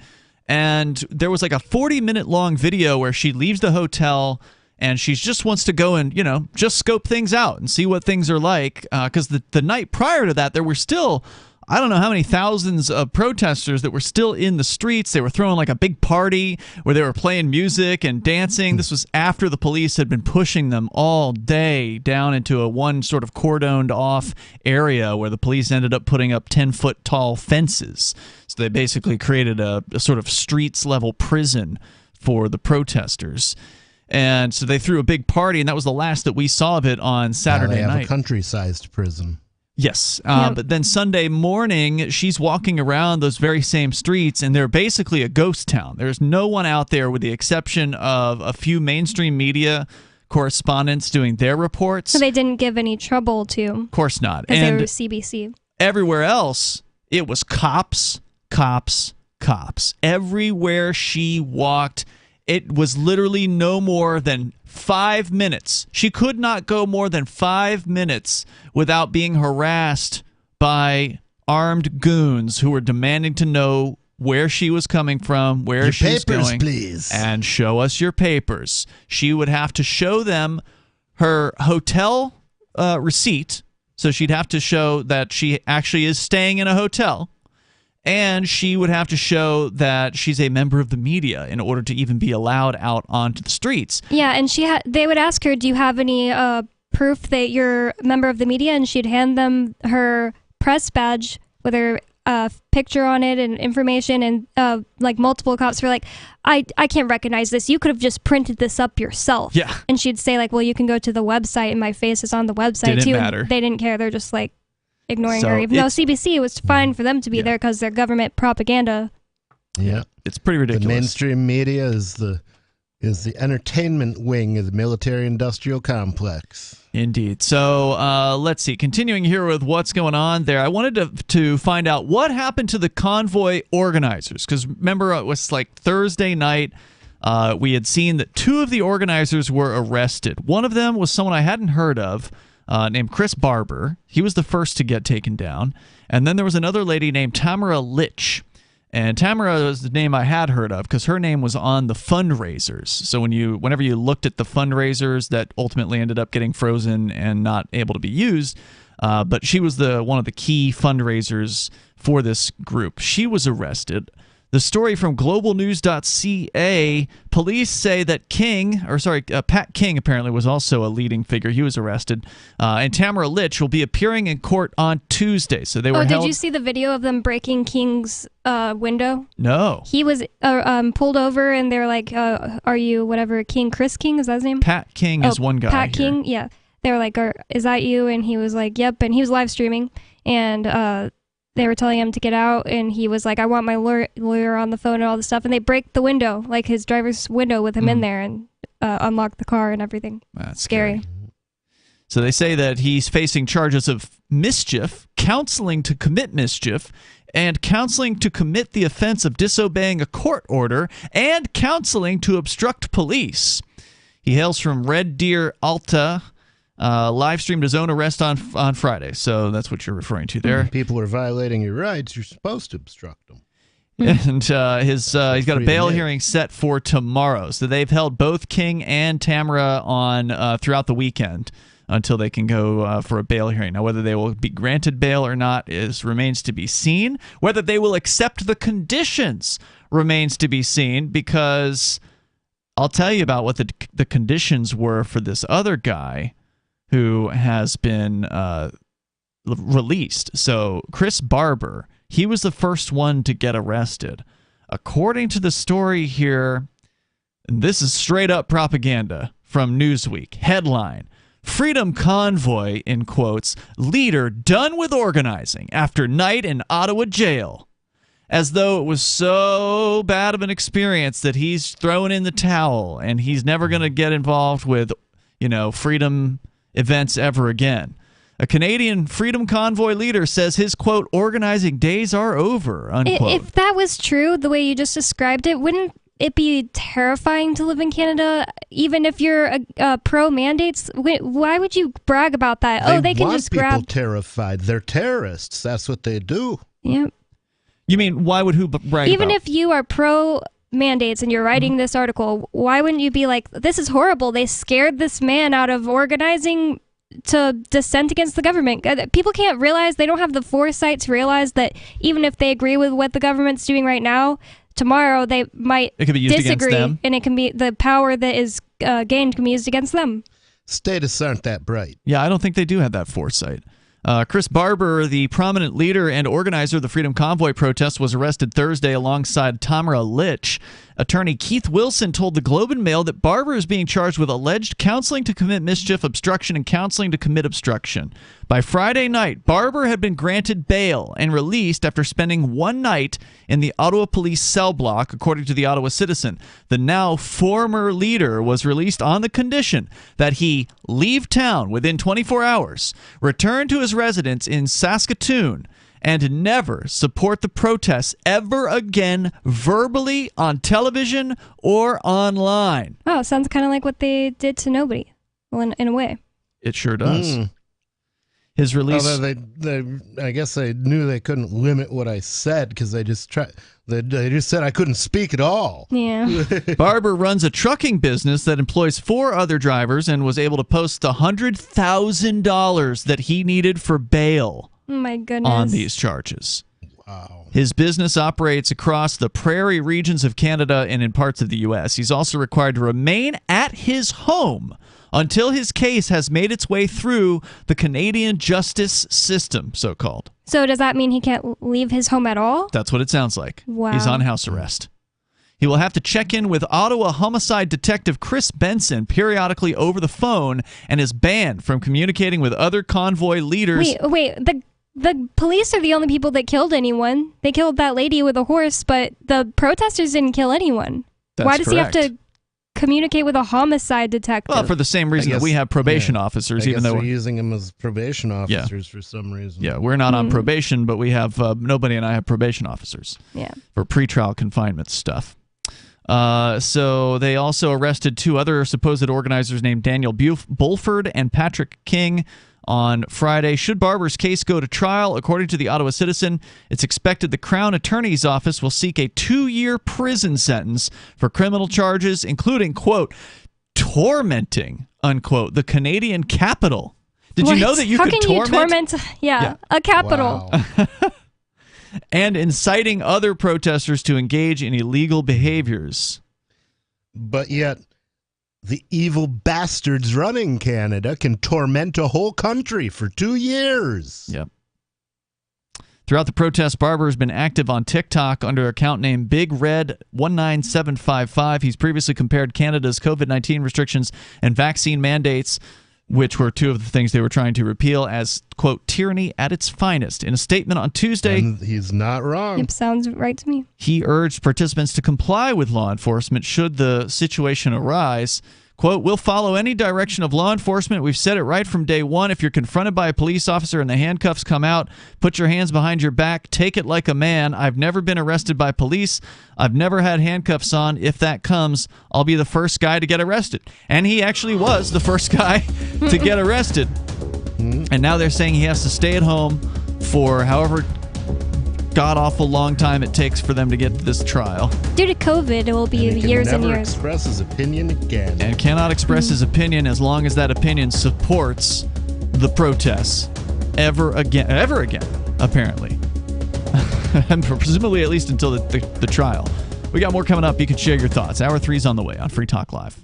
Speaker 4: and there was like a 40-minute long video where she leaves the hotel and she just wants to go and, just scope things out and see what things are like, because the night prior to that there were still, I don't know how many thousands of protesters that were still in the streets. They were throwing like a big party where they were playing music and dancing. This was after the police had been pushing them all day down into a one sort of cordoned off area where the police ended up putting up 10-foot tall fences. So they basically created a sort of streets level prison for the protesters. And so they threw a big party, and that was the last that we saw of it on Saturday
Speaker 5: night. They have
Speaker 4: night.
Speaker 5: A country-sized prison.
Speaker 4: Yes, but then Sunday morning, she's walking around those very same streets, and they're basically a ghost town. There's no one out there with the exception of a few mainstream media correspondents doing their reports.
Speaker 10: So they didn't give any trouble to.
Speaker 4: Of course not.
Speaker 10: Because they
Speaker 4: And
Speaker 10: were CBC.
Speaker 4: everywhere else, it was cops, cops, cops. Everywhere she walked, it was literally no more than 5 minutes. She could not go more than 5 minutes without being harassed by armed goons who were demanding to know where she was coming from, where she was going,
Speaker 5: please,
Speaker 4: and show us your papers. She would have to show them her hotel receipt, so she'd have to show that she actually is staying in a hotel. And she would have to show that she's a member of the media in order to even be allowed out onto the streets.
Speaker 10: Yeah, and they would ask her, do you have any proof that you're a member of the media? And she'd hand them her press badge with her picture on it and information, and like multiple cops were like, I can't recognize this. You could have just printed this up yourself.
Speaker 4: Yeah.
Speaker 10: And she'd say like, well, you can go to the website and my face is on the website
Speaker 4: Didn't
Speaker 10: too.
Speaker 4: matter.
Speaker 10: And they didn't care. They're just like ignoring her. Even
Speaker 4: So
Speaker 10: though CBC, it was fine for them to be there because they're government propaganda.
Speaker 5: Yeah,
Speaker 4: it's pretty ridiculous.
Speaker 5: The mainstream media is the entertainment wing of the military-industrial complex.
Speaker 4: Indeed. So let's see. Continuing here with what's going on there, I wanted to find out what happened to the convoy organizers, because remember it was like Thursday night. We had seen that 2 of the organizers were arrested. One of them was someone I hadn't heard of, named Chris Barber. He was the first to get taken down. And then there was another lady named Tamara Litch. And Tamara was the name I had heard of because her name was on the fundraisers. So whenever you looked at the fundraisers that ultimately ended up getting frozen and not able to be used, but she was one of the key fundraisers for this group. She was arrested. The story from globalnews.ca, police say that Pat King apparently was also a leading figure. He was arrested. And Tamara Litch will be appearing in court on Tuesday. So they were held.
Speaker 10: Did you see the video of them breaking King's window?
Speaker 4: No.
Speaker 10: He was pulled over and they're like, are you whatever, Chris King? Is that his name?
Speaker 4: Pat King is one guy.
Speaker 10: Pat
Speaker 4: here.
Speaker 10: King, yeah. They were like, is that you? And he was like, yep. And he was live streaming. And they were telling him to get out, and he was like, I want my lawyer on the phone and all this stuff. And they break the window, like his driver's window with him in there, and unlock the car and everything.
Speaker 4: That's
Speaker 10: scary.
Speaker 4: So they say that he's facing charges of mischief, counseling to commit mischief, and counseling to commit the offense of disobeying a court order, and counseling to obstruct police. He hails from Red Deer, Alta, live streamed his own arrest on Friday. So that's what you're referring to there.
Speaker 5: People are violating your rights. You're supposed to obstruct them.
Speaker 4: And he's got a bail hearing set for tomorrow. So they've held both King and Tamara on throughout the weekend until they can go for a bail hearing. Now, whether they will be granted bail or not remains to be seen. Whether they will accept the conditions remains to be seen, because I'll tell you about what the conditions were for this other guy who has been released. So Chris Barber, he was the first one to get arrested. According to the story here, and this is straight up propaganda from Newsweek, headline, Freedom Convoy, in quotes, leader done with organizing after night in Ottawa jail. As though it was so bad of an experience that he's throwing in the towel and he's never going to get involved with, freedom events ever again. A Canadian Freedom Convoy leader says his, quote, organizing days are over, unquote.
Speaker 10: If that was true, the way you just described it, wouldn't it be terrifying to live in Canada, even if you're pro-mandates? Why would you brag about that? They can just grab...
Speaker 5: people terrified. They're terrorists. That's what they do.
Speaker 10: Yep.
Speaker 4: You mean, why would who brag
Speaker 10: Even
Speaker 4: about?
Speaker 10: if you are pro-mandates and you're writing this article, why wouldn't you be like, this is horrible. They scared this man out of organizing to dissent against the government. People can't realize, they don't have the foresight to realize that even if they agree with what the government's doing right now, tomorrow they might
Speaker 4: it can be used
Speaker 10: disagree,
Speaker 4: against them.
Speaker 10: And it can be the power that is gained can be used against them.
Speaker 5: Statists aren't that bright.
Speaker 4: Yeah, I don't think they do have that foresight. Chris Barber, the prominent leader and organizer of the Freedom Convoy protest, was arrested Thursday alongside Tamara Lich. Attorney Keith Wilson told the Globe and Mail that Barber is being charged with alleged counseling to commit mischief, obstruction, and counseling to commit obstruction. By Friday night, Barber had been granted bail and released after spending one night in the Ottawa police cell block, according to the Ottawa Citizen. The now former leader was released on the condition that he leave town within 24 hours, return to his residence in Saskatoon, and never support the protests ever again, verbally, on television, or online.
Speaker 10: Oh, sounds kind of like what they did to nobody. Well, in a way.
Speaker 4: It sure does. His release...
Speaker 5: Although I guess they knew they couldn't limit what I said, because they just said I couldn't speak at all.
Speaker 10: Yeah.
Speaker 4: Barber runs a trucking business that employs 4 other drivers and was able to post the $100,000 that he needed for bail.
Speaker 10: Oh my goodness.
Speaker 4: On these charges. Wow. His business operates across the prairie regions of Canada and in parts of the U.S. He's also required to remain at his home until his case has made its way through the Canadian justice system, so-called.
Speaker 10: So does that mean he can't leave his home at all?
Speaker 4: That's what it sounds like.
Speaker 10: Wow.
Speaker 4: He's on house arrest. He will have to check in with Ottawa homicide detective Chris Benson periodically over the phone and is banned from communicating with other convoy leaders.
Speaker 10: Wait. The police are the only people that killed anyone. They killed that lady with a horse, but the protesters didn't kill anyone.
Speaker 4: That's
Speaker 10: Why does
Speaker 4: correct.
Speaker 10: he have to communicate with a homicide detective?
Speaker 4: Well, for the same reason that we have probation officers, even though
Speaker 5: we're using them as probation officers for some reason.
Speaker 4: Yeah, we're not on probation, but we have nobody and I have probation officers.
Speaker 10: Yeah.
Speaker 4: For pretrial confinement stuff. So they also arrested 2 other supposed organizers named Daniel Bulford and Patrick King on Friday. Should Barber's case go to trial, according to the Ottawa Citizen, it's expected the Crown Attorney's Office will seek a 2-year prison sentence for criminal charges, including, quote, tormenting, unquote, the Canadian capital. Did you know that you could torment?
Speaker 10: Yeah, a capital.
Speaker 5: Wow.
Speaker 4: And inciting other protesters to engage in illegal behaviors.
Speaker 5: But yet, the evil bastards running Canada can torment a whole country for 2 years.
Speaker 4: Yep. Throughout the protest, Barber has been active on TikTok under account name BigRed19755. He's previously compared Canada's COVID-19 restrictions and vaccine mandates, which were 2 of the things they were trying to repeal, as, quote, tyranny at its finest. In a statement on Tuesday...
Speaker 5: And he's not wrong.
Speaker 10: Yep, sounds right to me.
Speaker 4: He urged participants to comply with law enforcement should the situation arise. Quote, we'll follow any direction of law enforcement. We've said it right from day one. If you're confronted by a police officer and the handcuffs come out, put your hands behind your back. Take it like a man. I've never been arrested by police. I've never had handcuffs on. If that comes, I'll be the first guy to get arrested. And he actually was the first guy to get arrested. And now they're saying he has to stay at home for however god-awful long time it takes for them to get to this trial.
Speaker 10: Due to COVID, it will be years and years.
Speaker 5: Express his opinion again.
Speaker 4: And cannot express his opinion as long as that opinion supports the protests ever again, apparently. And presumably at least until the trial. We got more coming up. You can share your thoughts. Hour 3's on the way on Free Talk Live.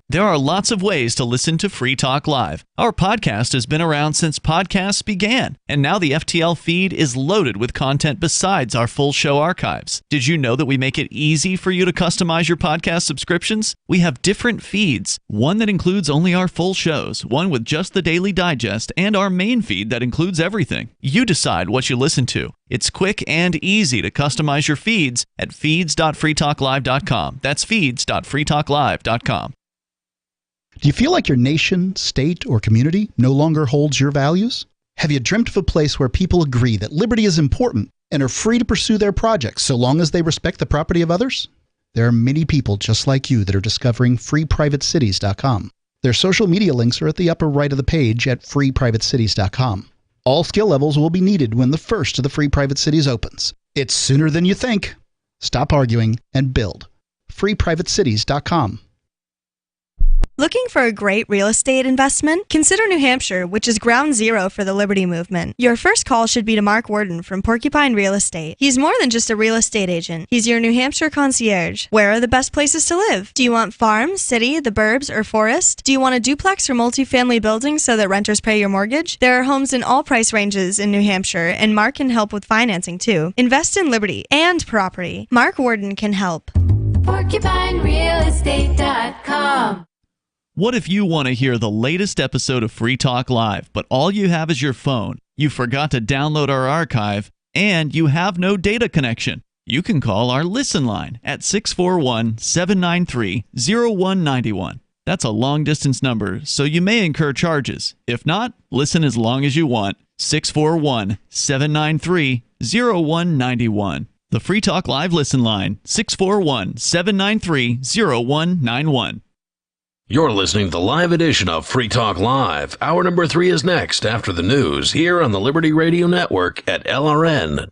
Speaker 4: There are lots of ways to listen to Free Talk Live. Our podcast has been around since podcasts began, and now the FTL feed is loaded with content besides our full show archives. Did you know that we make it easy for you to customize your podcast subscriptions? We have different feeds, one that includes only our full shows, one with just the Daily Digest, and our main feed that includes everything. You decide what you listen to. It's quick and easy to customize your feeds at feeds.freetalklive.com. That's feeds.freetalklive.com.
Speaker 12: Do you feel like your nation, state, or community no longer holds your values? Have you dreamt of a place where people agree that liberty is important and are free to pursue their projects so long as they respect the property of others? There are many people just like you that are discovering freeprivatecities.com. Their social media links are at the upper right of the page at freeprivatecities.com. All skill levels will be needed when the first of the Free Private Cities opens. It's sooner than you think. Stop arguing and build. freeprivatecities.com.
Speaker 17: Looking for a great real estate investment? Consider New Hampshire, which is ground zero for the Liberty Movement. Your first call should be to Mark Worden from Porcupine Real Estate. He's more than just a real estate agent. He's your New Hampshire concierge. Where are the best places to live? Do you want farm, city, the burbs, or forest? Do you want a duplex or multifamily building so that renters pay your mortgage? There are homes in all price ranges in New Hampshire, and Mark can help with financing too. Invest in liberty and property. Mark Worden can help.
Speaker 18: PorcupineRealEstate.com.
Speaker 4: What if you want to hear the latest episode of Free Talk Live, but all you have is your phone, you forgot to download our archive, and you have no data connection? You can call our Listen line at 641-793-0191. That's a long-distance number, so you may incur charges. If not, listen as long as you want. 641-793-0191. The Free Talk Live Listen line, 641-793-0191.
Speaker 3: You're listening to the live edition of Free Talk Live. Hour number 3 is next after the news here on the Liberty Radio Network at LRN.FM.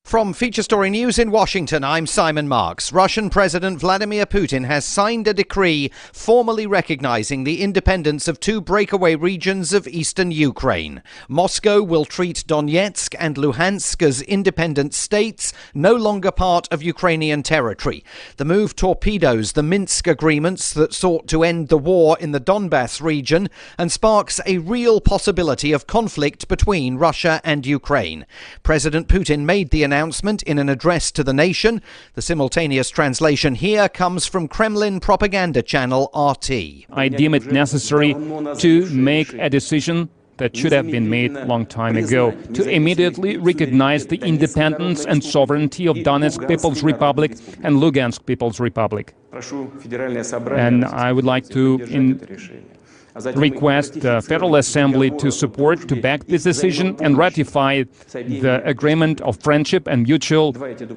Speaker 1: From Feature Story News in Washington, I'm Simon Marks. Russian President Vladimir Putin has signed a decree formally recognizing the independence of 2 breakaway regions of eastern Ukraine. Moscow will treat Donyetsk and Luhansk as independent states, no longer part of Ukrainian territory. The move torpedoes the Minsk agreements that sought to end the war in the Donbass region and sparks a real possibility of conflict between Russia and Ukraine. President Putin made the announcement in an address to the nation. The simultaneous translation here comes from Kremlin propaganda channel RT.
Speaker 14: I deem it necessary to make a decision that should have been made a long time ago, to immediately recognize the independence and sovereignty of Donetsk People's Republic and Luhansk People's Republic. And I would like to request the Federal Assembly to support, to back this decision and ratify the agreement of friendship and mutual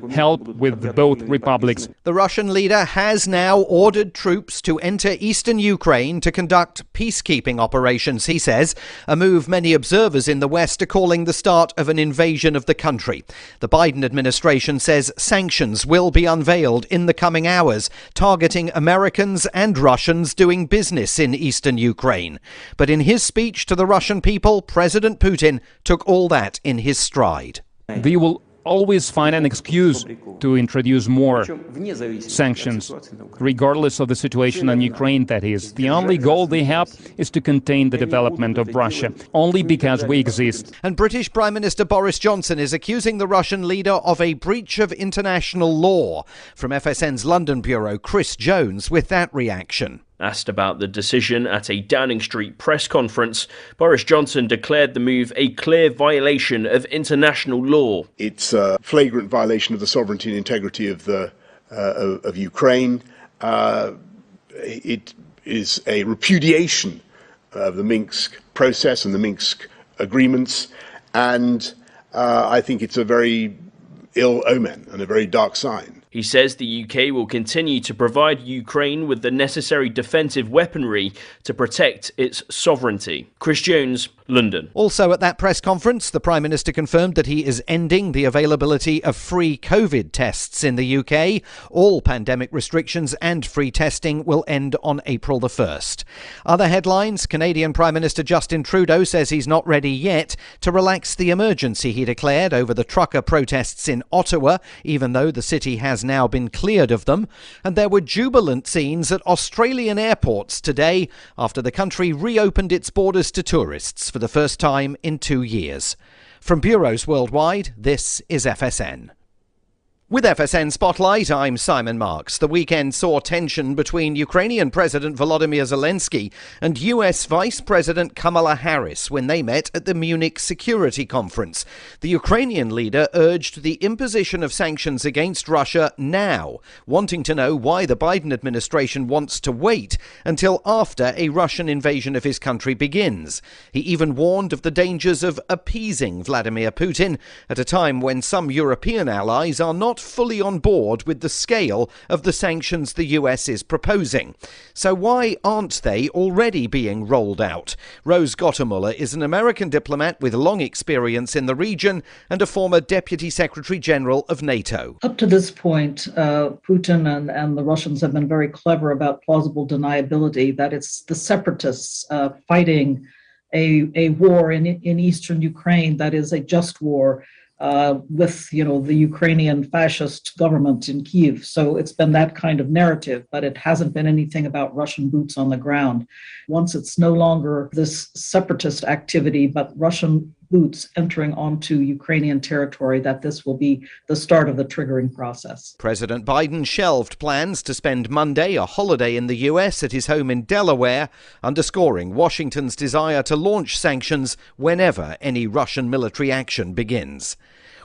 Speaker 14: help with both republics.
Speaker 1: The Russian leader has now ordered troops to enter eastern Ukraine to conduct peacekeeping operations, he says, a move many observers in the West are calling the start of an invasion of the country. The Biden administration says sanctions will be unveiled in the coming hours, targeting Americans and Russians doing business in eastern Ukraine. But in his speech to the Russian people, President Putin took all that in his stride.
Speaker 14: They will always find an excuse to introduce more sanctions, regardless of the situation in Ukraine, that is. The only goal they have is to contain the development of Russia, only because we exist.
Speaker 1: And British Prime Minister Boris Johnson is accusing the Russian leader of a breach of international law. From FSN's London bureau, Chris Jones with that reaction.
Speaker 15: Asked about the decision at a Downing Street press conference, Boris Johnson declared the move a clear violation of international law.
Speaker 16: It's a flagrant violation of the sovereignty and integrity of Ukraine. it is a repudiation of the Minsk process and the Minsk agreements, and I think it's a very ill omen and a very dark sign.
Speaker 15: He says the UK will continue to provide Ukraine with the necessary defensive weaponry to protect its sovereignty. Chris Jones, London.
Speaker 1: Also at that press conference, the Prime Minister confirmed that he is ending the availability of free COVID tests in the UK. All pandemic restrictions and free testing will end on April the 1st. Other headlines, Canadian Prime Minister Justin Trudeau says he's not ready yet to relax the emergency he declared over the trucker protests in Ottawa, even though the city has now been cleared of them. And there were jubilant scenes at Australian airports today after the country reopened its borders to tourists for the first time in 2 years. From bureaus worldwide, this is FSN. With FSN Spotlight, I'm Simon Marks. The weekend saw tension between Ukrainian President Volodymyr Zelensky and US Vice President Kamala Harris when they met at the Munich Security Conference. The Ukrainian leader urged the imposition of sanctions against Russia now, wanting to know why the Biden administration wants to wait until after a Russian invasion of his country begins. He even warned of the dangers of appeasing Vladimir Putin at a time when some European allies are not fully on board with the scale of the sanctions the US is proposing. So why aren't they already being rolled out? Rose Gottemuller is an American diplomat with long experience in the region and a former Deputy Secretary General of NATO.
Speaker 18: Up to this point, Putin and the Russians have been very clever about plausible deniability, that it's the separatists fighting a war in eastern Ukraine that is a just war. With, the Ukrainian fascist government in Kyiv. So it's been that kind of narrative, but it hasn't been anything about Russian boots on the ground. Once it's no longer this separatist activity, but Russian boots entering onto Ukrainian territory, that this will be the start of the triggering process.
Speaker 1: President Biden shelved plans to spend Monday, a holiday in the US, at his home in Delaware, underscoring Washington's desire to launch sanctions whenever any Russian military action begins.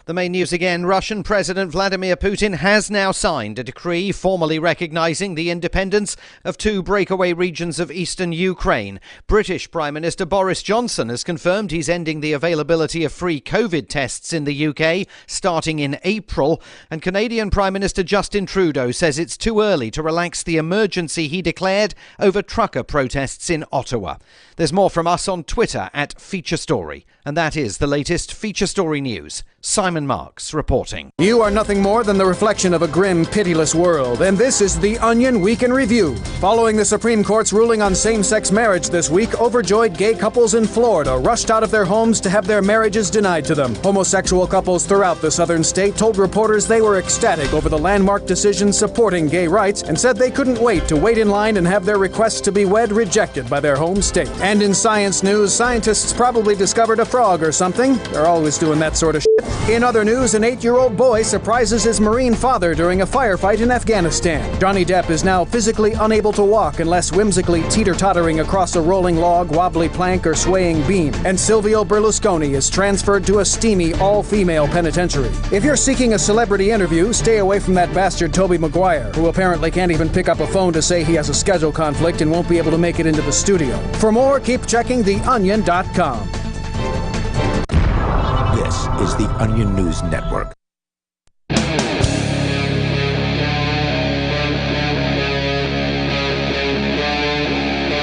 Speaker 1: The main news again, Russian President Vladimir Putin has now signed a decree formally recognizing the independence of 2 breakaway regions of eastern Ukraine. British Prime Minister Boris Johnson has confirmed he's ending the availability of free COVID tests in the UK starting in April. And Canadian Prime Minister Justin Trudeau says it's too early to relax the emergency he declared over trucker protests in Ottawa. There's more from us on Twitter at Feature Story. And that is the latest Feature Story news. Simon Marks reporting.
Speaker 19: You are nothing more than the reflection of a grim, pitiless world, and this is The Onion Week in Review. Following the Supreme Court's ruling on same-sex marriage this week, overjoyed gay couples in Florida rushed out of their homes to have their marriages denied to them. Homosexual couples throughout the southern state told reporters they were ecstatic over the landmark decision supporting gay rights and said they couldn't wait in line and have their requests to be wed rejected by their home state. And in science news, scientists probably discovered a frog or something. They're always doing that sort of shit. In other news, an 8-year-old boy surprises his Marine father during a firefight in Afghanistan. Johnny Depp is now physically unable to walk unless whimsically teeter-tottering across a rolling log, wobbly plank, or swaying beam. And Silvio Berlusconi is transferred to a steamy, all-female penitentiary. If you're seeking a celebrity interview, stay away from that bastard Tobey Maguire, who apparently can't even pick up a phone to say he has a schedule conflict and won't be able to make it into the studio. For more, keep checking theonion.com.
Speaker 24: This is the Onion News Network.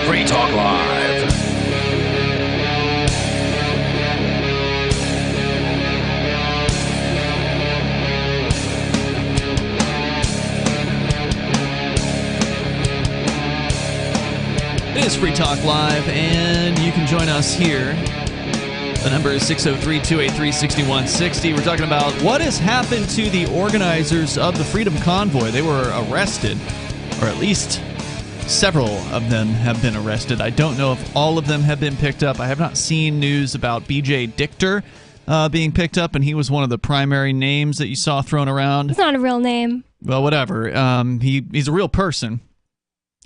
Speaker 3: Free Talk Live.
Speaker 4: It is Free Talk Live, and you can join us here. The number is 603-283-6160. We're talking about what has happened to the organizers of the Freedom Convoy. They were arrested, or at least several of them have been arrested. I don't know if all of them have been picked up. I have not seen news about B.J. Dichter being picked up, and he was one of the primary names that you saw thrown around.
Speaker 10: It's not a real name.
Speaker 4: Well, whatever. He's a real person.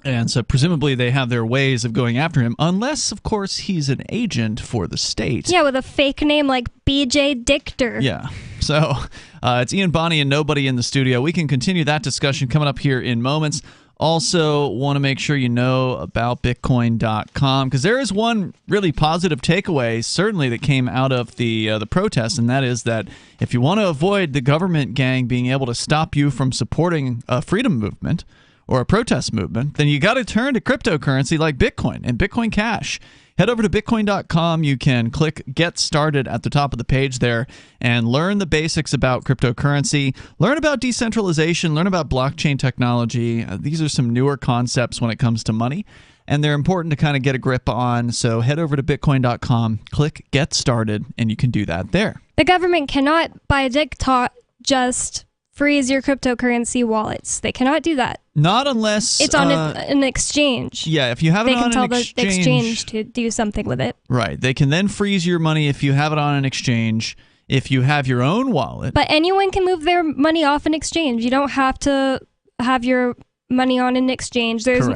Speaker 4: And so presumably they have their ways of going after him, unless, of course, he's an agent for the state.
Speaker 10: Yeah, with a fake name like B.J. Dichter.
Speaker 4: Yeah. So it's Ian Bonney and nobody in the studio. We can continue that discussion coming up here in moments. Also, want to make sure you know about Bitcoin.com, because there is one really positive takeaway, certainly, that came out of the protests, and that is that if you want to avoid the government gang being able to stop you from supporting a freedom movement or a protest movement, then you got to turn to cryptocurrency like Bitcoin and Bitcoin Cash. Head over to Bitcoin.com. You can click Get Started at the top of the page there and learn the basics about cryptocurrency, learn about decentralization, learn about blockchain technology. These are some newer concepts when it comes to money, and they're important to kind of get a grip on. So head over to Bitcoin.com, click Get Started, and you can do that there.
Speaker 10: The government cannot, by diktat, just freeze your cryptocurrency wallets. They cannot do that.
Speaker 4: Not unless
Speaker 10: it's on an exchange.
Speaker 4: Yeah, if you have it on an exchange,
Speaker 10: they can tell the exchange to do something with it.
Speaker 4: Right. They can then freeze your money if you have it on an exchange. If you have your own wallet.
Speaker 10: But anyone can move their money off an exchange. You don't have to have your money on an exchange. There's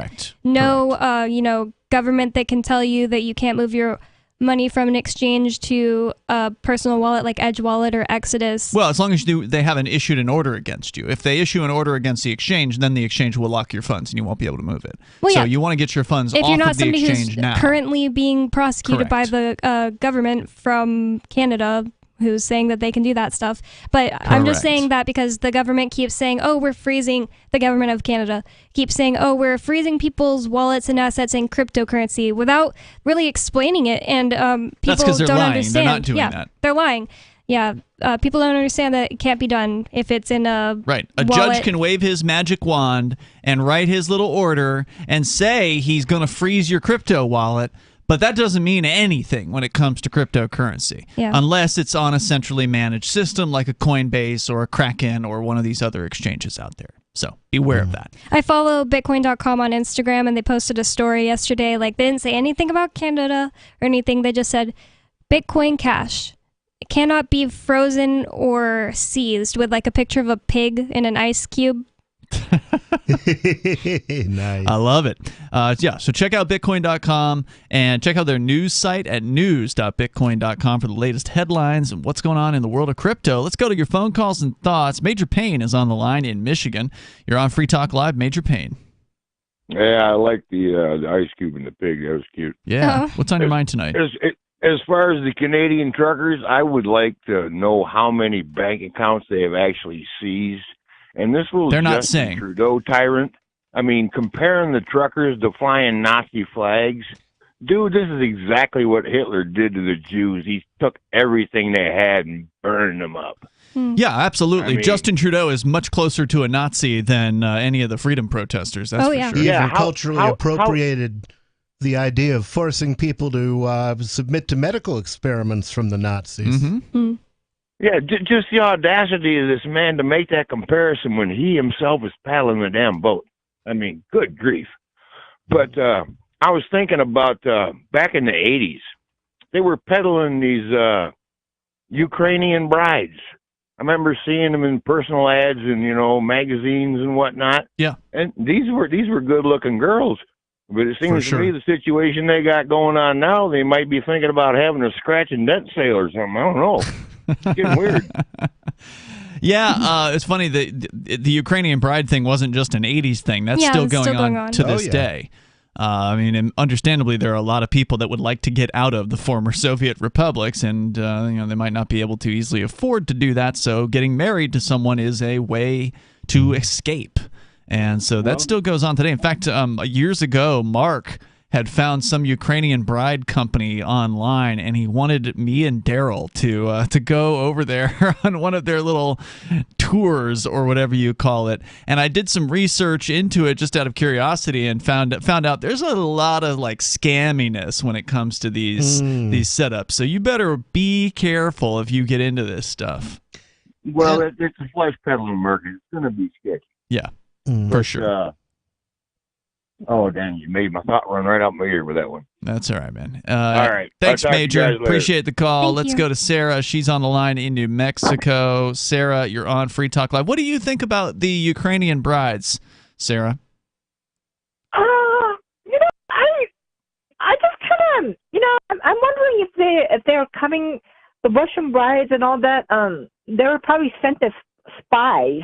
Speaker 10: no government that can tell you that you can't move your money from an exchange to a personal wallet like Edge Wallet or Exodus.
Speaker 4: Well, as long as they haven't issued an order against you. If they issue an order against the exchange, then the exchange will lock your funds and you won't be able to move it.
Speaker 10: Well,
Speaker 4: so you want to get your funds
Speaker 10: if
Speaker 4: off
Speaker 10: you're not
Speaker 4: of the
Speaker 10: somebody
Speaker 4: exchange
Speaker 10: who's
Speaker 4: now.
Speaker 10: currently being prosecuted by the government from Canada, who's saying that they can do that stuff. But I'm just saying that because the government keeps saying, oh, we're freezing, the government of Canada keeps saying, oh, we're freezing people's wallets and assets in cryptocurrency without really explaining it. And people don't understand.
Speaker 4: They're not doing that.
Speaker 10: They're lying. Yeah, people don't understand that it can't be done if it's in a
Speaker 4: Right. A
Speaker 10: wallet.
Speaker 4: judge can wave his magic wand and write his little order and say he's going to freeze your crypto wallet. But that doesn't mean anything when it comes to cryptocurrency, unless it's on a centrally managed system like a Coinbase or a Kraken or one of these other exchanges out there. So beware of that.
Speaker 10: I follow Bitcoin.com on Instagram, and they posted a story yesterday. Like, they didn't say anything about Canada or anything. They just said Bitcoin Cash. It cannot be frozen or seized, with like a picture of a pig in an ice cube.
Speaker 5: Nice.
Speaker 4: I love it. So check out Bitcoin.com and check out their news site at news.bitcoin.com for the latest headlines and what's going on in the world of crypto. Let's go to your phone calls and thoughts. Major Payne is on the line in Michigan. You're on Free Talk Live. Major Payne.
Speaker 20: Yeah, I like the ice cube and the pig. That was cute.
Speaker 4: Yeah. What's on your mind tonight?
Speaker 20: As far as the Canadian truckers, I would like to know how many bank accounts they have actually seized. And this little Justin Trudeau tyrant, I mean, comparing the truckers to flying Nazi flags, dude, this is exactly what Hitler did to the Jews. He took everything they had and burned them up.
Speaker 4: Yeah, absolutely. I mean, Justin Trudeau is much closer to a Nazi than any of the freedom protesters. That's for sure.
Speaker 5: He even culturally appropriated the idea of forcing people to submit to medical experiments from the Nazis.
Speaker 20: Yeah, just the audacity of this man to make that comparison when he himself is paddling the damn boat. I mean, good grief. But I was thinking about back in the 80s, they were peddling these Ukrainian brides. I remember seeing them in personal ads and, magazines and whatnot.
Speaker 4: Yeah.
Speaker 20: And these were good-looking girls. But it seems to me the situation they got going on now, they might be thinking about having a scratch and dent sale or something. I don't know. It's getting weird.
Speaker 4: Yeah, it's funny. The Ukrainian bride thing wasn't just an 80s thing. That's still going on to this day. I mean, and understandably, there are a lot of people that would like to get out of the former Soviet republics, and they might not be able to easily afford to do that. So getting married to someone is a way to escape. And so that still goes on today. In fact, years ago, Mark had found some Ukrainian bride company online, and he wanted me and Daryl to go over there on one of their little tours or whatever you call it. And I did some research into it just out of curiosity and found out there's a lot of like scamminess when it comes to these setups. So you better be careful if you get into this stuff.
Speaker 20: Well, it's a flesh peddling market. It's going to be sketchy.
Speaker 4: Yeah. For sure.
Speaker 20: Oh, damn, you made my thought run right out my ear with that one.
Speaker 4: That's all right, man.
Speaker 20: All right.
Speaker 4: Thanks, Major. Appreciate the call. Let's go to Sarah. She's on the line in New Mexico. Sarah, you're on Free Talk Live. What do you think about the Ukrainian brides, Sarah?
Speaker 21: I just kind of, I'm wondering if they're coming, the Russian brides and all that, they were probably sent as spies,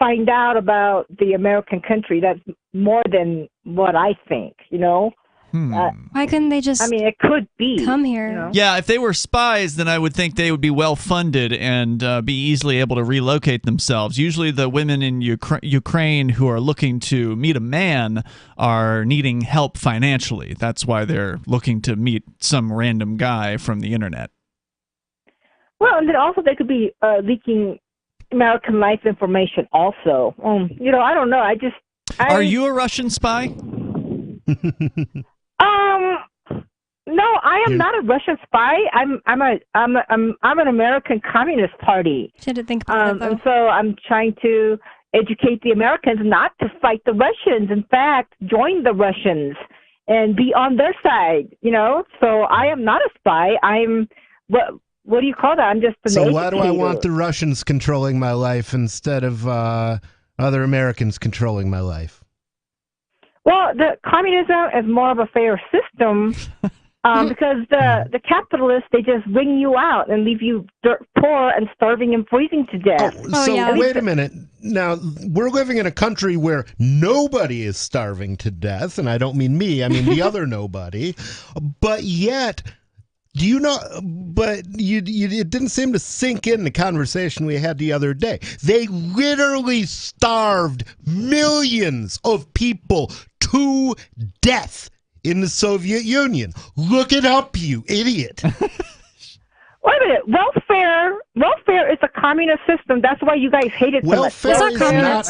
Speaker 21: find out about the American country. That's more than what I think, you know?
Speaker 10: Why couldn't they just
Speaker 21: it could be.
Speaker 10: Come here.
Speaker 21: You know?
Speaker 4: Yeah, if they were spies, then I would think they would be well-funded and be easily able to relocate themselves. Usually the women in Ukraine who are looking to meet a man are needing help financially. That's why they're looking to meet some random guy from the internet.
Speaker 21: Well, and then also they could be leaking American life information also. You know, I don't know. Are
Speaker 4: you a Russian spy?
Speaker 21: No, I am not a Russian spy. I'm an American Communist Party.
Speaker 10: Should have think about it, though.
Speaker 21: And so I'm trying to educate the Americans not to fight the Russians. In fact, join the Russians and be on their side. You know, so I am not a spy. I'm what do you call that? I'm just an
Speaker 5: So
Speaker 21: educator.
Speaker 5: why do I want the Russians controlling my life instead of other Americans controlling my life?
Speaker 21: Well, the communism is more of a fair system because the capitalists, they just wring you out and leave you poor and starving and freezing to death.
Speaker 5: Wait a minute. Now, we're living in a country where nobody is starving to death, and I don't mean me, I mean the other nobody, but yet... Do you know? But it didn't seem to sink in the conversation we had the other day. They literally starved millions of people to death in the Soviet Union. Look it up, you idiot.
Speaker 21: Wait a minute. Welfare is a communist system. That's why you guys hate it so much.
Speaker 5: Welfare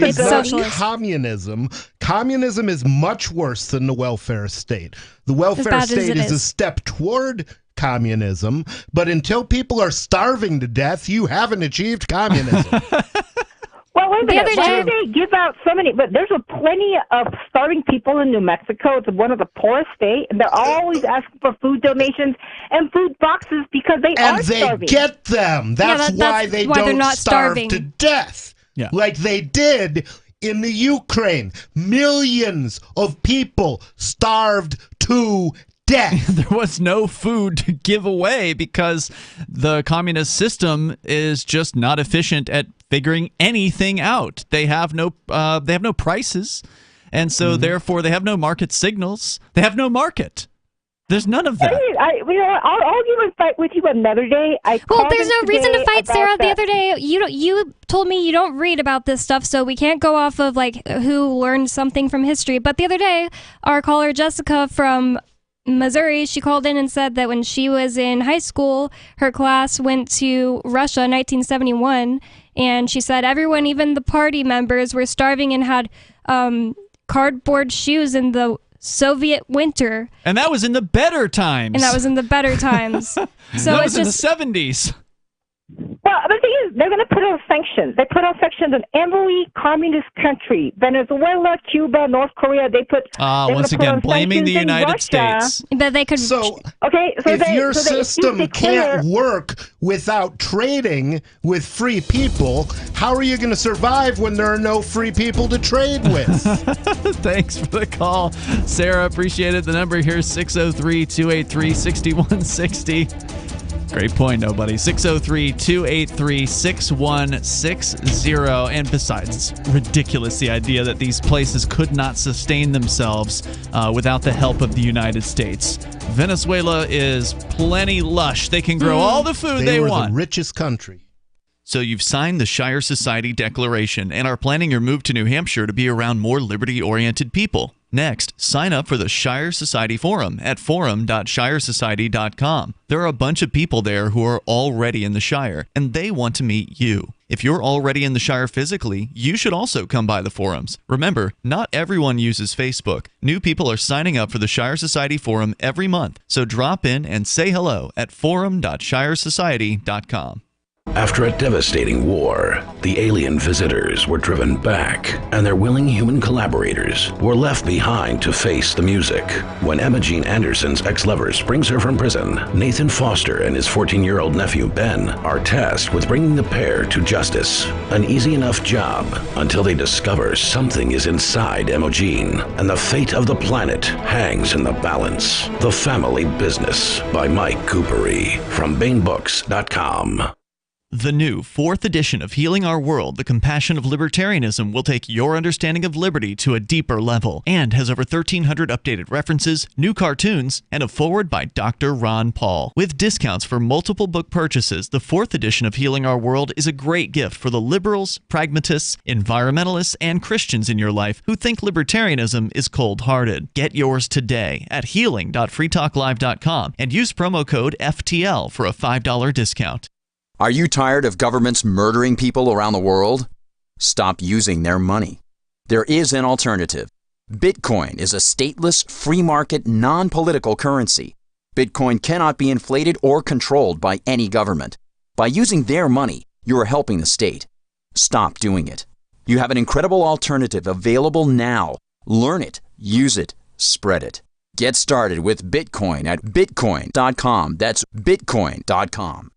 Speaker 5: is not communism. Communism is much worse than the welfare state. The welfare state is a step toward communism, but until people are starving to death, you haven't achieved communism.
Speaker 21: Well, wait a minute. Why do they give out so many? But there's plenty of starving people in New Mexico. It's one of the poorest states, and they're always asking for food donations and food boxes because they are starving.
Speaker 5: And they get them. That's why they don't starve to death.
Speaker 4: Yeah.
Speaker 5: Like they did in the Ukraine. Millions of people starved to death.
Speaker 4: There was no food to give away because the communist system is just not efficient at figuring anything out. They have no prices, and so therefore they have no market signals. They have no market. There's none of that.
Speaker 21: I'll argue and fight with you another day.
Speaker 10: Well, there's no reason to fight, Sarah. The other day, you told me you don't read about this stuff, so we can't go off of like who learned something from history. But the other day, our caller Jessica from Missouri, she called in and said that when she was in high school, her class went to Russia in 1971, and she said everyone, even the party members, were starving and had cardboard shoes in the Soviet winter.
Speaker 4: And that was in the better times.
Speaker 10: So
Speaker 4: that was in the 70s.
Speaker 21: Well, the thing is, they're going to put on sanctions. They put on sanctions on every communist country. Venezuela, Cuba, North Korea, they put...
Speaker 4: once again, blaming the United States.
Speaker 10: But they could...
Speaker 5: If your system can't work without trading with free people, how are you going to survive when there are no free people to trade with?
Speaker 4: Thanks for the call, Sarah. Appreciate it. The number here is 603-283-6160. Great point, nobody. 603-283-6160. And besides, it's ridiculous, the idea that these places could not sustain themselves without the help of the United States. Venezuela is plenty lush. They can grow all the food they want.
Speaker 5: They were the richest country.
Speaker 4: So you've signed the Shire Society Declaration and are planning your move to New Hampshire to be around more liberty-oriented people. Next, sign up for the Shire Society Forum at forum.shiresociety.com. There are a bunch of people there who are already in the Shire, and they want to meet you. If you're already in the Shire physically, you should also come by the forums. Remember, not everyone uses Facebook. New people are signing up for the Shire Society Forum every month, so drop in and say hello at forum.shiresociety.com.
Speaker 3: After a devastating war, the alien visitors were driven back, and their willing human collaborators were left behind to face the music. When Emma Jean Anderson's ex-lover springs her from prison, Nathan Foster and his 14-year-old nephew Ben are tasked with bringing the pair to justice. An easy enough job until they discover something is inside Emma Jean, and the fate of the planet hangs in the balance. The Family Business by Mike Coopery from BaneBooks.com.
Speaker 4: The new 4th edition of Healing Our World, The Compassion of Libertarianism will take your understanding of liberty to a deeper level and has over 1,300 updated references, new cartoons, and a foreword by Dr. Ron Paul. With discounts for multiple book purchases, the 4th edition of Healing Our World is a great gift for the liberals, pragmatists, environmentalists, and Christians in your life who think libertarianism is cold-hearted. Get yours today at healing.freetalklive.com and use promo code FTL for a $5 discount.
Speaker 6: Are you tired of governments murdering people around the world? Stop using their money. There is an alternative. Bitcoin is a stateless, free market, non-political currency. Bitcoin cannot be inflated or controlled by any government. By using their money, you are helping the state. Stop doing it. You have an incredible alternative available now. Learn it, use it, spread it. Get started with Bitcoin at bitcoin.com. That's bitcoin.com.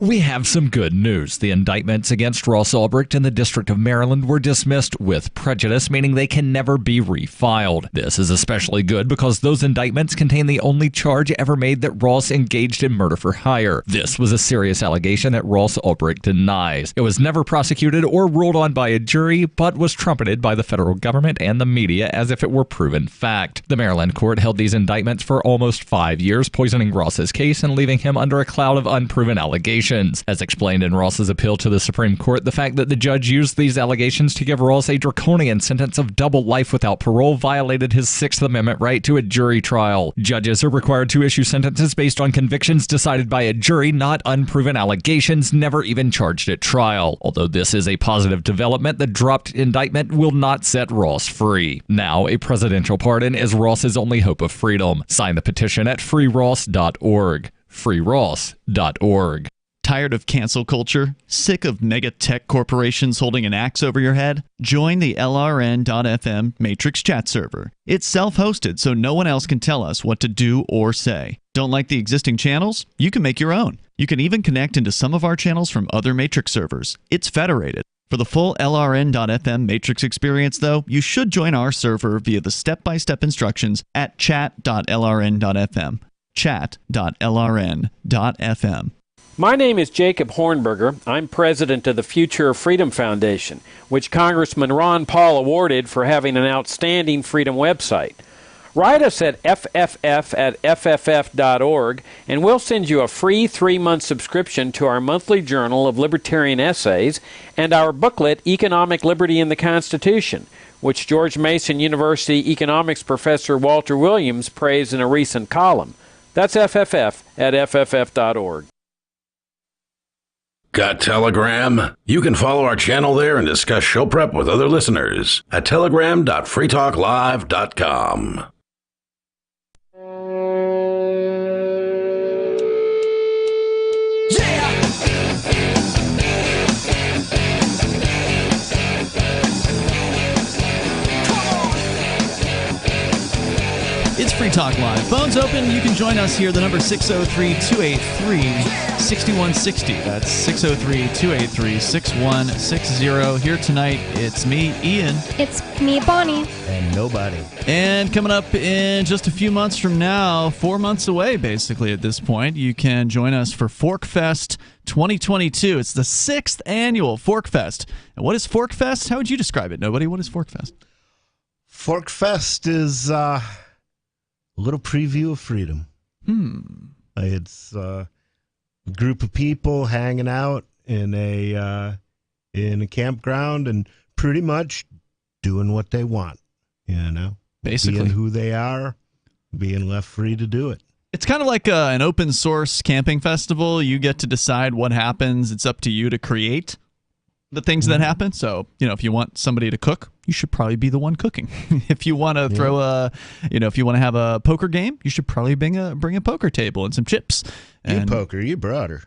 Speaker 8: We have some good news. The indictments against Ross Ulbricht in the District of Maryland were dismissed with prejudice, meaning they can never be refiled. This is especially good because those indictments contain the only charge ever made that Ross engaged in murder for hire. This was a serious allegation that Ross Ulbricht denies. It was never prosecuted or ruled on by a jury, but was trumpeted by the federal government and the media as if it were proven fact. The Maryland court held these indictments for almost 5 years, poisoning Ross's case and leaving him under a cloud of unproven allegations. As explained in Ross's appeal to the Supreme Court, the fact that the judge used these allegations to give Ross a draconian sentence of double life without parole violated his Sixth Amendment right to a jury trial. Judges are required to issue sentences based on convictions decided by a jury, not unproven allegations never even charged at trial. Although this is a positive development, the dropped indictment will not set Ross free. Now, a presidential pardon is Ross's only hope of freedom. Sign the petition at freeross.org. freeross.org.
Speaker 4: Tired of cancel culture? Sick of mega tech corporations holding an axe over your head? Join the LRN.FM Matrix chat server. It's self-hosted, so no one else can tell us what to do or say. Don't like the existing channels? You can make your own. You can even connect into some of our channels from other Matrix servers. It's federated. For the full LRN.FM Matrix experience, though, you should join our server via the step-by-step instructions at chat.lrn.fm. chat.lrn.fm.
Speaker 22: My name is Jacob Hornberger. I'm president of the Future of Freedom Foundation, which Congressman Ron Paul awarded for having an outstanding freedom website. Write us at fff@fff.org, and we'll send you a free 3-month subscription to our monthly journal of libertarian essays and our booklet, Economic Liberty in the Constitution, which George Mason University economics professor Walter Williams praised in a recent column. That's fff@fff.org.
Speaker 3: Got Telegram? You can follow our channel there and discuss show prep with other listeners at telegram.freetalklive.com.
Speaker 4: It's Free Talk Live. Phones open. You can join us here. The number 603-283-6160. That's 603-283-6160. Here tonight, it's me, Ian.
Speaker 10: It's me, Bonnie.
Speaker 5: And nobody.
Speaker 4: And coming up in just a few months from now, 4 months away, basically, at this point, you can join us for Fork Fest 2022. It's the 6th annual Fork Fest. And what is Fork Fest? How would you describe it? Nobody? What is Fork Fest?
Speaker 5: Fork Fest is... a little preview of freedom. It's a group of people hanging out in a campground and pretty much doing what they want, you know,
Speaker 4: basically
Speaker 5: being who they are, being left free to do it.
Speaker 4: It's kind of like an open source camping festival. You get to decide what happens. It's up to you to create the things that happen. So, you know, if you want somebody to cook, you should probably be the one cooking. If you want to throw if you want to have a poker game, you should probably bring a poker table and some chips. And
Speaker 5: poker, you brought her.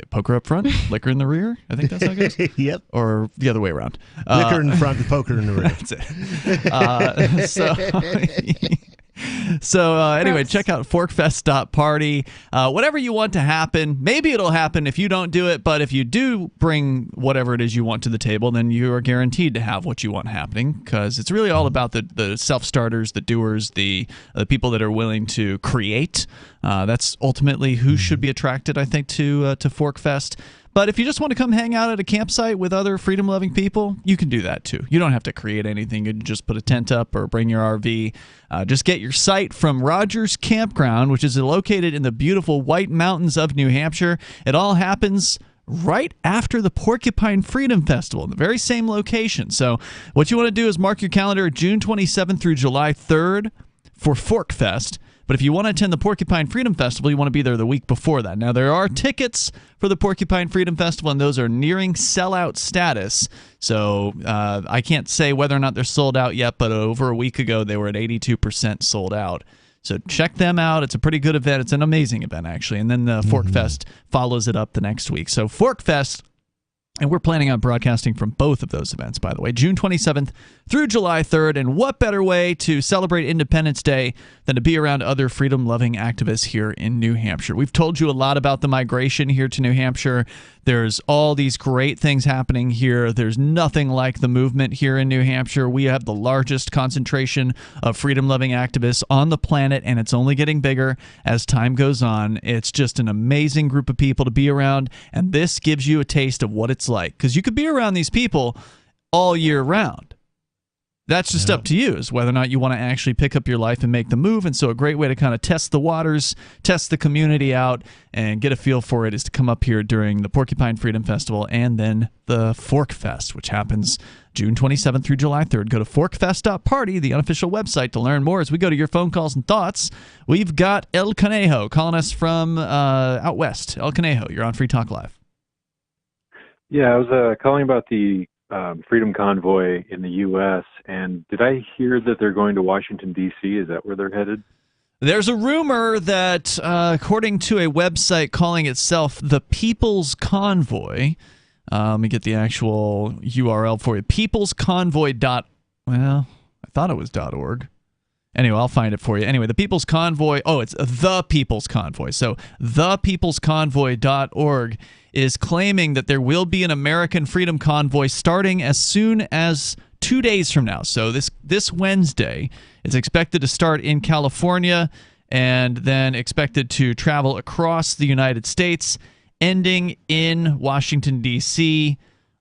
Speaker 4: Poker up front, liquor in the rear. I think that's how it goes.
Speaker 5: Yep.
Speaker 4: Or the other way around.
Speaker 5: Liquor in the front and poker in the rear.
Speaker 4: That's it. So anyway, check out forkfest.party. Whatever you want to happen, maybe it'll happen if you don't do it, but if you do bring whatever it is you want to the table, then you are guaranteed to have what you want happening, because it's really all about the self-starters, the doers, the people that are willing to create. That's ultimately who should be attracted, I think, to Forkfest. But if you just want to come hang out at a campsite with other freedom-loving people, you can do that too. You don't have to create anything. You can just put a tent up or bring your RV. Just get your site from Rogers Campground, which is located in the beautiful White Mountains of New Hampshire. It all happens right after the Porcupine Freedom Festival in the very same location. So what you want to do is mark your calendar June 27th through July 3rd for Forkfest. But if you want to attend the Porcupine Freedom Festival, you want to be there the week before that. Now, there are tickets for the Porcupine Freedom Festival, and those are nearing sellout status. So I can't say whether or not they're sold out yet, but over a week ago, they were at 82% sold out. So check them out. It's a pretty good event. It's an amazing event, actually. And then the Forkfest follows it up the next week. So Forkfest, and we're planning on broadcasting from both of those events, by the way, June 27th through July 3rd. And what better way to celebrate Independence Day than to be around other freedom-loving activists here in New Hampshire? We've told you a lot about the migration here to New Hampshire. There's all these great things happening here. There's nothing like the movement here in New Hampshire. We have the largest concentration of freedom-loving activists on the planet, and it's only getting bigger as time goes on. It's just an amazing group of people to be around, and this gives you a taste of what it's like, because you could be around these people all year round. That's just up to you, is whether or not you want to actually pick up your life and make the move. And so a great way to kind of test the waters, test the community out, and get a feel for it is to come up here during the Porcupine Freedom Festival and then the Forkfest, which happens June 27th through July 3rd. Go to forkfest.party, the unofficial website, to learn more. As we go to your phone calls and thoughts, we've got El Conejo calling us from out west. El Conejo, you're on Free Talk Live.
Speaker 7: Yeah, I was calling about the Freedom Convoy in the U.S., and did I hear that they're going to Washington, D.C.? Is that where they're headed?
Speaker 4: There's a rumor that, according to a website calling itself the People's Convoy, let me get the actual URL for you, peoplesconvoy. I thought it was .org. Anyway, I'll find it for you. Anyway, the People's Convoy, it's the People's Convoy. So thepeoplesconvoy.org is claiming that there will be an American Freedom Convoy starting as soon as 2 days from now. So this Wednesday, it's expected to start in California and then expected to travel across the United States, ending in Washington, D.C.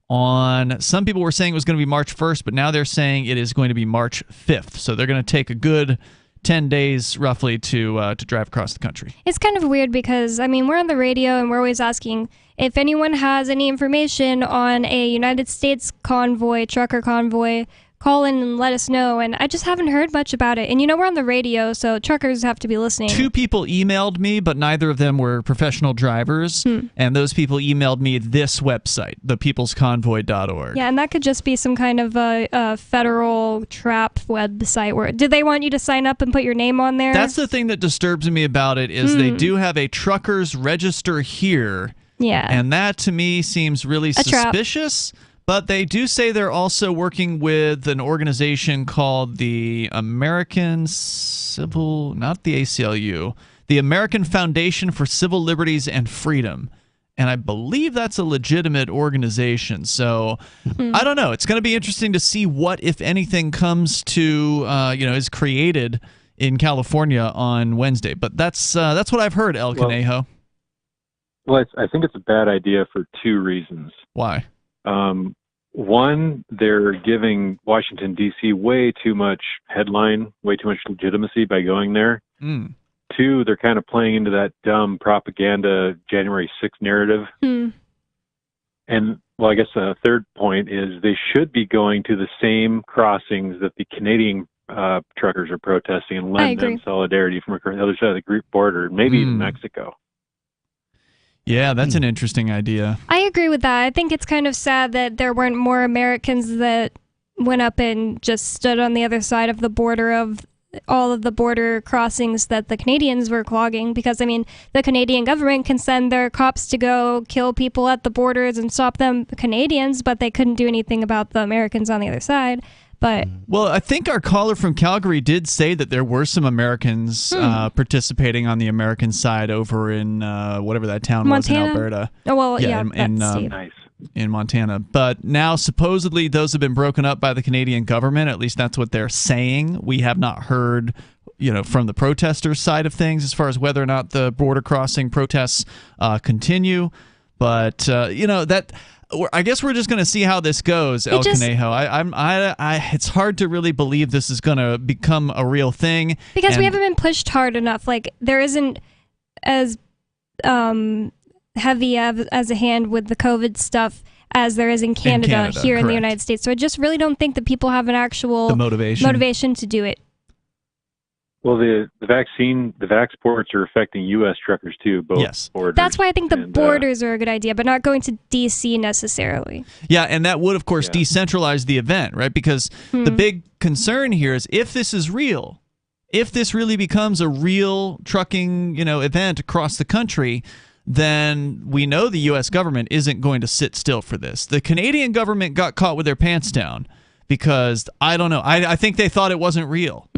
Speaker 4: on, some people were saying it was going to be March 1st, but now they're saying it is going to be March 5th. So they're going to take a good 10 days roughly to drive across the country.
Speaker 10: It's kind of weird because, I mean, we're on the radio and we're always asking if anyone has any information on a United States convoy, trucker convoy, call in and let us know. And I just haven't heard much about it. And, you know, we're on the radio, so truckers have to be listening.
Speaker 4: 2 people emailed me, but neither of them were professional drivers. And those people emailed me this website, thepeoplesconvoy.org.
Speaker 10: Yeah, and that could just be some kind of a federal trap website. Where did they want you to sign up and put your name on there?
Speaker 4: That's the thing that disturbs me about it, is they do have a truckers register here.
Speaker 10: Yeah.
Speaker 4: And that, to me, seems really suspicious. Trap. But they do say they're also working with an organization called the American Civil, not the ACLU, the American Foundation for Civil Liberties and Freedom. And I believe that's a legitimate organization. So I don't know. It's going to be interesting to see what, if anything, comes to, is created in California on Wednesday. But that's what I've heard, El Conejo.
Speaker 7: Well, I think it's a bad idea for 2 reasons.
Speaker 4: Why?
Speaker 7: One, they're giving Washington, D.C. way too much headline, way too much legitimacy by going there. 2, they're kind of playing into that dumb propaganda January 6th narrative. And, well, I guess the third point is they should be going to the same crossings that the Canadian truckers are protesting and lend them solidarity from the other side of the Greek border, maybe even Mexico.
Speaker 4: Yeah, that's an interesting idea.
Speaker 10: I agree with that. I think it's kind of sad that there weren't more Americans that went up and just stood on the other side of the border of all of the border crossings that the Canadians were clogging, because, I mean, the Canadian government can send their cops to go kill people at the borders and stop them, Canadians, but they couldn't do anything about the Americans on the other side. But
Speaker 4: well, I think our caller from Calgary did say that there were some Americans participating on the American side over in whatever that town
Speaker 10: Montana?
Speaker 4: was in Alberta.
Speaker 10: Oh, well,
Speaker 4: in Montana. But now supposedly those have been broken up by the Canadian government. At least that's what they're saying. We have not heard, from the protesters' side of things as far as whether or not the border crossing protests continue. But that. I guess we're just going to see how this goes, El Conejo. It's hard to really believe this is going to become a real thing
Speaker 10: because we haven't been pushed hard enough. Like there isn't as heavy as a hand with the COVID stuff as there is in Canada here in the United States. So I just really don't think that people have an actual motivation to do it.
Speaker 7: Well, the vax ports are affecting U.S. truckers too, both borders.
Speaker 10: That's why I think the borders are a good idea, but not going to D.C. necessarily.
Speaker 4: Yeah, and that would, of course, decentralize the event, right? Because the big concern here is if this is real, if this really becomes a real trucking, event across the country, then we know the U.S. government isn't going to sit still for this. The Canadian government got caught with their pants down because, I don't know, I think they thought it wasn't real.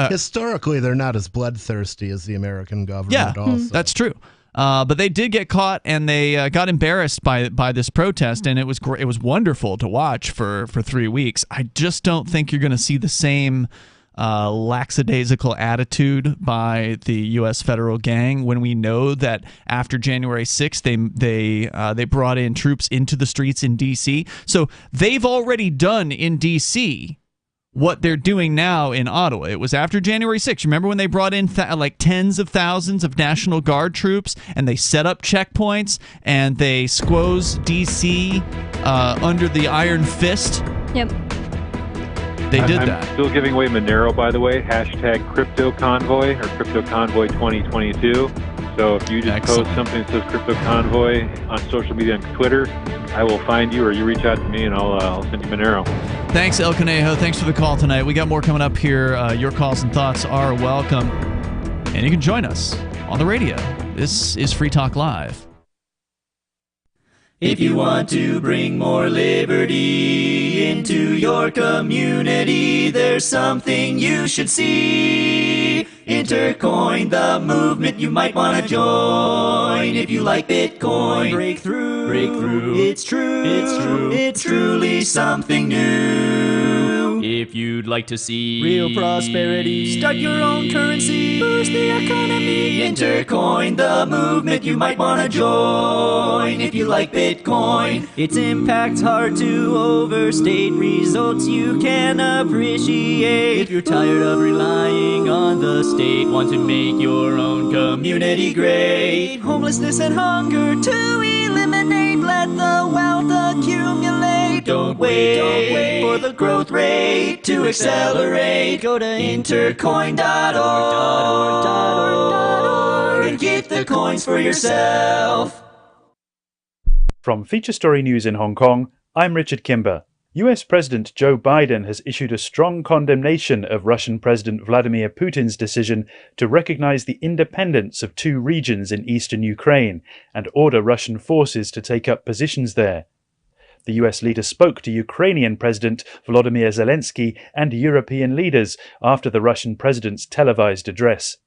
Speaker 5: Historically, they're not as bloodthirsty as the American government. Also,
Speaker 4: that's true. But they did get caught, and they got embarrassed by this protest, and it was it was wonderful to watch for 3 weeks. I just don't think you're going to see the same lackadaisical attitude by the U.S. federal gang when we know that after January 6th, they brought in troops into the streets in D.C. So they've already done in D.C. what they're doing now in Ottawa. It was after January 6th. Remember when they brought in tens of thousands of National Guard troops and they set up checkpoints and they squoze D.C. Under the iron fist?
Speaker 10: Yep.
Speaker 4: They did that.
Speaker 7: I'm still giving away Monero, by the way. Hashtag Crypto Convoy or Crypto Convoy 2022. So if you just post something that says Crypto Convoy on social media on Twitter, I will find you, or you reach out to me and I'll send you Monero.
Speaker 4: Thanks, El Conejo. Thanks for the call tonight. We got more coming up here. Your calls and thoughts are welcome. And you can join us on the radio. This is Free Talk Live.
Speaker 2: If you want to bring more liberty into your community, there's something you should see. Intercoin, the movement you might want to join. If you like Bitcoin, break through. It's true. It's truly something new. If you'd like to see real prosperity, start your own currency, boost the economy. Intercoin, the movement you might want to join. If you like Bitcoin, its impact's hard to overstate, results you can appreciate. If you're tired of relying on the state, want to make your own community great, homelessness and hunger to eliminate, let the wealth accumulate. Don't wait for the growth rate to accelerate. Go to intercoin.org and get the coins for yourself.
Speaker 9: From Feature Story News in Hong Kong, I'm Richard Kimber. US President Joe Biden has issued a strong condemnation of Russian President Vladimir Putin's decision to recognize the independence of 2 regions in eastern Ukraine and order Russian forces to take up positions there. The US leader spoke to Ukrainian President Volodymyr Zelensky and European leaders after the Russian president's televised address.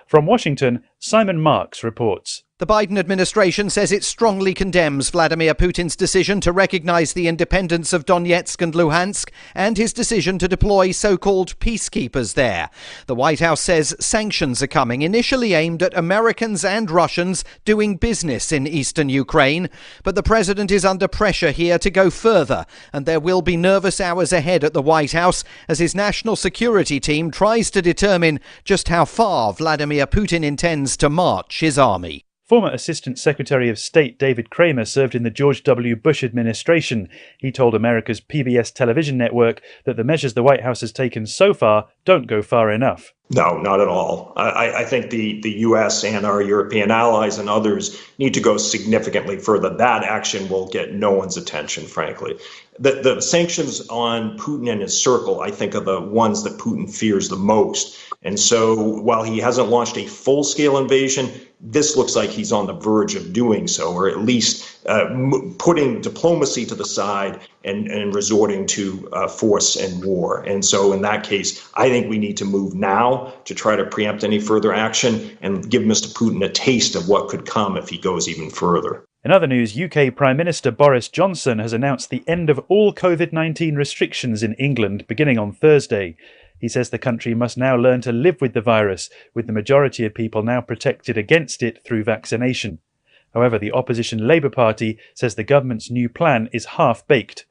Speaker 9: From Washington, Simon Marks reports.
Speaker 1: The Biden administration says it strongly condemns Vladimir Putin's decision to recognize the independence of Donyetsk and Luhansk and his decision to deploy so-called peacekeepers there. The White House says sanctions are coming, initially aimed at Americans and Russians doing business in eastern Ukraine. But the president is under pressure here to go further, and there will be nervous hours ahead at the White House as his national security team tries to determine just how far Vladimir Putin intends to march his army.
Speaker 9: Former Assistant Secretary of State David Kramer served in the George W. Bush administration. He told America's PBS television network that the measures the White House has taken so far don't go far enough.
Speaker 11: No, not at all. I think the U.S. and our European allies and others need to go significantly further. That action will get no one's attention, frankly. The sanctions on Putin and his circle, I think, are the ones that Putin fears the most. And so while he hasn't launched a full-scale invasion, this looks like he's on the verge of doing so, or at least putting diplomacy to the side and resorting to force and war. And so in that case, I think we need to move now to try to preempt any further action and give Mr. Putin a taste of what could come if he goes even further.
Speaker 9: In other news, UK Prime Minister Boris Johnson has announced the end of all COVID-19 restrictions in England beginning on Thursday. He says the country must now learn to live with the virus, with the majority of people now protected against it through vaccination. However, the opposition Labour Party says the government's new plan is half-baked.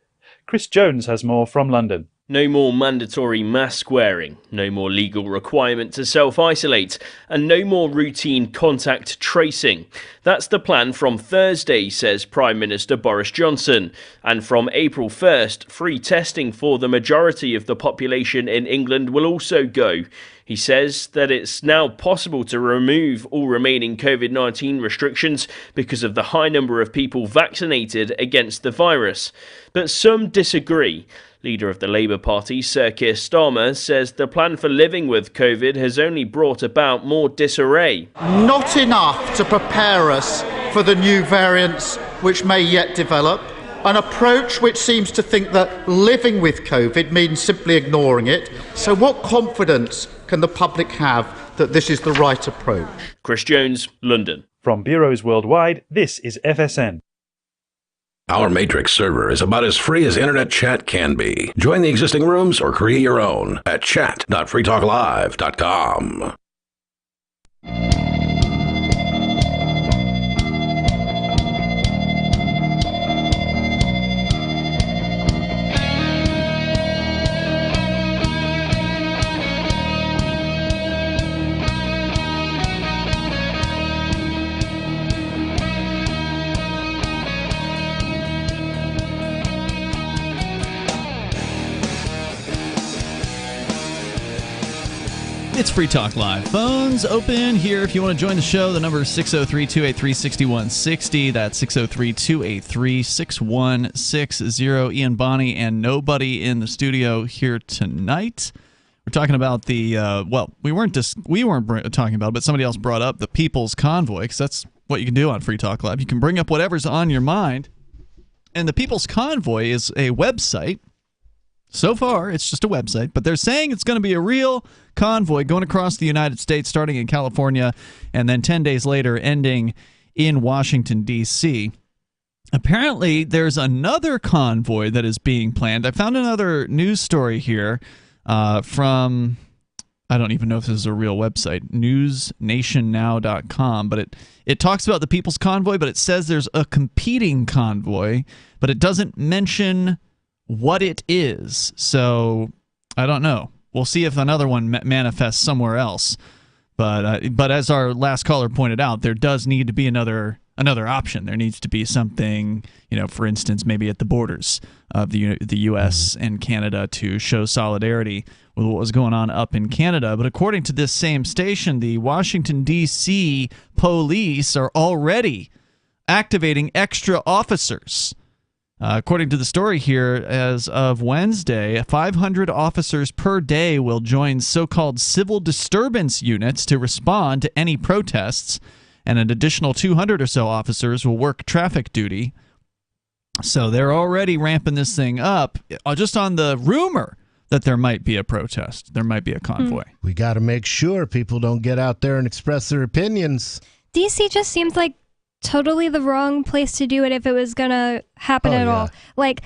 Speaker 9: Chris Jones has more from London.
Speaker 15: No more mandatory mask wearing, no more legal requirement to self-isolate, and no more routine contact tracing. That's the plan from Thursday, says Prime Minister Boris Johnson. And from April 1st, free testing for the majority of the population in England will also go. He says that it's now possible to remove all remaining COVID-19 restrictions because of the high number of people vaccinated against the virus. But some disagree. Leader of the Labour Party, Sir Keir Starmer, says the plan for living with COVID has only brought about more disarray.
Speaker 12: Not enough to prepare us for the new variants which may yet develop. An approach which seems to think that living with COVID means simply ignoring it. So what confidence can the public have that this is the right approach?
Speaker 15: Chris Jones, London.
Speaker 9: From bureaus worldwide, this is FSN.
Speaker 3: Our Matrix server is about as free as internet chat can be. Join the existing rooms or create your own at chat.freetalklive.com.
Speaker 4: It's Free Talk Live. Phones open here if you want to join the show. The number is 603-283-6160. That's 603-283-6160. Ian Bonney and nobody in the studio here tonight. We're talking about the, we weren't talking about it, but somebody else brought up the People's Convoy, because that's what you can do on Free Talk Live. You can bring up whatever's on your mind. And the People's Convoy is a website. So far, it's just a website, but they're saying it's going to be a real convoy going across the United States, starting in California, and then 10 days later ending in Washington, D.C. Apparently, there's another convoy that is being planned. I found another news story here from, I don't even know if this is a real website, newsnationnow.com, but it talks about the People's Convoy, but it says there's a competing convoy, but it doesn't mention what it is. So I don't know. We'll see if another one manifests somewhere else. But as our last caller pointed out, there does need to be another option. There needs to be something, for instance, maybe at the borders of the U.S. and Canada to show solidarity with what was going on up in Canada. But according to this same station, the Washington, D.C. police are already activating extra officers. According to the story here, as of Wednesday, 500 officers per day will join so-called civil disturbance units to respond to any protests, and an additional 200 or so officers will work traffic duty. So they're already ramping this thing up just on the rumor that there might be a protest. There might be a convoy.
Speaker 5: We got to make sure people don't get out there and express their opinions.
Speaker 10: DC just seems like totally the wrong place to do it if it was gonna happen at all. Like,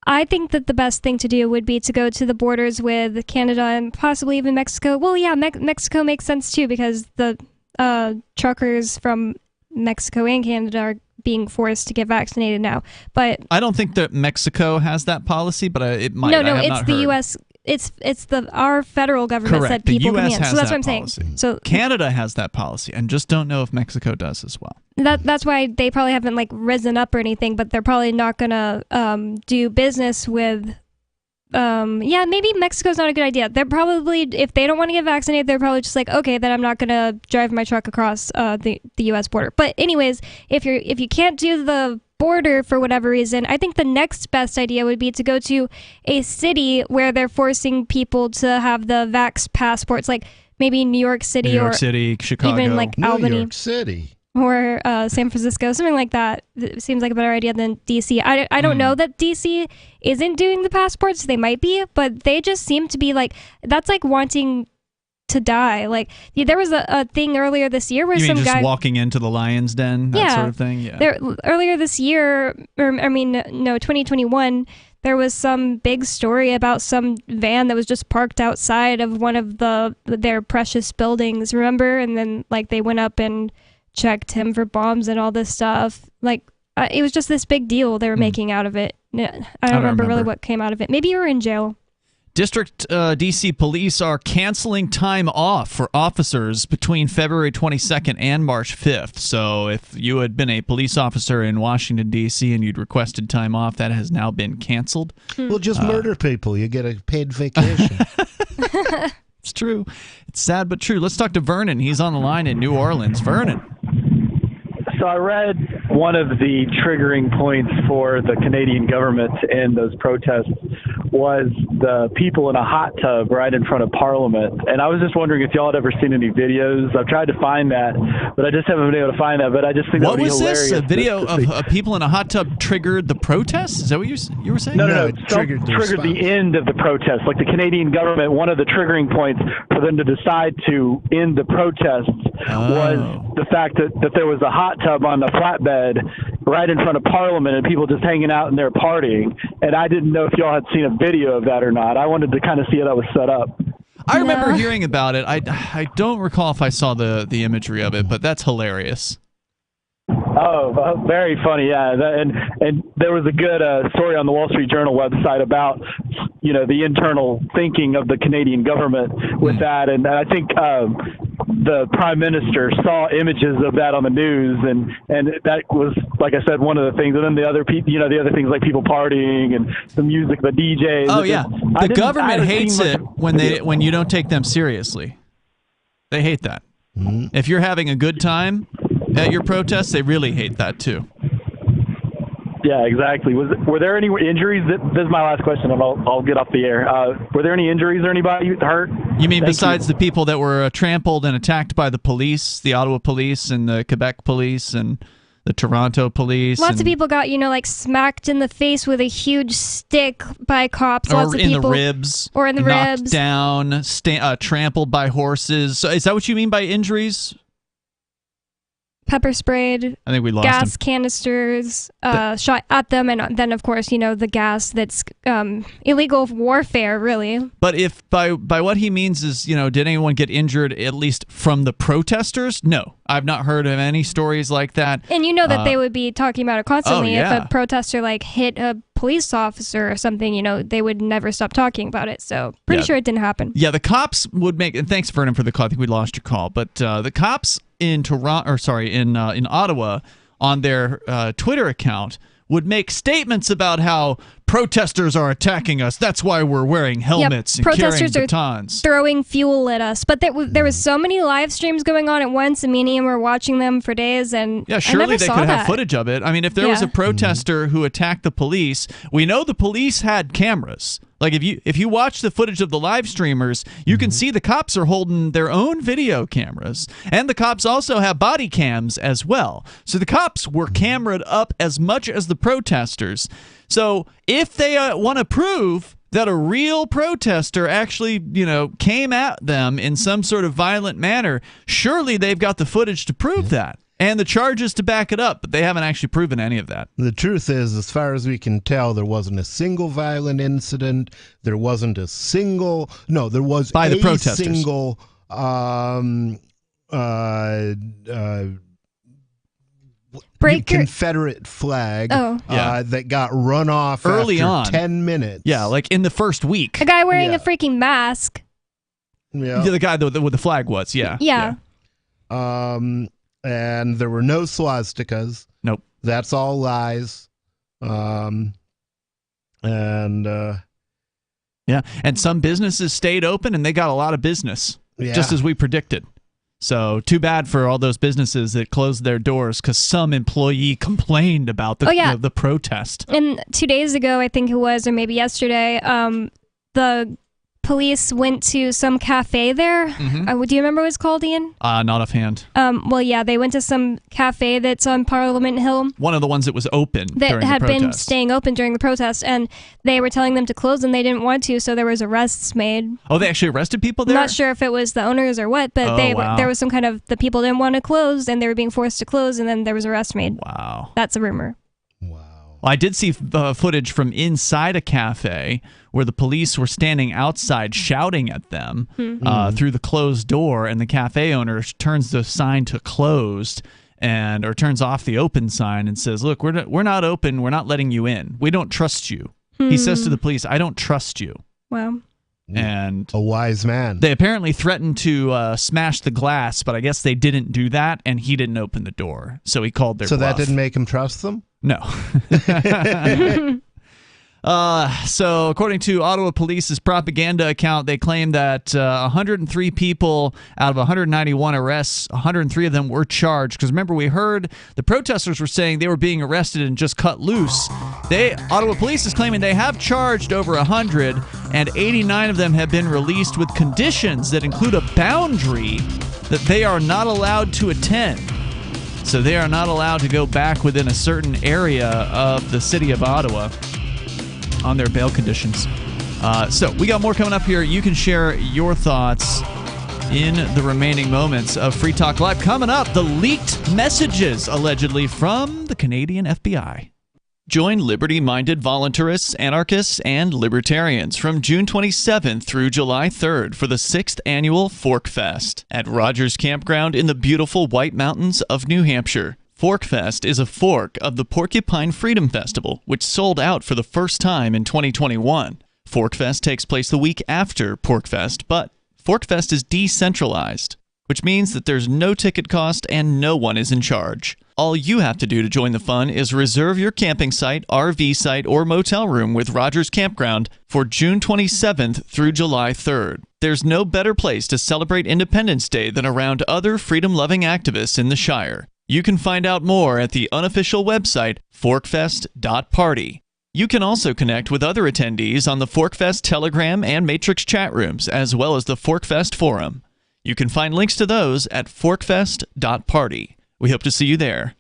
Speaker 10: I think that the best thing to do would be to go to the borders with Canada and possibly even Mexico. Well, yeah, Mexico makes sense too, because the truckers from Mexico and Canada are being forced to get vaccinated now. But
Speaker 4: I don't think that Mexico has that policy, but it might.
Speaker 10: No, it's the U.S. It's our federal government
Speaker 4: Correct.
Speaker 10: that people
Speaker 4: the US
Speaker 10: can.
Speaker 4: has
Speaker 10: So that's
Speaker 4: that
Speaker 10: what I'm
Speaker 4: policy.
Speaker 10: saying. So
Speaker 4: Canada has that policy, and just don't know if Mexico does as well.
Speaker 10: That's why they probably haven't risen up or anything, but they're probably not gonna do business with. Maybe Mexico's not a good idea. They're probably, if they don't want to get vaccinated, they're probably just like, okay, then I'm not gonna drive my truck across the U.S. border. But anyways, if you can't do the border for whatever reason, I think the next best idea would be to go to a city where they're forcing people to have the vax passports. Like, maybe New York City,
Speaker 4: Chicago,
Speaker 10: even like
Speaker 5: New
Speaker 10: Albany,
Speaker 5: York City,
Speaker 10: or San Francisco, something like that. It seems like a better idea than DC. I don't know that DC isn't doing the passports. They might be, but they just seem to be like, that's like wanting to die. Like there was a thing earlier this year where some guy
Speaker 4: walking into the lion's den, that sort of thing. Yeah.
Speaker 10: Earlier this year, 2021. There was some big story about some van that was just parked outside of one of their precious buildings. Remember? And then like they went up and checked him for bombs and all this stuff. Like it was just this big deal they were making out of it. I don't remember really what came out of it. Maybe you were in jail.
Speaker 4: District DC police are canceling time off for officers between February 22nd and March 5th. So if you had been a police officer in Washington, D.C. and you'd requested time off, that has now been canceled.
Speaker 5: Well, just murder people. You get a paid vacation.
Speaker 4: It's true. It's sad but true. Let's talk to Vernon. He's on the line in New Orleans. Vernon.
Speaker 13: So I read one of the triggering points for the Canadian government in those protests was the people in a hot tub right in front of Parliament. And I was just wondering if y'all had ever seen any videos. I've tried to find that, but I just haven't been able to find that. But I just think that would be hilarious.
Speaker 4: What was this? A video of people in a hot tub triggered the protests? Is that what you were saying?
Speaker 13: No. It triggered the end of the protest. Like the Canadian government, one of the triggering points for them to decide to end the protests was the fact that there was a hot tub on the flatbed right in front of Parliament and people just hanging out and they're partying. And I didn't know if y'all had seen a video of that or not. I wanted to kind of see how that was set up.
Speaker 4: I remember hearing about it. I don't recall if I saw the imagery of it, but that's hilarious.
Speaker 13: Oh, very funny, yeah. And there was a good story on the Wall Street Journal website about, the internal thinking of the Canadian government with that. And I think the Prime Minister saw images of that on the news, and that was, like I said, one of the things. And then the other things like people partying and the music, the DJs.
Speaker 4: Oh yeah, the government hates it when you don't take them seriously. They hate that. Mm-hmm. If you're having a good time at your protests, they really hate that too.
Speaker 13: Yeah, exactly. Were there any injuries? This is my last question, and I'll get off the air. Were there any injuries or anybody hurt?
Speaker 4: You mean besides the people that were trampled and attacked by the police, the Ottawa police and the Quebec police and the Toronto police?
Speaker 10: Lots of people got, smacked in the face with a huge stick by cops.
Speaker 4: Or
Speaker 10: Lots of
Speaker 4: in
Speaker 10: people,
Speaker 4: the ribs.
Speaker 10: Or in the
Speaker 4: knocked
Speaker 10: ribs.
Speaker 4: Down, trampled by horses. So is that what you mean by injuries?
Speaker 10: Pepper sprayed.
Speaker 4: I think we lost
Speaker 10: gas
Speaker 4: him.
Speaker 10: Canisters shot at them, and then of course the gas that's illegal warfare, really.
Speaker 4: But if by what he means is did anyone get injured at least from the protesters? No, I've not heard of any stories like that.
Speaker 10: And that they would be talking about it constantly.
Speaker 4: Oh, yeah.
Speaker 10: If a protester hit a police officer or something, they would never stop talking about it. So pretty sure it didn't happen.
Speaker 4: Yeah, the cops would make. And thanks, Vernon, for the call. I think we lost your call, but the cops in in Ottawa on their Twitter account would make statements about how protesters are attacking us. That's why we're wearing helmets and
Speaker 10: protesters
Speaker 4: carrying batons.
Speaker 10: Are throwing fuel at us. But there was so many live streams going on at once, and me and Ian were watching them for days. And
Speaker 4: yeah, surely they could have footage of it. I mean, if there was a protester who attacked the police, we know the police had cameras. Like if you watch the footage of the live streamers, you can see the cops are holding their own video cameras, and the cops also have body cams as well. So the cops were cameraed up as much as the protesters. So if they want to prove that a real protester actually, came at them in some sort of violent manner, surely they've got the footage to prove that. And the charges to back it up, but they haven't actually proven any of that.
Speaker 5: The truth is, as far as we can tell, there wasn't a single violent incident. There wasn't a single... No, there was
Speaker 4: by the protesters.
Speaker 5: Single... Confederate flag that got run off
Speaker 4: early
Speaker 5: after
Speaker 4: on.
Speaker 5: 10 minutes.
Speaker 4: Yeah, like in the first week.
Speaker 10: A guy wearing a freaking mask.
Speaker 5: Yeah,
Speaker 4: the guy with the flag was,
Speaker 10: Yeah.
Speaker 5: And there were no swastikas.
Speaker 4: Nope.
Speaker 5: That's all lies. And
Speaker 4: some businesses stayed open and they got a lot of business, just as we predicted. So too bad for all those businesses that closed their doors because some employee complained about the protest.
Speaker 10: And 2 days ago, I think it was, or maybe yesterday, the police went to some cafe there.
Speaker 4: Mm-hmm.
Speaker 10: Do you remember what it's called, Ian?
Speaker 4: Not offhand.
Speaker 10: Well, yeah, they went to some cafe that's on Parliament Hill.
Speaker 4: One of the ones that was open
Speaker 10: That had been staying open during the protest, and they were telling them to close, and they didn't want to, so there was arrests made.
Speaker 4: Oh, they actually arrested people there?
Speaker 10: I'm not sure if it was the owners or what, but there was some kind of, the people didn't want to close, and they were being forced to close, and then there was arrests made.
Speaker 4: Wow.
Speaker 10: That's a rumor.
Speaker 4: Well, I did see footage from inside a cafe where the police were standing outside shouting at them through the closed door, and the cafe owner turns the sign to closed or turns off the open sign and says, "Look, we're not open. We're not letting you in. We don't trust you." He says to the police, "I don't trust you."
Speaker 10: Wow.
Speaker 4: And
Speaker 5: a wise man.
Speaker 4: They apparently threatened to smash the glass, but I guess they didn't do that, and he didn't open the door, so he called their bluff.
Speaker 5: That didn't make him trust them?
Speaker 4: No. So according to Ottawa Police's propaganda account, they claim that 103 people out of 191 arrests, 103 of them were charged. Because remember, we heard the protesters were saying they were being arrested and just cut loose. Ottawa Police is claiming they have charged over 100, and 89 of them have been released with conditions that include a boundary that they are not allowed to attend. So they are not allowed to go back within a certain area of the city of Ottawa on their bail conditions. So we got more coming up here. You can share your thoughts in the remaining moments of Free Talk Live. Coming up, the leaked messages, allegedly, from the Canadian FBI. Join liberty-minded voluntarists, anarchists, and libertarians from June 27th through July 3rd for the 6th annual Fork Fest at Rogers Campground in the beautiful White Mountains of New Hampshire. Fork Fest is a fork of the Porcupine Freedom Festival, which sold out for the first time in 2021. Fork Fest takes place the week after Pork Fest, but Fork Fest is decentralized, which means that there's no ticket cost and no one is in charge. All you have to do to join the fun is reserve your camping site, RV site, or motel room with Rogers Campground for June 27th through July 3rd. There's no better place to celebrate Independence Day than around other freedom-loving activists in the Shire. You can find out more at the unofficial website, forkfest.party. You can also connect with other attendees on the Forkfest Telegram and Matrix chat rooms, as well as the Forkfest Forum. You can find links to those at forkfest.party. We hope to see you there.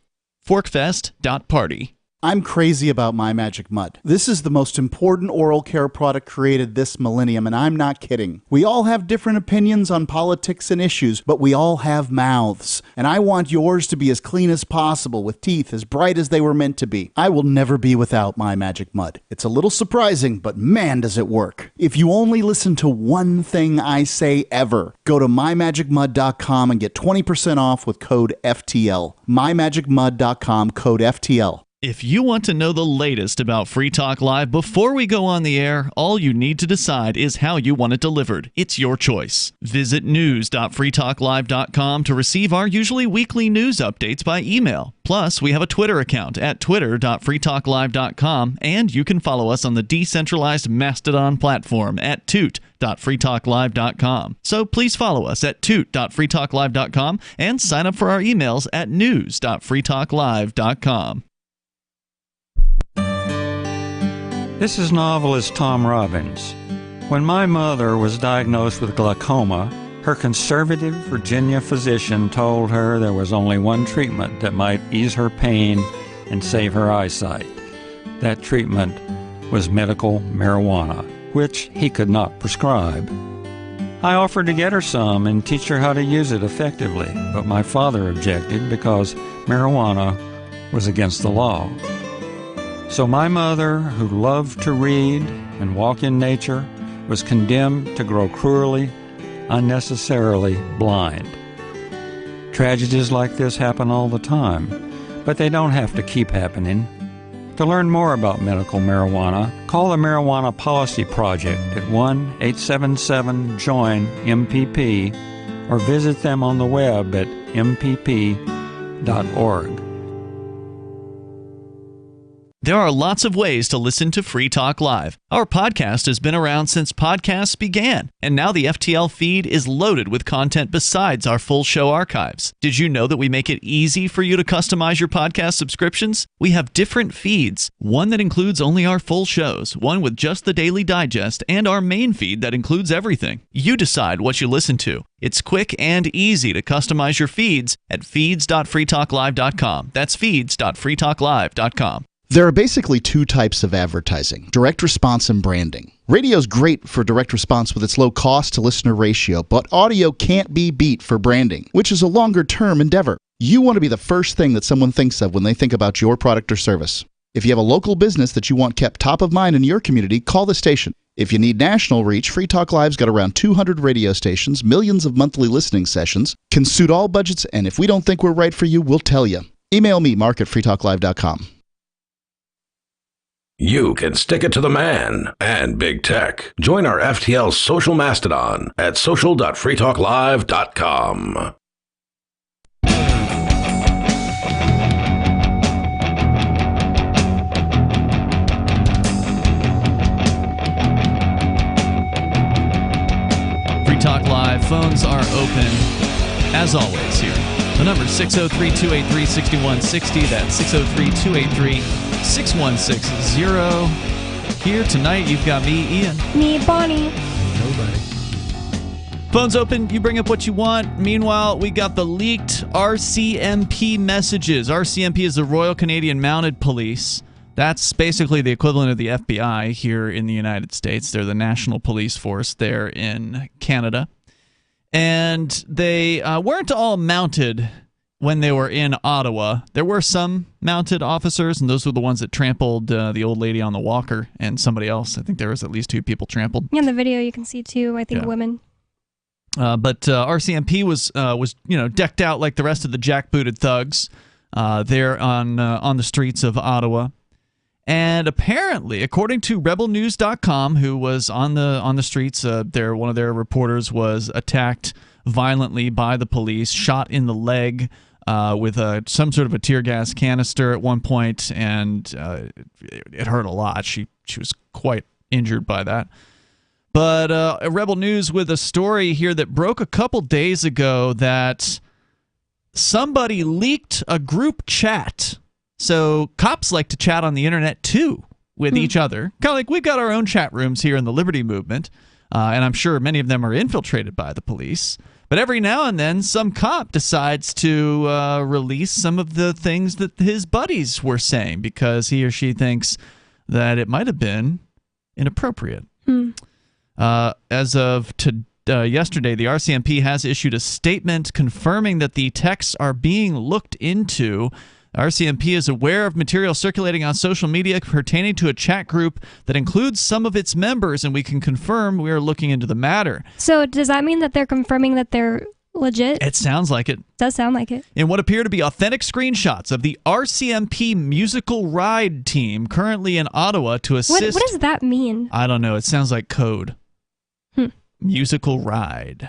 Speaker 4: Forkfest.party.
Speaker 14: I'm crazy about My Magic Mud. This is the most important oral care product created this millennium, and I'm not kidding. We all have different opinions on politics and issues, but we all have mouths. And I want yours to be as clean as possible, with teeth as bright as they were meant to be. I will never be without My Magic Mud. It's a little surprising, but man, does it work. If you only listen to one thing I say ever, go to mymagicmud.com and get 20% off with code FTL. mymagicmud.com, code FTL.
Speaker 4: If you want to know the latest about Free Talk Live before we go on the air, all you need to decide is how you want it delivered. It's your choice. Visit news.freetalklive.com to receive our usually weekly news updates by email. Plus, we have a Twitter account at twitter.freetalklive.com, and you can follow us on the decentralized Mastodon platform at toot.freetalklive.com. So please follow us at toot.freetalklive.com and sign up for our emails at news.freetalklive.com.
Speaker 16: This is novelist Tom Robbins. When my mother was diagnosed with glaucoma, her conservative Virginia physician told her there was only one treatment that might ease her pain and save her eyesight. That treatment was medical marijuana, which he could not prescribe. I offered to get her some and teach her how to use it effectively, but my father objected because marijuana was against the law. So my mother, who loved to read and walk in nature, was condemned to grow cruelly, unnecessarily blind. Tragedies like this happen all the time, but they don't have to keep happening. To learn more about medical marijuana, call the Marijuana Policy Project at 1-877-JOIN-MPP or visit them on the web at mpp.org.
Speaker 4: There are lots of ways to listen to Free Talk Live. Our podcast has been around since podcasts began, and now the FTL feed is loaded with content besides our full show archives. Did you know that we make it easy for you to customize your podcast subscriptions? We have different feeds, one that includes only our full shows, one with just the Daily Digest, and our main feed that includes everything. You decide what you listen to. It's quick and easy to customize your feeds at feeds.freetalklive.com. That's feeds.freetalklive.com.
Speaker 17: There are basically two types of advertising, direct response and branding. Radio is great for direct response with its low cost to listener ratio, but audio can't be beat for branding, which is a longer term endeavor. You want to be the first thing that someone thinks of when they think about your product or service. If you have a local business that you want kept top of mind in your community, call the station. If you need national reach, Free Talk Live's got around 200 radio stations, millions of monthly listening sessions, can suit all budgets, and if we don't think we're right for you, we'll tell you. Email me, mark@freetalklive.com.
Speaker 3: You can stick it to the man and big tech. Join our FTL social mastodon at social.freetalklive.com.
Speaker 4: Free Talk Live phones are open, as always, here. The number is 603-283-6160. That's 603-283-6160. Here tonight, you've got me, Ian.
Speaker 10: Me, Bonnie.
Speaker 4: Nobody. Phones open. You bring up what you want. Meanwhile, we got the leaked RCMP messages. RCMP is the Royal Canadian Mounted Police. That's basically the equivalent of the FBI here in the United States. They're the national police force there in Canada. And they weren't all mounted when they were in Ottawa. There were some mounted officers, and those were the ones that trampled the old lady on the walker and somebody else. I think there was at least 2 people trampled.
Speaker 10: Yeah, in the video you can see 2, I think, women.
Speaker 4: But RCMP was decked out like the rest of the jackbooted thugs there on the streets of Ottawa. And apparently, according to rebelnews.com, who was on the streets, one of their reporters was attacked violently by the police, shot in the leg with some sort of a tear gas canister at one point, and it hurt a lot. She was quite injured by that. But Rebel News with a story here that broke a couple days ago that somebody leaked a group chat. So cops like to chat on the internet, too, with each other. Kind of like we've got our own chat rooms here in the Liberty Movement, and I'm sure many of them are infiltrated by the police. But every now and then, some cop decides to release some of the things that his buddies were saying because he or she thinks that it might have been inappropriate. As of yesterday, the RCMP has issued a statement confirming that the texts are being looked into. RCMP is aware of material circulating on social media pertaining to a chat group that includes some of its members, and we can confirm we are looking into the matter.
Speaker 10: So does that mean that they're confirming that they're legit?
Speaker 4: It sounds like it.
Speaker 10: Does sound like it.
Speaker 4: In what appear to be authentic screenshots of the RCMP musical ride team currently in Ottawa to assist...
Speaker 10: What does that mean?
Speaker 4: I don't know. It sounds like code. Musical ride.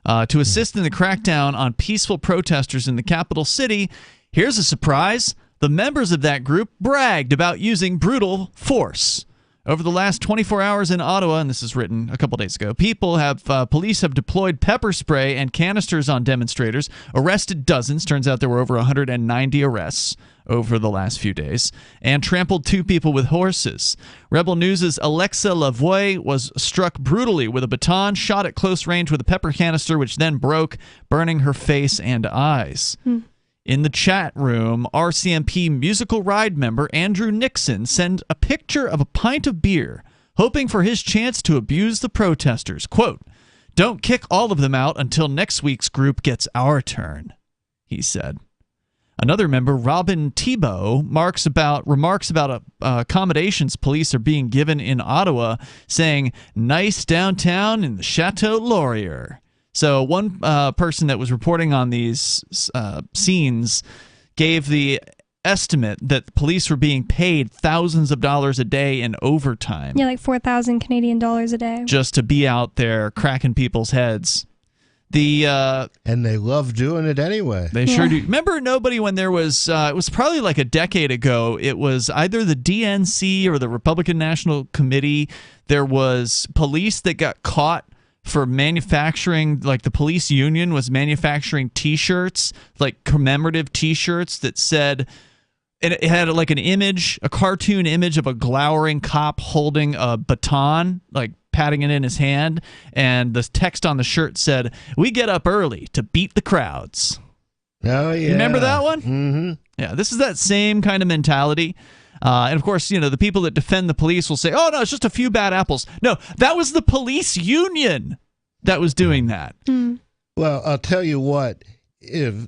Speaker 4: To assist in the crackdown on peaceful protesters in the capital city... Here's a surprise. The members of that group bragged about using brutal force. Over the last 24 hours in Ottawa, and this is written a couple days ago, police have deployed pepper spray and canisters on demonstrators, arrested dozens, turns out there were over 190 arrests over the last few days, and trampled 2 people with horses. Rebel News' Alexa Lavoie was struck brutally with a baton, shot at close range with a pepper canister, which then broke, burning her face and eyes. In the chat room, RCMP musical ride member Andrew Nixon sent a picture of a pint of beer, hoping for his chance to abuse the protesters. Quote, "Don't kick all of them out until next week's group gets our turn," he said. Another member, Robin Thibault, remarks about accommodations police are being given in Ottawa, saying, "Nice downtown in the Chateau Laurier." So one person that was reporting on these scenes gave the estimate that police were being paid thousands of dollars a day in overtime.
Speaker 10: Yeah, like 4,000 Canadian dollars a day.
Speaker 4: Just to be out there cracking people's heads.
Speaker 5: And they love doing it anyway.
Speaker 4: They sure do. Remember, when there was, it was probably like a decade ago, it was either the DNC or the Republican National Committee. There was police that got caught for manufacturing, like the police union was manufacturing T-shirts, like commemorative T-shirts that said, and it had like an image, a cartoon image of a glowering cop holding a baton, like patting it in his hand, and the text on the shirt said, "We get up early to beat the crowds."
Speaker 5: Oh, yeah.
Speaker 4: You remember that one?
Speaker 5: Mm-hmm.
Speaker 4: Yeah, this is that same kind of mentality. And of course, the people that defend the police will say, "Oh, no, it's just a few bad apples." No, that was the police union that was doing that.
Speaker 10: Mm.
Speaker 5: Well, I'll tell you what, if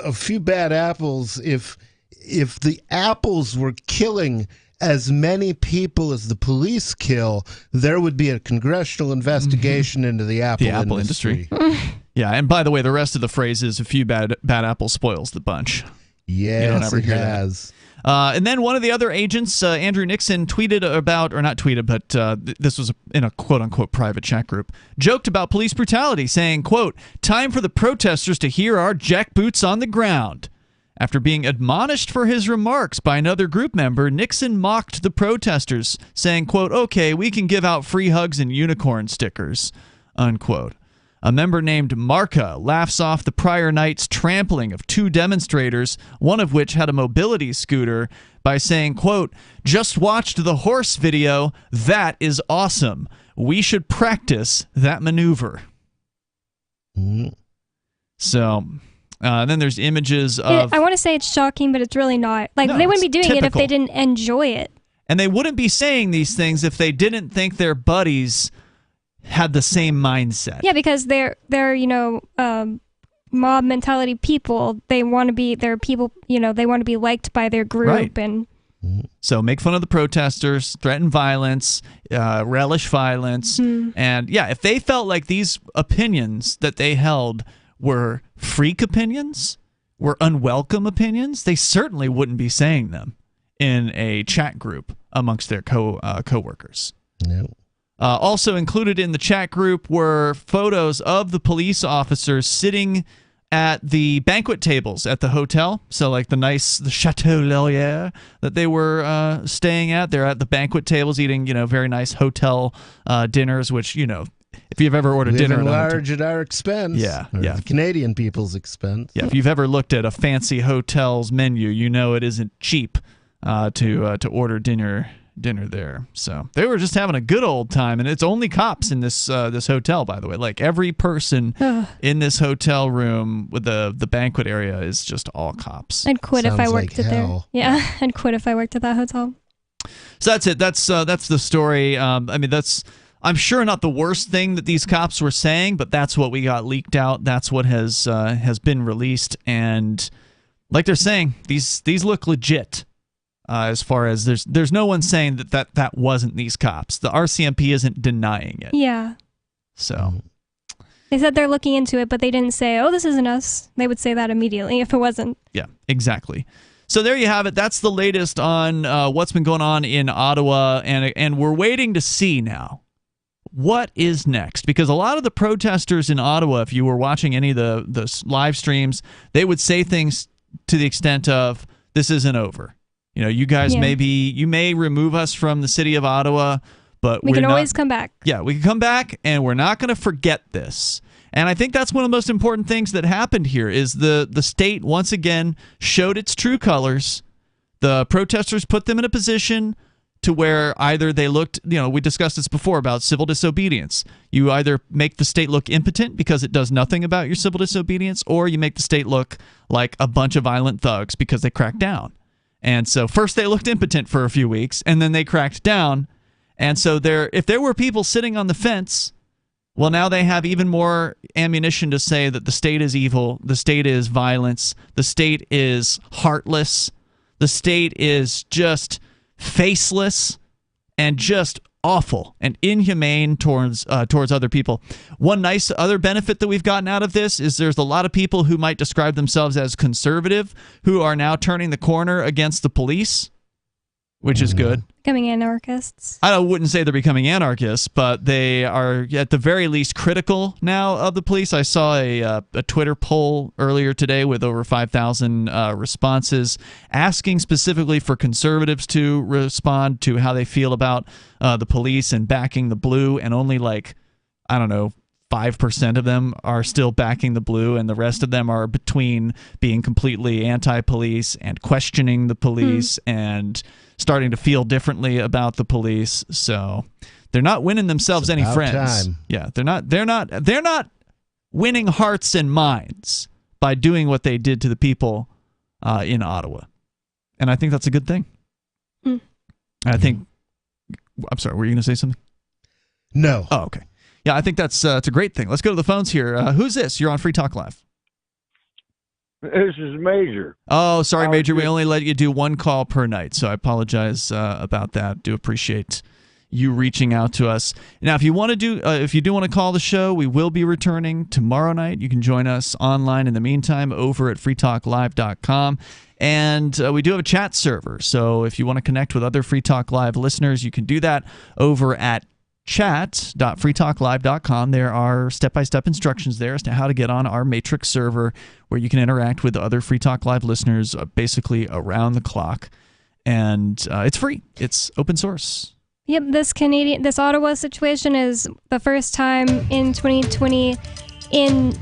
Speaker 5: a few bad apples, if the apples were killing as many people as the police kill, there would be a congressional investigation into the apple industry.
Speaker 4: Yeah, and by the way, the rest of the phrase is, "A few bad apples spoils the bunch."
Speaker 5: Yes, it has.
Speaker 4: And then one of the other agents, Andrew Nixon, tweeted about, or not tweeted, but this was in a quote-unquote private chat group, joked about police brutality, saying, quote, "Time for the protesters to hear our jackboots on the ground." After being admonished for his remarks by another group member, Nixon mocked the protesters, saying, quote, "Okay, we can give out free hugs and unicorn stickers," unquote. A member named Marka laughs off the prior night's trampling of two demonstrators, one of which had a mobility scooter, by saying, quote, "Just watched the horse video. That is awesome. We should practice that maneuver."
Speaker 5: Mm.
Speaker 4: So... then there's images of...
Speaker 10: I want to say it's shocking, but it's really not. Like,
Speaker 4: No,
Speaker 10: they wouldn't be
Speaker 4: it's
Speaker 10: doing it if
Speaker 4: typical.
Speaker 10: they didn't enjoy it.
Speaker 4: And they wouldn't be saying these things if they didn't think their buddies had the same mindset.
Speaker 10: Yeah, because they're mob mentality people. They want to be, they're people, they want to be liked by their group.
Speaker 4: Right.
Speaker 10: And
Speaker 4: So make fun of the protesters, threaten violence, relish violence. And yeah, if they felt like these opinions that they held were freak opinions, were unwelcome opinions, they certainly wouldn't be saying them in a chat group amongst their co-workers.
Speaker 5: No.
Speaker 4: Also included in the chat group were photos of the police officers sitting at the banquet tables at the hotel. So like the Chateau Laurier that they were staying at. They're at the banquet tables eating, very nice hotel dinners, which, if you've ever ordered dinner
Speaker 5: large at our expense.
Speaker 4: Yeah.
Speaker 5: The Canadian people's expense.
Speaker 4: Yeah, if you've ever looked at a fancy hotel's menu, you know it isn't cheap to order dinner there. So they were just having a good old time, and it's only cops in this hotel, by the way. Like every person in this hotel room with the banquet area is just all cops.
Speaker 10: I'd quit if I
Speaker 5: Sounds
Speaker 10: worked
Speaker 5: like
Speaker 10: at there.
Speaker 5: hell.
Speaker 10: Yeah, I'd quit if I worked at that hotel.
Speaker 4: So that's it. That's the story. That's, I'm sure, not the worst thing that these cops were saying, but that's what we got leaked out. That's what has been released, and like they're saying, these look legit. As far as there's no one saying that wasn't these cops. The RCMP isn't denying it.
Speaker 10: Yeah.
Speaker 4: So
Speaker 10: They said they're looking into it, but they didn't say, "Oh, this isn't us." They would say that immediately if it wasn't.
Speaker 4: yeah, exactly. So there you have it. That's the latest on what's been going on in Ottawa, and we're waiting to see now what is next, because a lot of the protesters in Ottawa, if you were watching any of the live streams, they would say things to the extent of, "This isn't over. You guys you may remove us from the city of Ottawa, but
Speaker 10: we can always come back."
Speaker 4: Yeah, we can come back, and we're not going to forget this. And I think that's one of the most important things that happened here is the state once again showed its true colors. The protesters put them in a position to where either they looked, we discussed this before about civil disobedience. You either make the state look impotent because it does nothing about your civil disobedience, or you make the state look like a bunch of violent thugs because they cracked down. And so first they looked impotent for a few weeks, and then they cracked down. And so if there were people sitting on the fence, well, now they have even more ammunition to say that the state is evil, the state is violence, the state is heartless, the state is just faceless and just awful and inhumane towards other people. One nice other benefit that we've gotten out of this is there's a lot of people who might describe themselves as conservative who are now turning the corner against the police. which is good.
Speaker 10: Becoming anarchists.
Speaker 4: I wouldn't say they're becoming anarchists, but they are at the very least critical now of the police. I saw a Twitter poll earlier today with over 5,000 responses asking specifically for conservatives to respond to how they feel about the police and backing the blue, and only 5% of them are still backing the blue, and the rest of them are between being completely anti-police and questioning the police and starting to feel differently about the police. So they're not winning themselves any friends.
Speaker 5: Time.
Speaker 4: Yeah, they're not winning hearts and minds by doing what they did to the people in Ottawa. And I think that's a good thing. I'm sorry, were you going to say something?
Speaker 5: No.
Speaker 4: Oh, okay. Yeah, I think that's it's a great thing. Let's go to the phones here. Who's this? You're on Free Talk Live.
Speaker 18: This is Major.
Speaker 4: Oh, sorry, Major. We only let you do one call per night, so I apologize about that. Do appreciate you reaching out to us. Now, if you want to if you do want to call the show, we will be returning tomorrow night. You can join us online in the meantime over at freetalklive.com. And we do have a chat server, so if you want to connect with other Free Talk Live listeners, you can do that over at chat.freetalklive.com. There are step-by-step instructions there as to how to get on our Matrix server, where you can interact with other Free Talk Live listeners basically around the clock. And it's free. It's open source.
Speaker 10: Yep, this Ottawa situation is the first time in 2020 in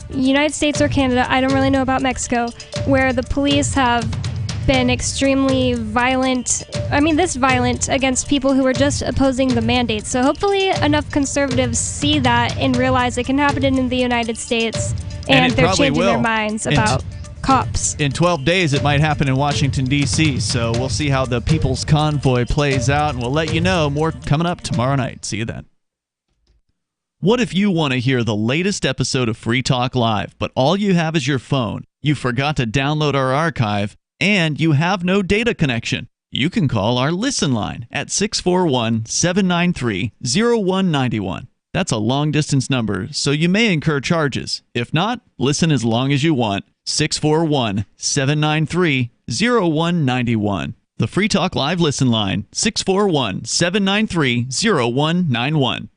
Speaker 10: United States or Canada, I don't really know about Mexico, where the police have been extremely violent, this violent against people who are just opposing the mandates. So hopefully enough conservatives see that and realize it can happen in the United States, and they're changing their minds about cops.
Speaker 4: In 12 days, it might happen in Washington, D.C., so we'll see how the People's Convoy plays out, and we'll let you know. More coming up tomorrow night. See you then. What if you want to hear the latest episode of Free Talk Live, but all you have is your phone, you forgot to download our archive, and you have no data connection? You can call our Listen line at 641-793-0191. That's a long-distance number, so you may incur charges. If not, listen as long as you want. 641-793-0191. The Free Talk Live Listen line, 641-793-0191.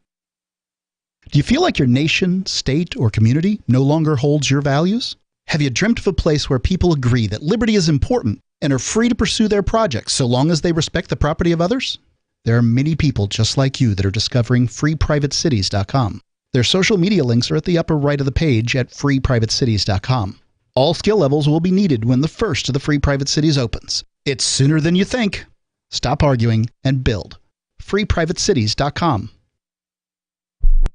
Speaker 17: Do you feel like your nation, state, or community no longer holds your values? Have you dreamt of a place where people agree that liberty is important and are free to pursue their projects so long as they respect the property of others? There are many people just like you that are discovering freeprivatecities.com. Their social media links are at the upper right of the page at freeprivatecities.com. All skill levels will be needed when the first of the Free Private Cities opens. It's sooner than you think. Stop arguing and build. freeprivatecities.com.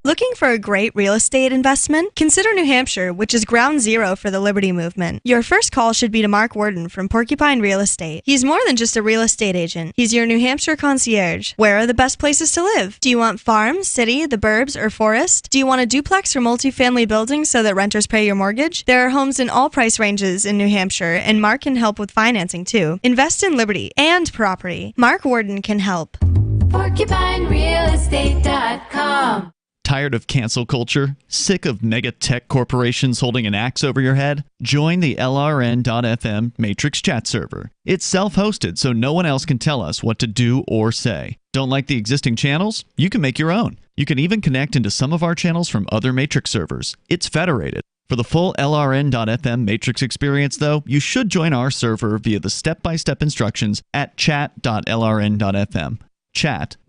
Speaker 19: Looking for a great real estate investment? Consider New Hampshire, which is ground zero for the Liberty Movement. Your first call should be to Mark Worden from Porcupine Real Estate. He's more than just a real estate agent. He's your New Hampshire concierge. Where are the best places to live? Do you want farm, city, the burbs, or forest? Do you want a duplex or multifamily building so that renters pay your mortgage? There are homes in all price ranges in New Hampshire, and Mark can help with financing too. Invest in liberty and property. Mark Worden can help.
Speaker 23: PorcupineRealEstate.com.
Speaker 4: Tired of cancel culture? Sick of mega tech corporations holding an axe over your head? Join the LRN.FM Matrix chat server. It's self-hosted, so no one else can tell us what to do or say. Don't like the existing channels? You can make your own. You can even connect into some of our channels from other Matrix servers. It's federated. For the full LRN.FM Matrix experience, though, you should join our server via the step-by-step instructions at chat.lrn.fm. Chat